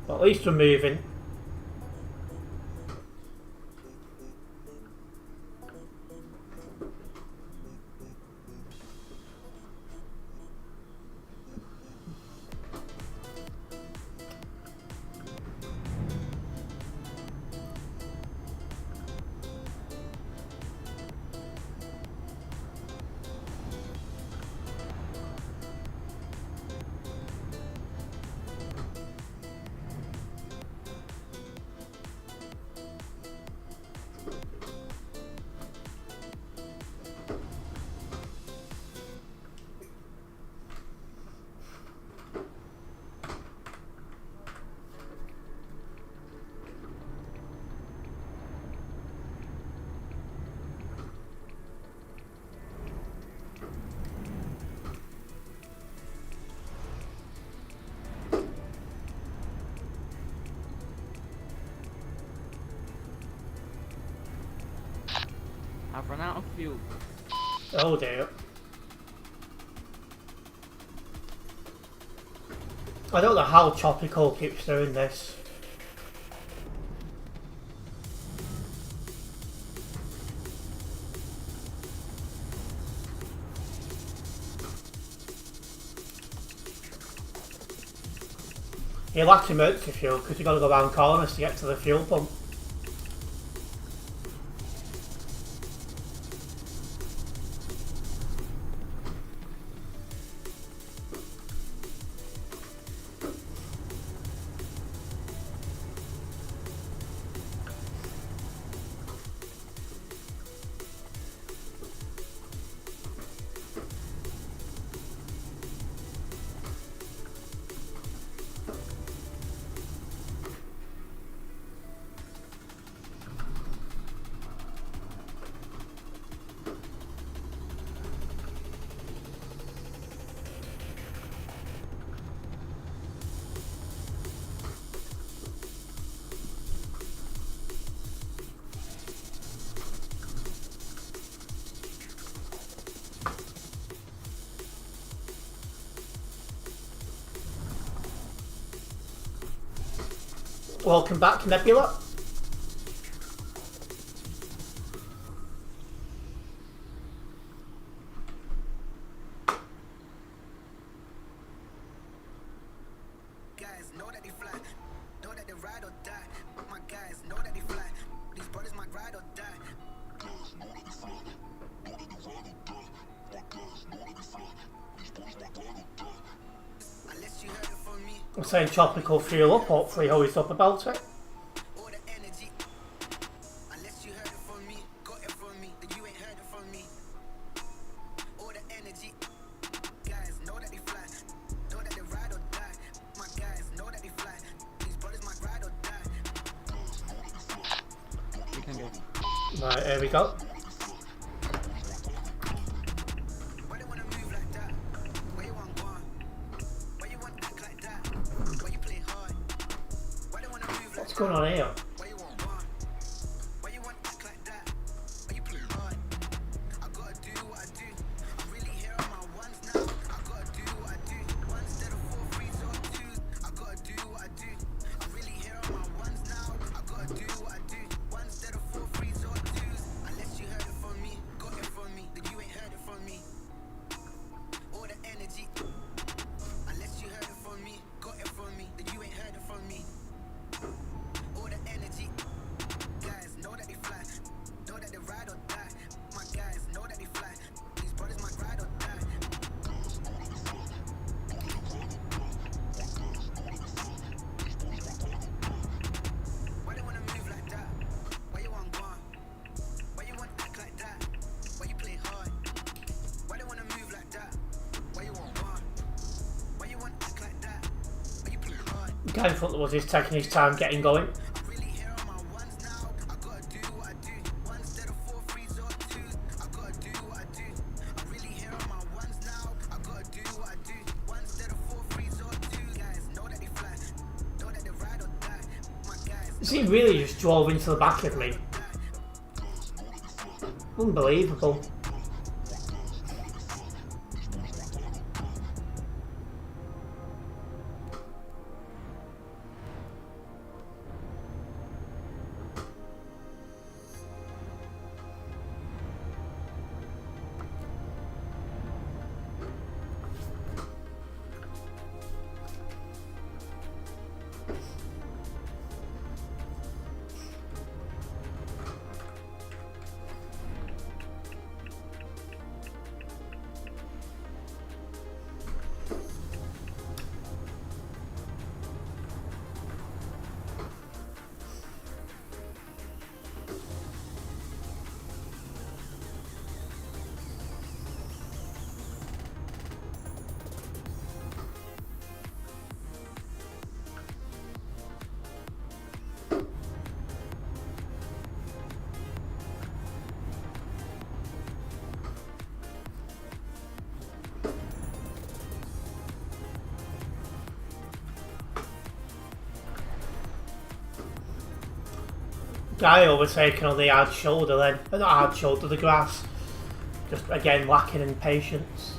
But at least we're moving. fuel. Oh dear. I don't know how Tropical keeps doing this. He lacks emergency fuel because you've got to go around corners to get to the fuel pump. Welcome back, Nebula. Guys know that they fly, know that they ride or die. My guys know that they fly. These brothers might ride or die. Guys know that they fly, know that they ride or die. My guys know that they fly. These brothers might ride or die. Unless you heard it from me. I'm saying Tropical fuel up, hopefully he's up about it. All the energy. Unless you heard it from me, got it from me, then you ain't heard it from me. All the energy. Guys know that they fly, know that they ride or die. My guys know that they fly. These brothers might ride or die. Guys know that they fly. We can go. Right, here we go. Why they wanna move like that? Why you want gone? Why you want act like that? Why you play hard? Why they wanna move like What's going on here? Why you want gone? Why you want act like that? Why you play hard? I gotta do what I do. I'm really here on my ones now. I gotta do what I do. One instead of 4 3s or 2s. I gotta do what I do. I'm really here on my ones now. I gotta do what I do. One instead of 4 3s or 2s. Unless you heard it from me, got it from me, then you ain't heard it from me. All the energy. Unless you heard it from me, got it from me, then you ain't heard it from me. All the energy. Guys know that they fly, know that they ride or die. My guys know that they fly. These brothers might ride or die. Guys know that they fly, know that they ride or die. My guys know that they fly. These brothers might ride or die. Why they wanna move like that? Why you want gone? Why you want act like that? Why you play hard? Why they wanna move like that? Why you want gone? Why you want act like that? Why you play hard? The guy in front of us is taking his time getting going. I'm really here on my ones now. I gotta do what I do. One instead of 4 3s or 2s. I gotta do what I do. I'm really here on my ones now. I gotta do what I do. One instead of 4 3s or 2s. Guys know that they fly, know that they ride or die. My guys He really just drove into the back of me. Unbelievable. Guy overtaken on the hard shoulder then. Not hard shoulder, the grass. Just again lacking in patience.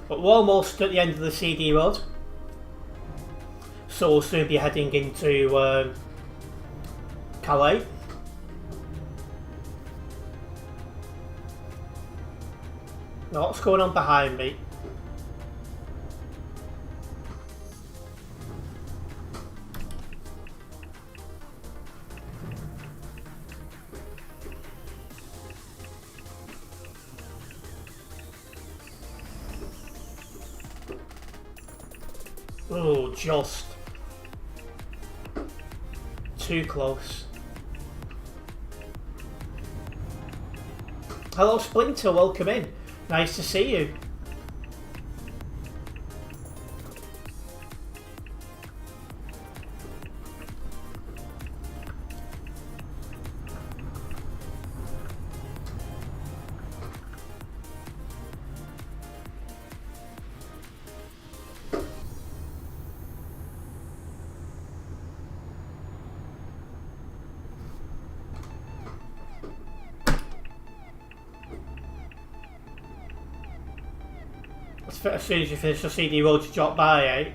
But we're almost at the end of the CD road, so we'll soon be heading into Calais. Now, what's going on behind me? Oh, just too close. Hello Splinter, welcome in. Nice to see you. As soon as you finish your CD road, you drop by, eh?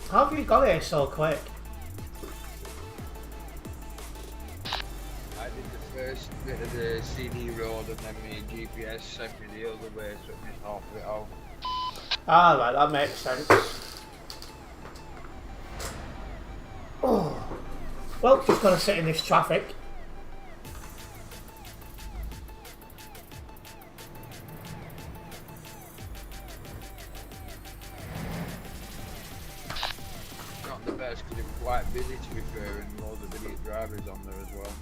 How have you got here so quick? I did the first bit of the CD road and then my GPS sent me the other way, so it missed half of it out. Ah, right, that makes sense. Oh. Well, just gonna sit in this traffic. Not the best because it was quite busy to be fair, and loads of idiot drivers on there as well.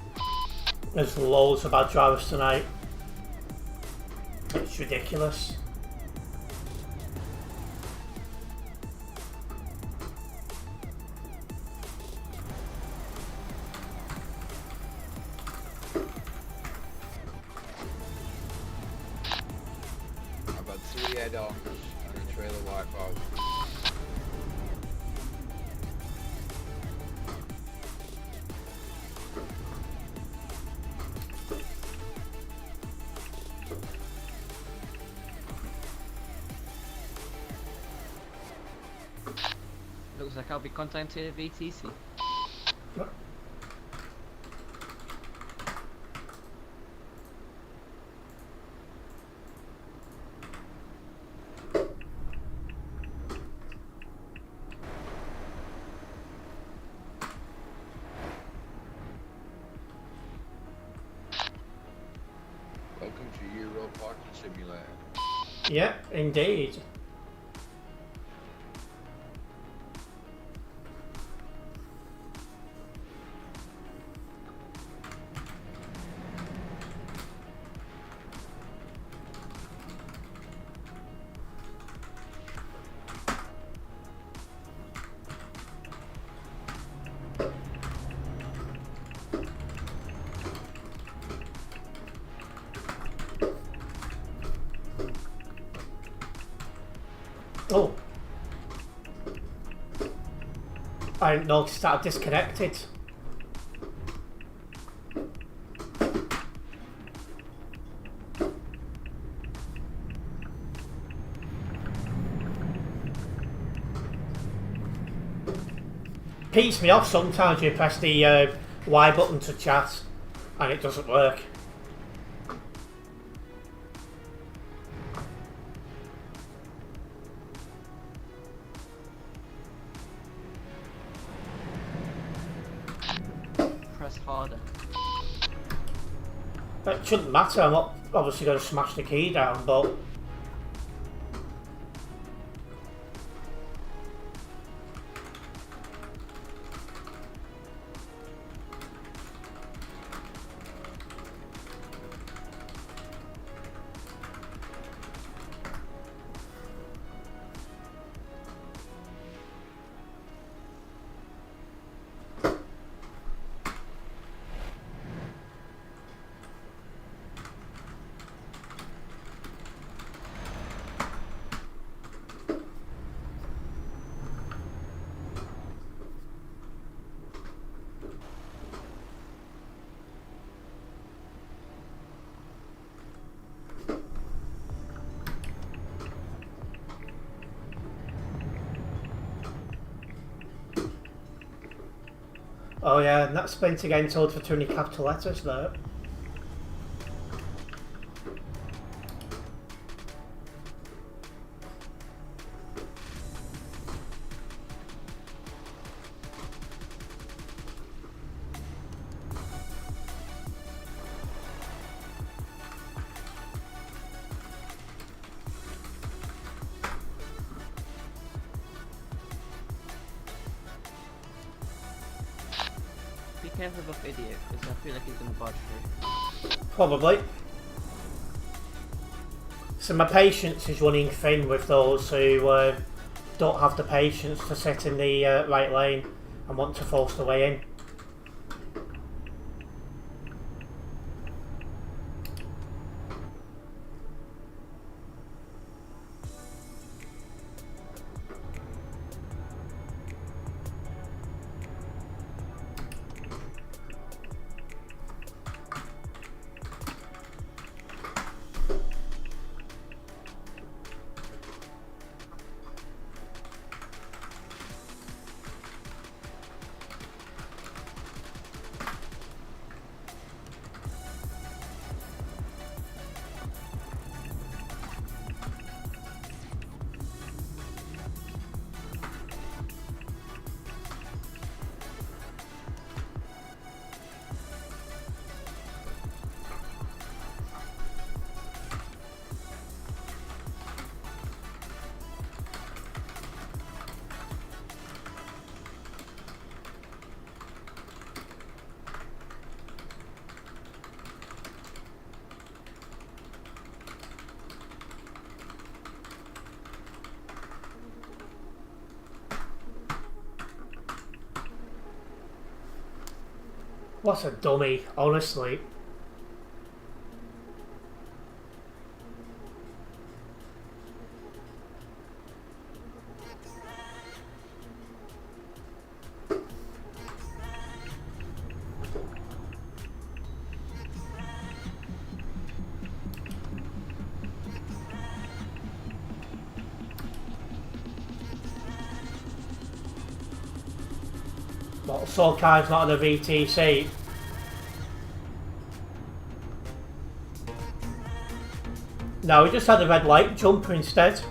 There's loads of bad drivers tonight. It's ridiculous. I've had 3 head-ons and a trailer wipeout. Looks like I'll be contacting VTC. Welcome to Euro Parking Simulator. Yeah, indeed. Oh. I noticed that I disconnected. Pees me off sometimes. You press the Y button to chat and it doesn't work. press harder. It shouldn't matter, I'm not obviously going to smash the key down, but... Oh yeah, and that's Splinter again told for too many capital letters there. Be careful of idiot, because I feel like he's gonna barge through. Probably. So my patience is running thin with those who don't have the patience to sit in the right lane and want to force their way in. What a dummy, honestly. Well, Soul Kai's not in the VTC. No, we just had a red light jumper instead.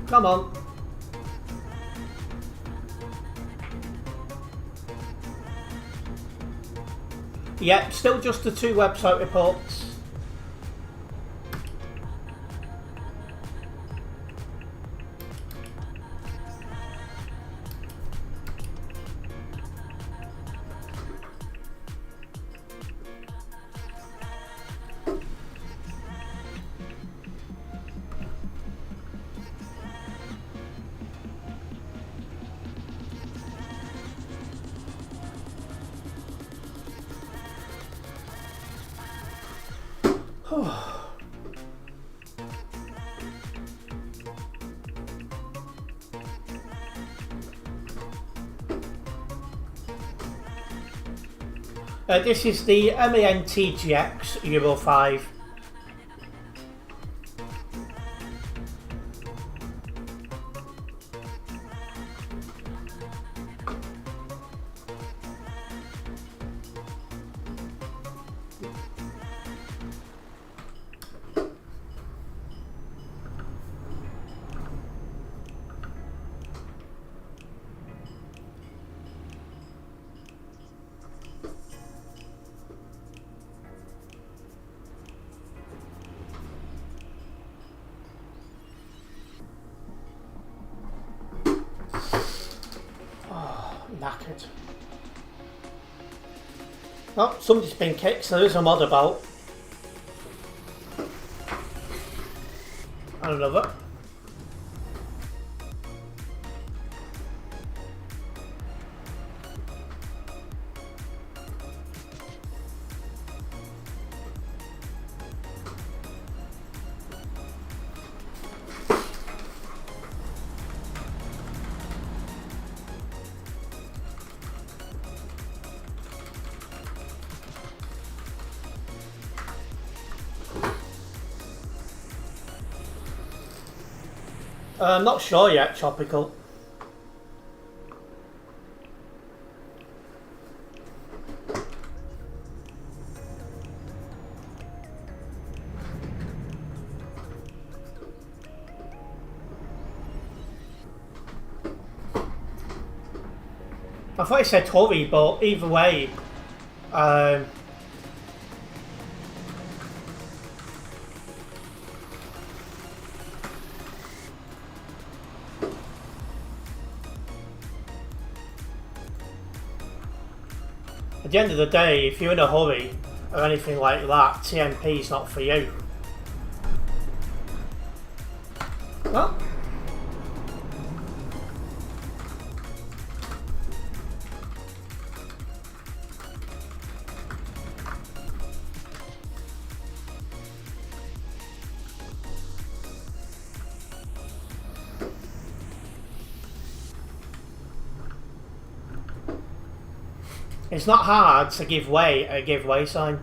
Come on. Yep, still just the 2 website reports. This is the MAN-TGX Euro 5. Knackered. Oh, somebody's been kicked, so there is a mod about. And another. I'm not sure yet, Tropical. I thought he said Tory, but either way, at the end of the day, if you're in a hurry or anything like that, TMP is not for you. Well, it's not hard to give way at a giveaway sign.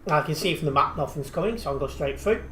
I can see from the map nothing's coming, so I'll go straight through.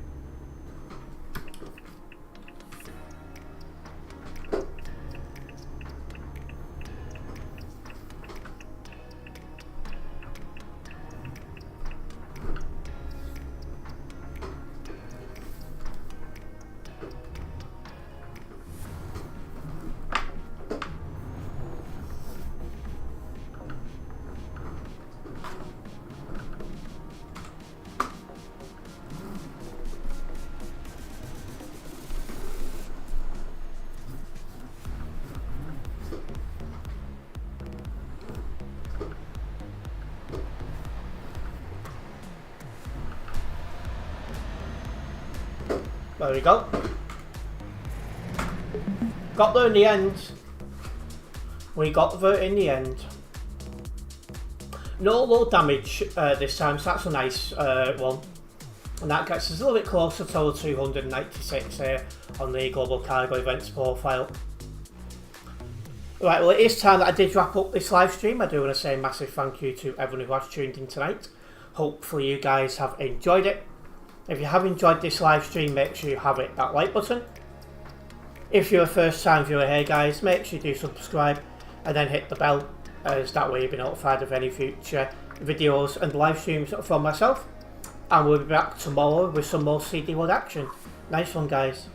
There we go. Got there in the end. We got there in the end. No low damage this time, so that's a nice one. And that gets us a little bit closer to the 296 here on the Global Cargo Events profile. Right, well it is time that I did wrap up this live stream. I do want to say a massive thank you to everyone who has tuned in tonight. Hopefully you guys have enjoyed it. If you have enjoyed this live stream, make sure you have hit that like button. If you're a first time viewer here guys, make sure you do subscribe and then hit the bell, as that way you'll be notified of any future videos and live streams from myself. And we'll be back tomorrow with some more CD World action. Nice one guys.